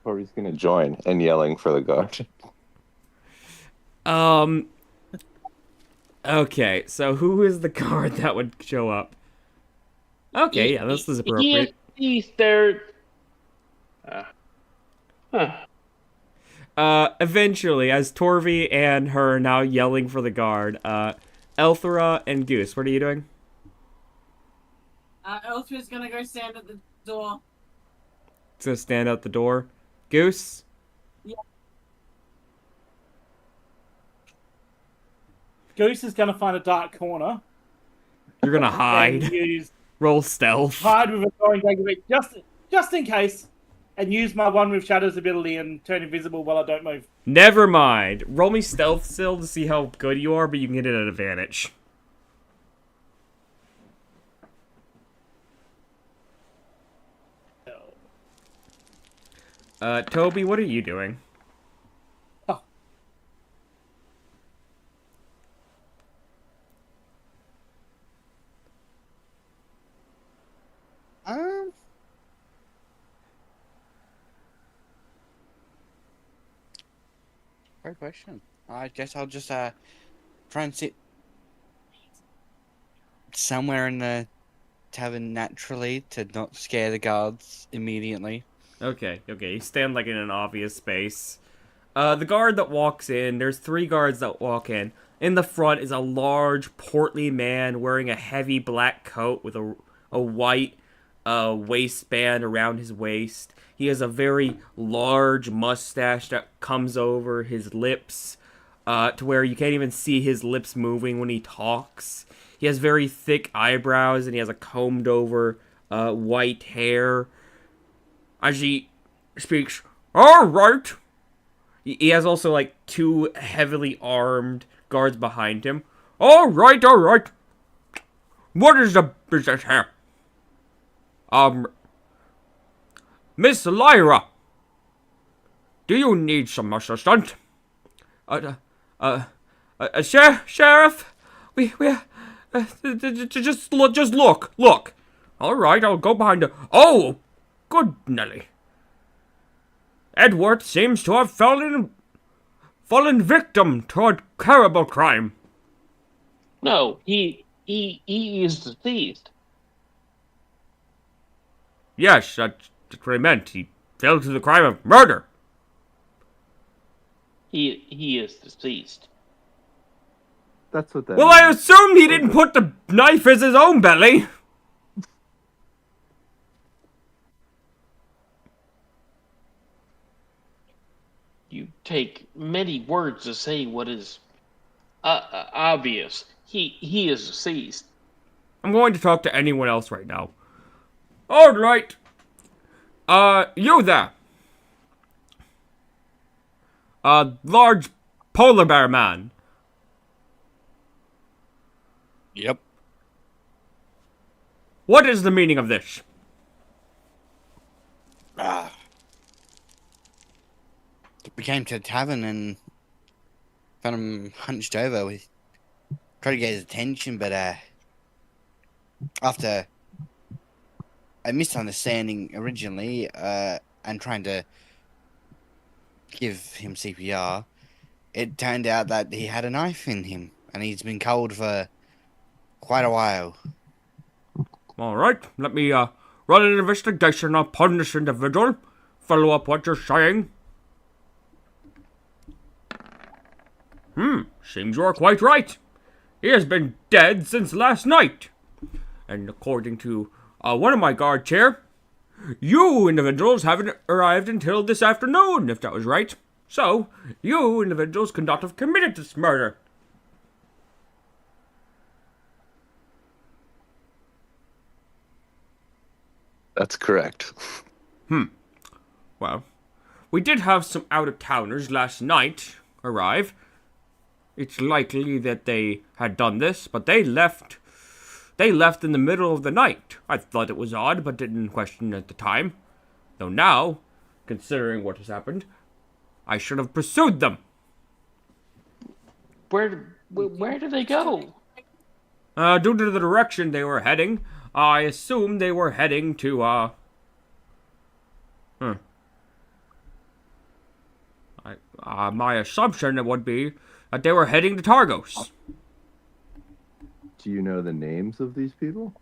Torvi's gonna join and yelling for the guard. Okay, so who is the guard that would show up? Okay, yeah, this is appropriate. He's there. Eventually, as Torvi and her are now yelling for the guard, Elthra and Goose, what are you doing? Elthra's gonna go stand at the door. It's gonna stand out the door. Goose? Yeah. Goose is going to find a dark corner. You're gonna And hide. Roll stealth. hide with a throwing dagger just in case. And use my one with shadows ability and turn invisible while I don't move. Never mind. Roll me stealth still to see how good you are, but you can get it at advantage. Toby, what are you doing? Oh. Great question. I guess I'll just try and sit somewhere in the tavern naturally to not scare the guards immediately. Okay, you stand like in an obvious space. The guard that walks in, there's 3 guards that walk in. In the front is a large, portly man wearing a heavy black coat with a white waistband around his waist. He has a very large mustache that comes over his lips, to where you can't even see his lips moving when he talks. He has very thick eyebrows, and he has a combed over white hair. As he speaks, all right. He has also like 2 heavily armed guards behind him. All right. What is the business here? Miss Lyra, do you need some assistance? Sheriff, just look. All right, I'll go behind the. Oh, good Nelly. Edward seems to have fallen victim to a terrible crime. No, he is deceased. Yes, that's what I meant. He fell to the crime of murder. He is deceased. That's what that Well, means. I assumed he didn't put the knife in his own belly. You take many words to say what is obvious. He is deceased. I'm going to talk to anyone else right now. All right. You there. Large polar bear man. Yep. What is the meaning of this? We came to the tavern and found him hunched over. We tried to get his attention, but after a misunderstanding originally, and trying to give him CPR, it turned out that he had a knife in him, and he's been cold for quite a while. All right, let me run an investigation upon this individual. Follow up what you're saying. Seems you're quite right. He has been dead since last night. And according to one of my guards here, you individuals haven't arrived until this afternoon, if that was right. So, you individuals could not have committed this murder. That's correct. Well, we did have some out-of-towners last night arrive. It's likely that they had done this, but they left in the middle of the night. I thought it was odd, but didn't question at the time. Though now, considering what has happened, I should have pursued them. Where do they go? Due to the direction they were heading, I assume they were heading to, my assumption would be that they were heading to Targos. Do you know the names of these people?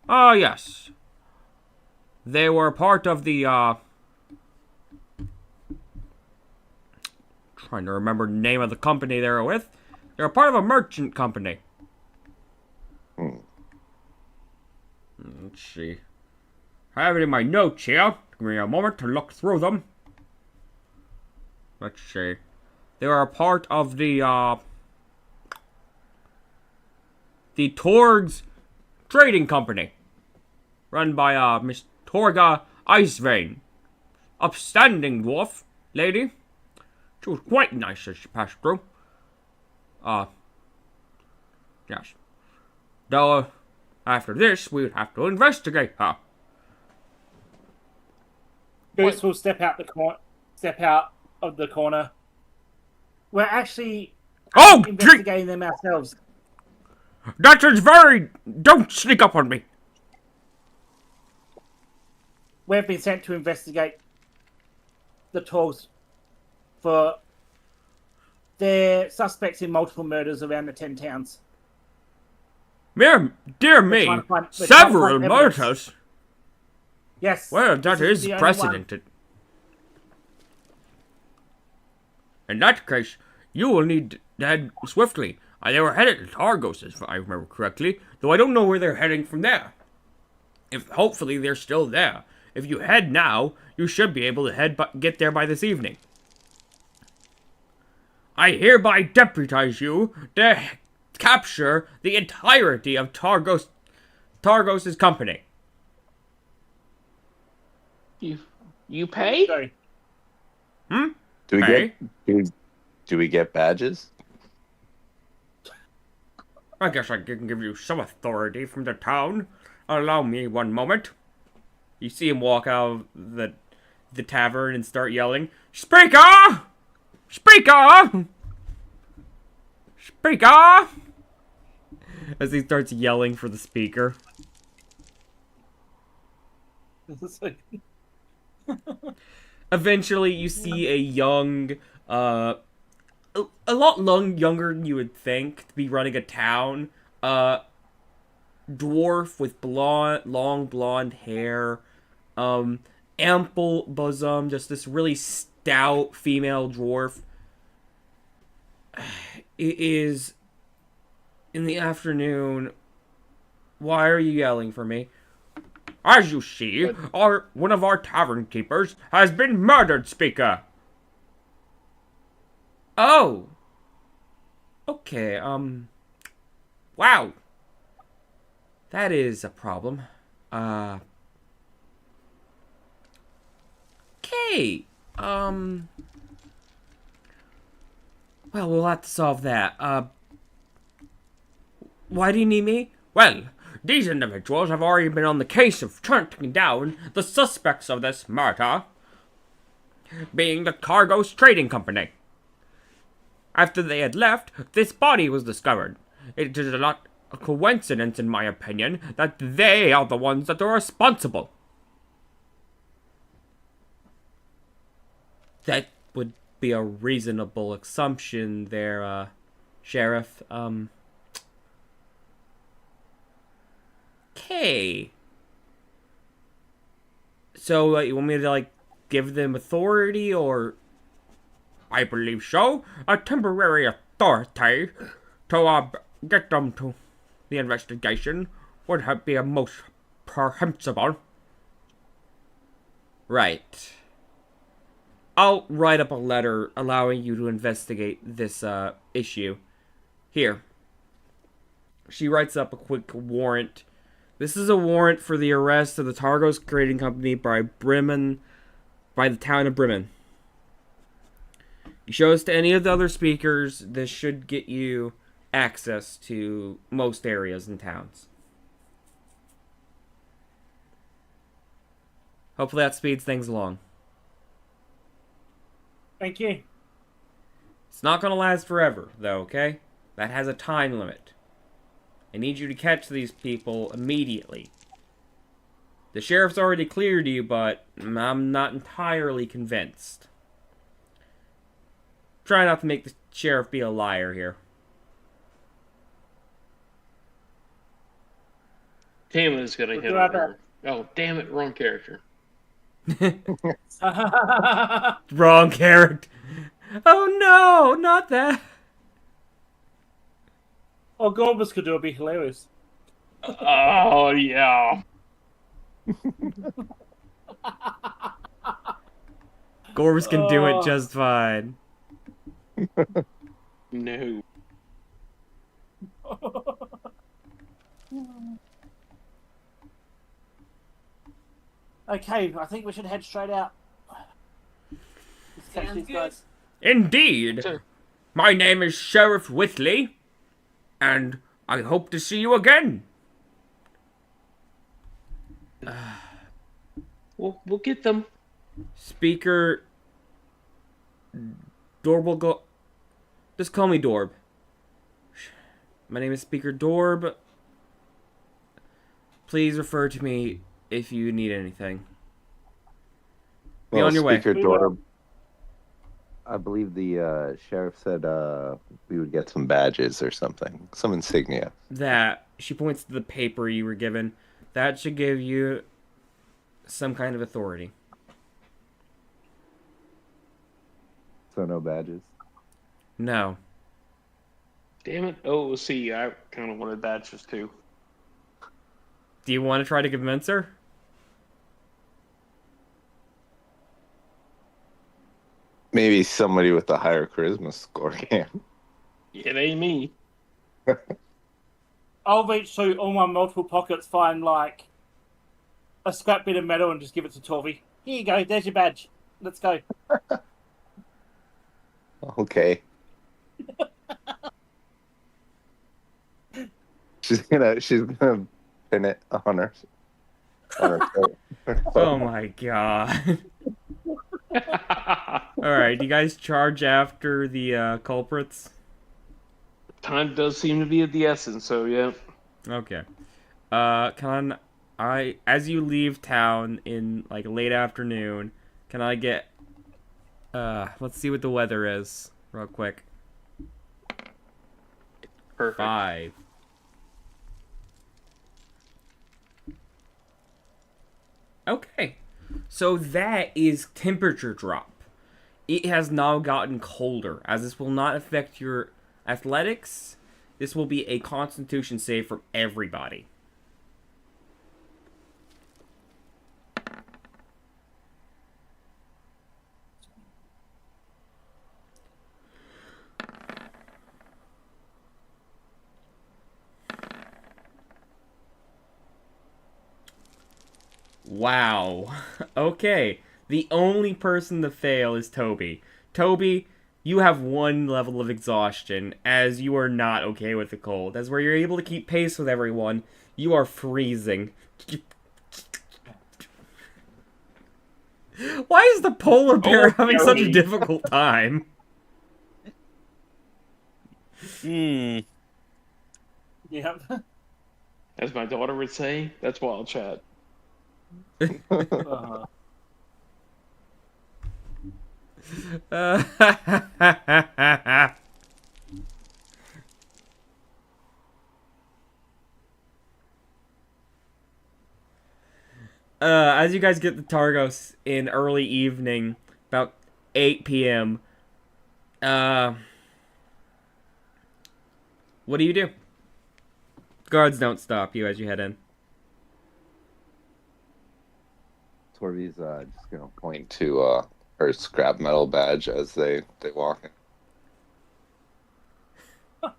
Yes. They were part of the, trying to remember the name of the company they were with. They were part of a merchant company. Let's see. I have it in my notes here. Give me a moment to look through them. Let's see. They were a part of the Torg's trading company. Run by, Miss Torga Icevein. Upstanding dwarf lady. She was quite nice as she passed through. Yes. Though, after this, we would have to investigate her. Goose will step out of the corner. We're actually investigating them ourselves. That is very... Don't sneak up on me. We've been sent to investigate the Torgs for their suspects in multiple murders around the 10 towns. Dear me, several murders? Yes. Well, that is precedented. In that case, you will need to head swiftly. They were headed to Targos, if I remember correctly, though I don't know where they're heading from there. Hopefully they're still there. If you head now, you should be able to get there by this evening. I hereby deputize you to capture the entirety of Targos' company. You pay? Sorry. Do we get badges? I guess I can give you some authority from the town. Allow me one moment. You see him walk out of the tavern and start yelling, "Speaker! Speaker! Speaker!" As he starts yelling for the speaker. Eventually, you see a young, a lot younger than you would think to be running a town, dwarf with long blonde hair, ample bosom, just this really stout female dwarf. It is in the afternoon. Why are you yelling for me? As you see, one of our tavern keepers has been murdered, speaker. Oh. Okay, wow. That is a problem. Okay. Well, we'll have to solve that. Why do you need me? Well, these individuals have already been on the case of hunting down the suspects of this murder, being the Targos Trading Company. After they had left, this body was discovered. It is not a coincidence, in my opinion, that they are the ones that are responsible. That would be a reasonable assumption there, Sheriff. Okay. So, you want me to, give them authority, or... I believe so. A temporary authority to, get them to the investigation would be a most permissible. Right. I'll write up a letter allowing you to investigate this, issue. Here. She writes up a quick warrant. This is a warrant for the arrest of the Targos Trading Company by the town of Bremen. You show us to any of the other speakers, this should get you access to most areas and towns. Hopefully that speeds things along. Thank you. It's not going to last forever, though, okay? That has a time limit. I need you to catch these people immediately. The sheriff's already cleared you, but I'm not entirely convinced. Try not to make the sheriff be a liar here. Damn it, is gonna hit on her. Oh, damn it, wrong character. Wrong character. Oh no, not that. Oh, Gloribis could do it. Be hilarious. Oh, yeah. Gloribis can do it just fine. No. Okay, I think we should head straight out. Let's catch Sounds these good. guys. Indeed. Sure. My name is Sheriff Whitley, and I hope to see you again. We'll get them. Speaker Dorb will go. Just call me Dorb. My name is Speaker Dorb. Please refer to me if you need anything. Be on your way. Speaker Dorb, I believe the sheriff said we would get some badges or something, some insignia. That, she points to the paper you were given. That should give you some kind of authority. So no badges. No. Damn it. Oh, see, I kind of wanted badges too. Do you want to try to convince her? Maybe somebody with a higher charisma score can. It ain't me. I'll reach through all my multiple pockets, find like a scrap bit of metal, and just give it to Torvi. Here you go. There's your badge. Let's go. Okay. She's gonna pin it on her coat. Oh my god. Alright, do you guys charge after the culprits? Time does seem to be of the essence, so yeah. Okay. As you leave town in like late afternoon, can I get let's see what the weather is real quick. Perfect. 5. Okay. So that is temperature drop. It has now gotten colder, as this will not affect your athletics. This will be a constitution save from everybody. Wow. Okay. The only person to fail is Toby. Toby, you have 1 level of exhaustion, as you are not okay with the cold. As where you're able to keep pace with everyone, you are freezing. Why is the polar bear having such a difficult time? Yep. As my daughter would say, that's wild chat. As you guys get to Targos in early evening, about 8 p.m., what do you do? Guards don't stop you as you head in. Torvi's just gonna point to her scrap metal badge as they walk in.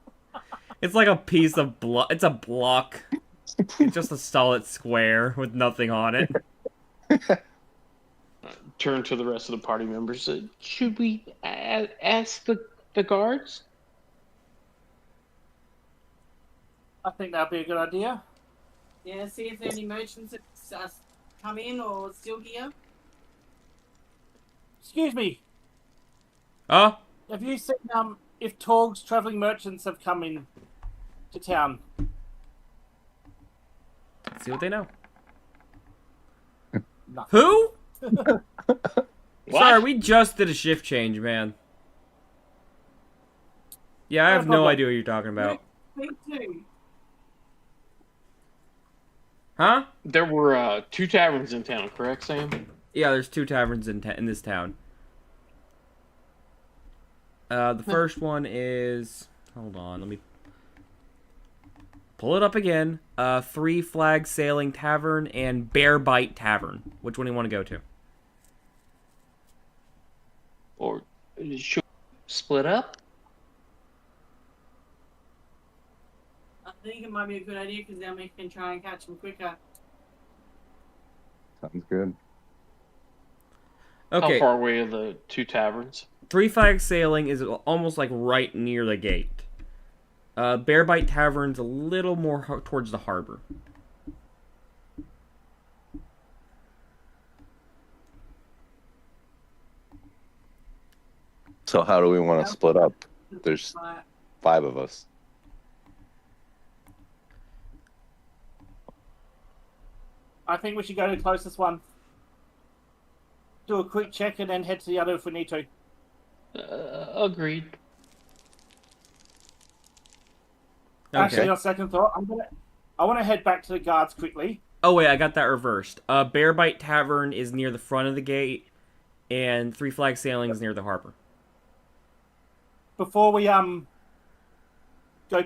It's like a piece of block. It's a block. It's just a solid square with nothing on it. turn to the rest of the party members. Should we ask the guards? I think that'd be a good idea. Yeah, see if there are any merchants that come in or still here. Excuse me. Huh? Have you seen if Torg's traveling merchants have come in to town? See what they know. No. Who? What? Sorry, we just did a shift change, man. Yeah, I have no idea what you're talking about. Me too. Huh? There were 2 taverns in town, correct, Sam? Yeah, there's 2 taverns in this town. The first one is... Hold on, let me... Pull it up again. 3 Flag Sailing Tavern and Bear Bite Tavern. Which one do you want to go to? Or should we split up? I think it might be a good idea because then we can try and catch them quicker. Sounds good. Okay. How far away are the 2 taverns? 3 Flag Sailing is almost like right near the gate. Bear Bite Tavern's a little more towards the harbor. So how do we want to split up? There's 5 of us. I think we should go to the closest one. Do a quick check and then head to the other if we need to. Agreed. Okay. Actually, on second thought, I want to head back to the guards quickly. Oh wait, I got that reversed. Bear Bite Tavern is near the front of the gate, and 3 Flag Sailing is near the harbor. Before we go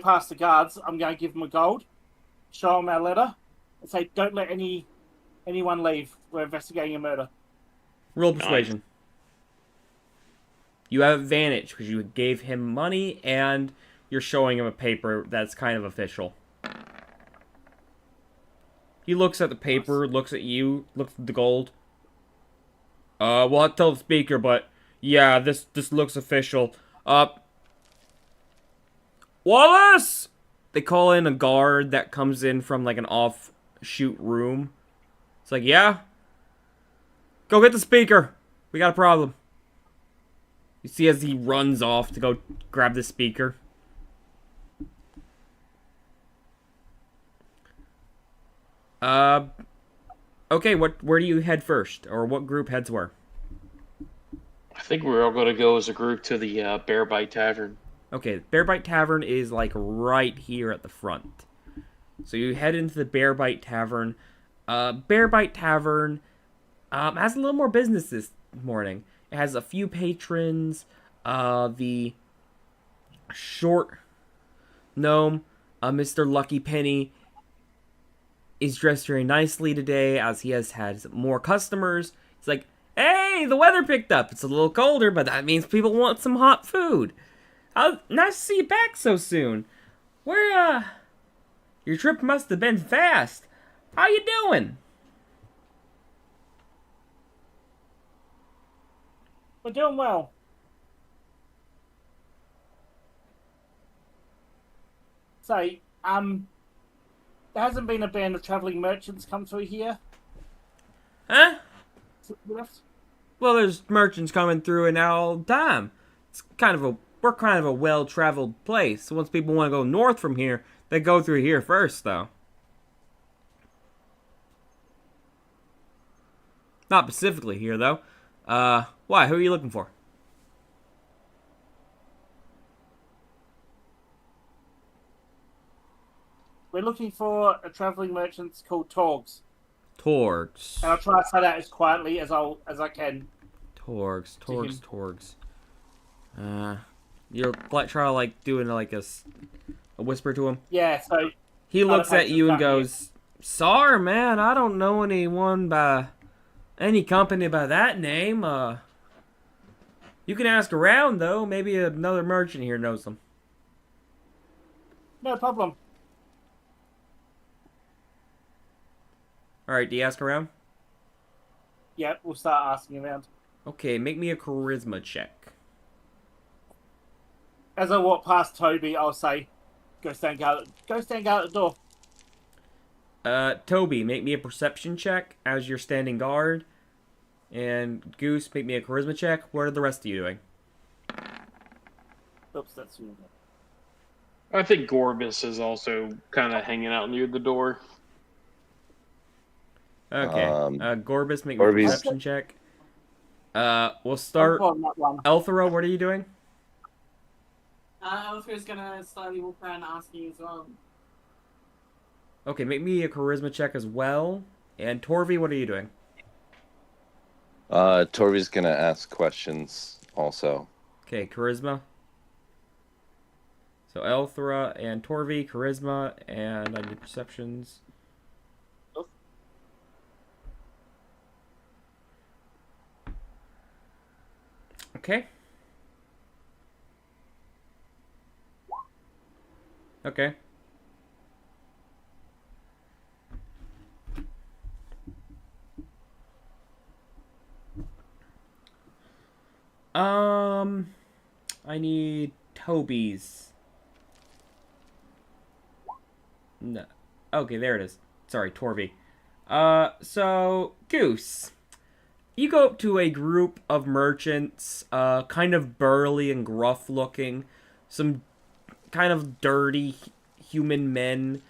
past the guards, I'm going to give them a gold, show them our letter, and say, don't let anyone leave. We're investigating a murder. Roll persuasion. You have advantage because you gave him money and you're showing him a paper that's kind of official. He looks at the paper, looks at you, looks at the gold. We'll have to tell the speaker, but yeah, this looks official. Wallace! They call in a guard that comes in from like an offshoot room. It's like, yeah? Go get the speaker. We got a problem. You see as he runs off to go grab the speaker. Okay, where do you head first? Or what group heads where? I think we're all going to go as a group to the Bear Bite Tavern. Okay, Bear Bite Tavern is like right here at the front. So you head into the Bear Bite Tavern. Bear Bite Tavern has a little more business this morning. It has a few patrons. The short gnome, Mr. Lucky Penny, is dressed very nicely today as he has had more customers. He's like, hey, the weather picked up. It's a little colder, but that means people want some hot food. Nice to see you back so soon. Your trip must have been fast. How you doing? We're doing well. So, there hasn't been a band of travelling merchants come through here. Huh? Well, there's merchants coming through and out all the time. We're kind of a well-traveled place. So once people want to go north from here, they go through here first, though. Not specifically here, though. Why? Who are you looking for? We're looking for a travelling merchant called Torgs. Torgs. And I'll try to say that as quietly as I can. Torgs. You're try to like doing like a whisper to him. Yeah. So he looks at you and goes, "Sorry, man, I don't know anyone by any company by that name. You can ask around though. Maybe another merchant here knows them." No problem. All right, do you ask around? Yep, we'll start asking around. Okay, make me a charisma check. As I walk past Toby, I'll say, Go stand guard at the door. Toby, make me a perception check as you're standing guard. And Goose, make me a charisma check. What are the rest of you doing? Oops, that's you. I think Gloribis is also kind of hanging out near the door. Okay. Gorbis, make me a Gorbis. perception check. We'll start. Elthra, what are you doing? Elthra's gonna slowly walk around asking as well. Okay, make me a charisma check as well. And Torvi, what are you doing? Torvi's gonna ask questions also. Okay, charisma. So Elthra and Torvi, charisma, and I need perceptions. Okay. Okay. I need Toby's. No. Okay, there it is. Sorry, Torvi. So, Goose. You go up to a group of merchants, kind of burly and gruff looking. Some kind of dirty human men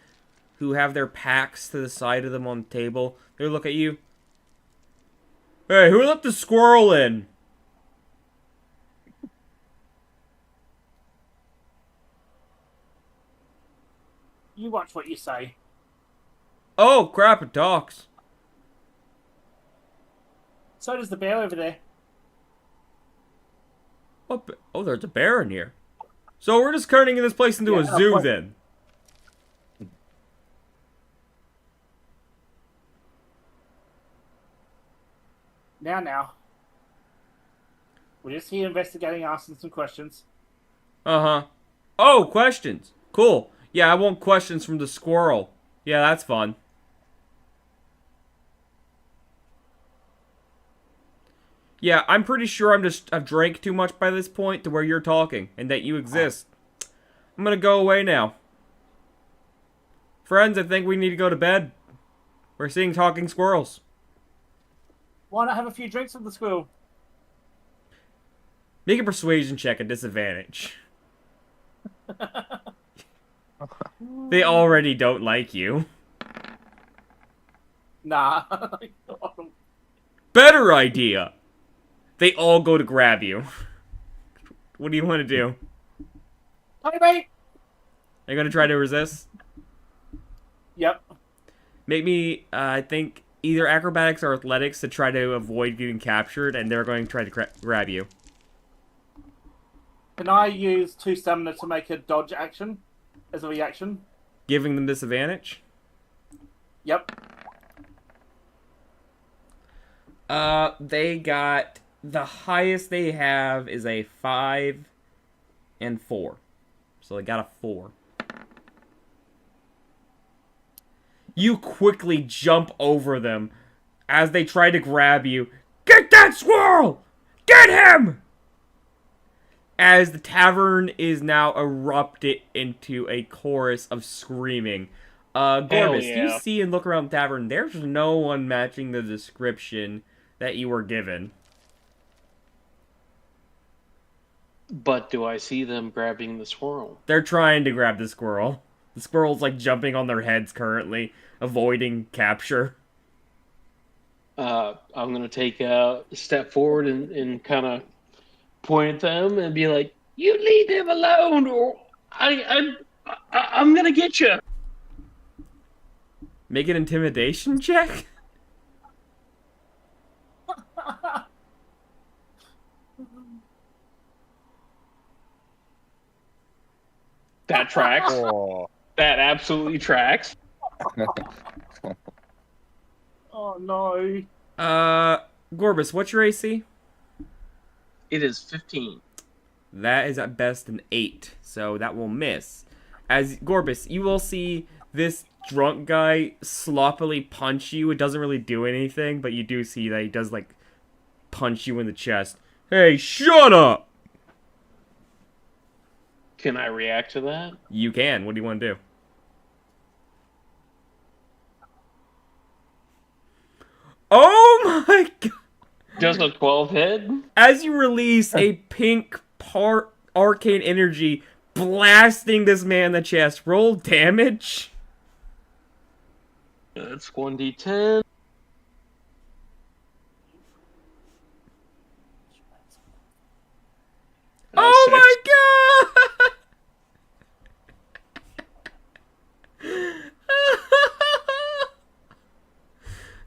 who have their packs to the side of them on the table. They look at you. Hey, who let the squirrel in? You watch what you say. Oh, crap, it talks. So does the bear over there. Oh, there's a bear in here. So we're just turning this place into a zoo then. Now. We're just here investigating, asking some questions. Uh-huh. Oh, questions. Cool. Yeah, I want questions from the squirrel. Yeah, that's fun. Yeah, I'm pretty sure I've drank too much by this point to where you're talking and that you exist. I'm gonna go away now. Friends, I think we need to go to bed. We're seeing talking squirrels. Why not have a few drinks with the squirrel? Make a persuasion check at disadvantage. They already don't like you. Nah. Better idea! They all go to grab you. What do you want to do? Toby! Are you gonna try to resist? Yep. Make me, I think, either acrobatics or athletics to try to avoid getting captured, and they're going to try to grab you. Can I use 2 stamina to make a dodge action as a reaction? Giving them disadvantage? Yep. They got... The highest they have is a 5 and 4. So they got a 4. You quickly jump over them as they try to grab you. Get that squirrel! Get him! As the tavern is now erupted into a chorus of screaming. Gorbis, yeah. you see and look around the tavern. There's no one matching the description that you were given. But do I see them grabbing the squirrel? They're trying to grab the squirrel. The squirrel's like jumping on their heads currently, avoiding capture. I'm going to take a step forward and kind of point at them and be like, "You leave them alone, or I'm going to get you." Make an intimidation check? That tracks. Oh. That absolutely tracks. Oh no. Gorbis, what's your AC? It is 15. That is at best an 8, so that will miss. As Gorbis, you will see this drunk guy sloppily punch you. It doesn't really do anything, but you do see that he does, like, punch you in the chest. Hey, shut up! Can I react to that? You can. What do you want to do? Oh my god! Just a 12 hit? As you release a pink arcane energy blasting this man in the chest, roll damage. That's 1d10. Oh my god!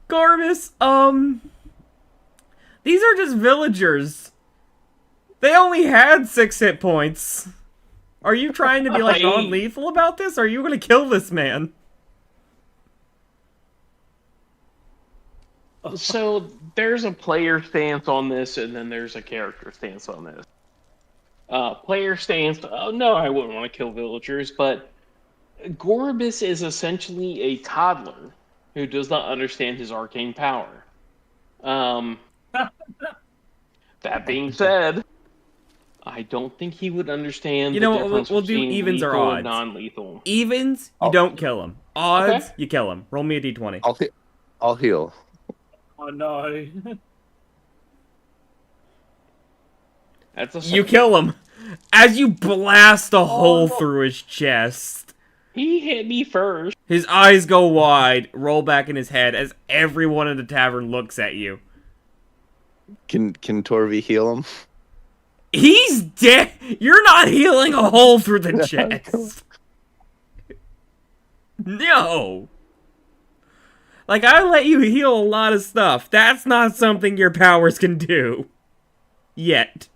Gloribis, these are just villagers. They only had 6 hit points. Are you trying to be, like, non-lethal about this, or are you gonna kill this man? So, there's a player stance on this, and then there's a character stance on this. Player stance, oh no, I wouldn't want to kill villagers, but Gloribis is essentially a toddler who does not understand his arcane power. That being said, I don't think he would understand the difference we'll do between evens or lethal odds. and non-lethal. Evens, you don't kill him. Odds, you kill him. Roll me a d20. I'll heal. Oh no. You kill him as you blast a hole through his chest. He hit me first. His eyes go wide, roll back in his head as everyone in the tavern looks at you. Can Torvi heal him? He's dead. You're not healing a hole through the chest. No. Like, I let you heal a lot of stuff. That's not something your powers can do. Yet.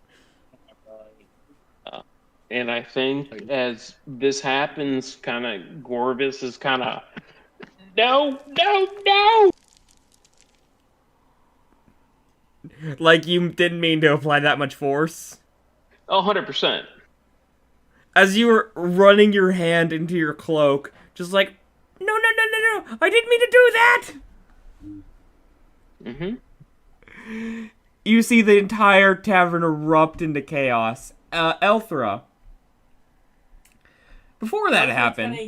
And I think as this happens, kind of Gloribis is kind of, no. Like you didn't mean to apply that much force? 100%. As you were running your hand into your cloak, just like, no, I didn't mean to do that! Mm-hmm. You see the entire tavern erupt into chaos. Elthra. Before that happened,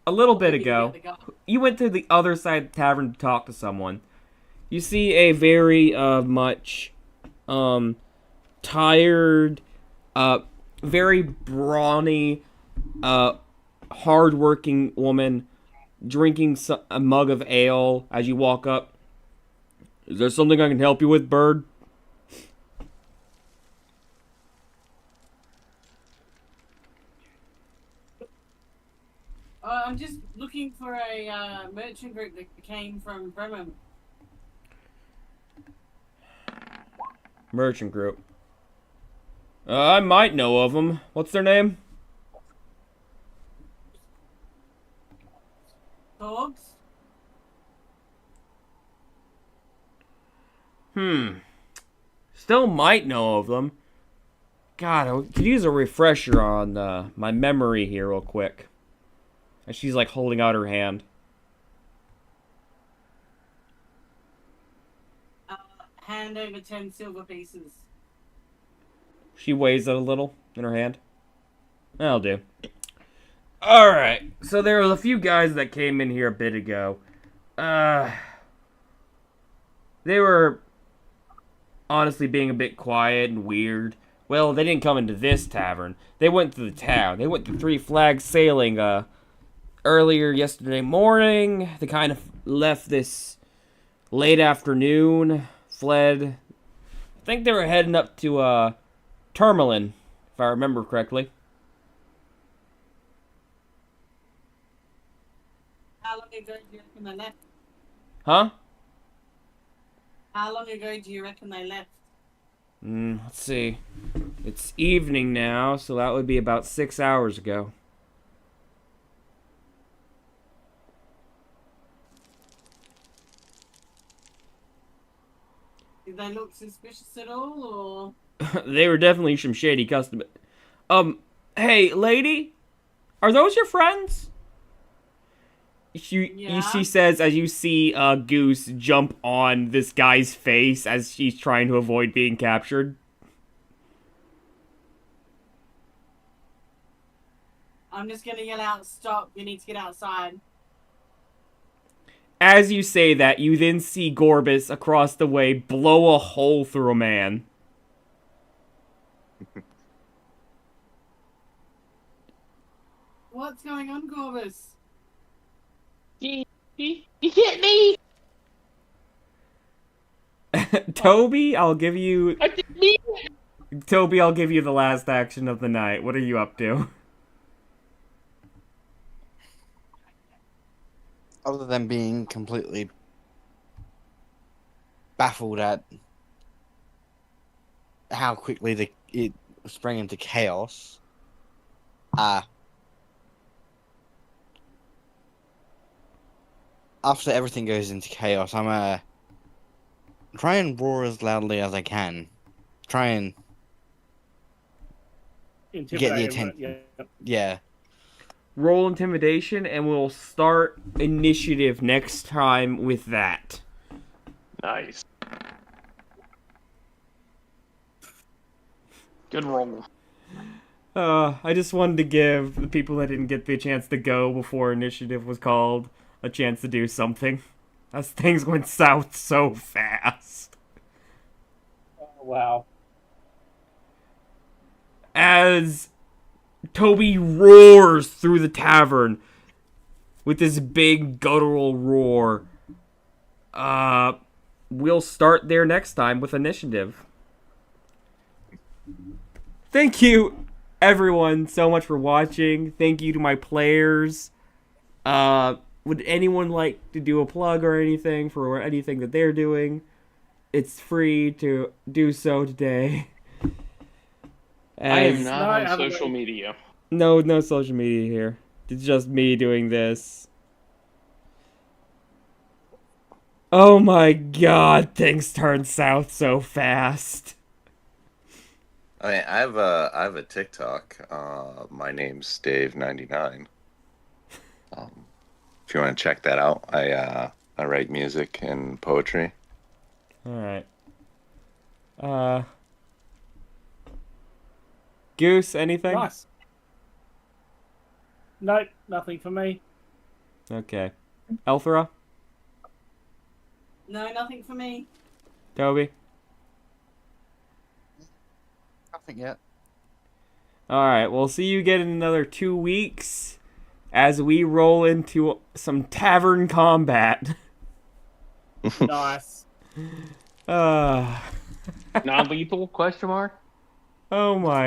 a little bit ago, you went to the other side of the tavern to talk to someone. You see a very much tired, very brawny, hard-working woman drinking a mug of ale as you walk up. Is there something I can help you with, bird? I'm just looking for a merchant group that came from Bremen. Merchant group. I might know of them. What's their name? Dogs? Still might know of them. God, I could use a refresher on my memory here real quick. And she's like holding out her hand. Hand over 10 silver pieces. She weighs it a little in her hand. That'll do. Alright, so there was a few guys that came in here a bit ago. They were honestly being a bit quiet and weird. Well, they didn't come into this tavern. They went to the town. They went to Three Flags Sailing earlier yesterday morning. They kind of left this late afternoon, fled. I think they were heading up to Termle, if I remember correctly. How long ago do you reckon they left? Huh? How long ago do you reckon they left? Let's see. It's evening now, so that would be about 6 hours ago. Did they look suspicious at all, or? They were definitely some shady customers. Hey, lady? Are those your friends? She says as you see Goose jump on this guy's face as she's trying to avoid being captured. I'm just gonna yell out, "Stop! You need to get outside." As you say that, you then see Gloribis across the way blow a hole through a man. What's going on, Gloribis? He hit me! Toby, I'll give you... I didn't mean it! Toby, I'll give you the last action of the night. What are you up to? Other than being completely baffled at how quickly it sprang into chaos, after everything goes into chaos, I'm gonna try and roar as loudly as I can. Try and get the attention. Yeah. Roll intimidation, and we'll start initiative next time with that. Nice. Good roll. I just wanted to give the people that didn't get the chance to go before initiative was called a chance to do something. As things went south so fast. Oh, wow. As Toby roars through the tavern with this big guttural roar, we'll start there next time with initiative. Thank you, everyone, so much for watching. Thank you to my players. Would anyone like to do a plug or anything for anything that they're doing? It's free to do so today. I am not on social media. No social media here. It's just me doing this. Oh my god, things turn south so fast. I mean, I have a TikTok. My name's Dave99. If you want to check that out, I write music and poetry. All right. Goose, anything? Nice. Nope, nothing for me. Okay. Elthra? No, nothing for me. Toby? Nothing yet. Alright, we'll see you again in another 2 weeks as we roll into some tavern combat. Nice. Non-lethal, question mark? Oh my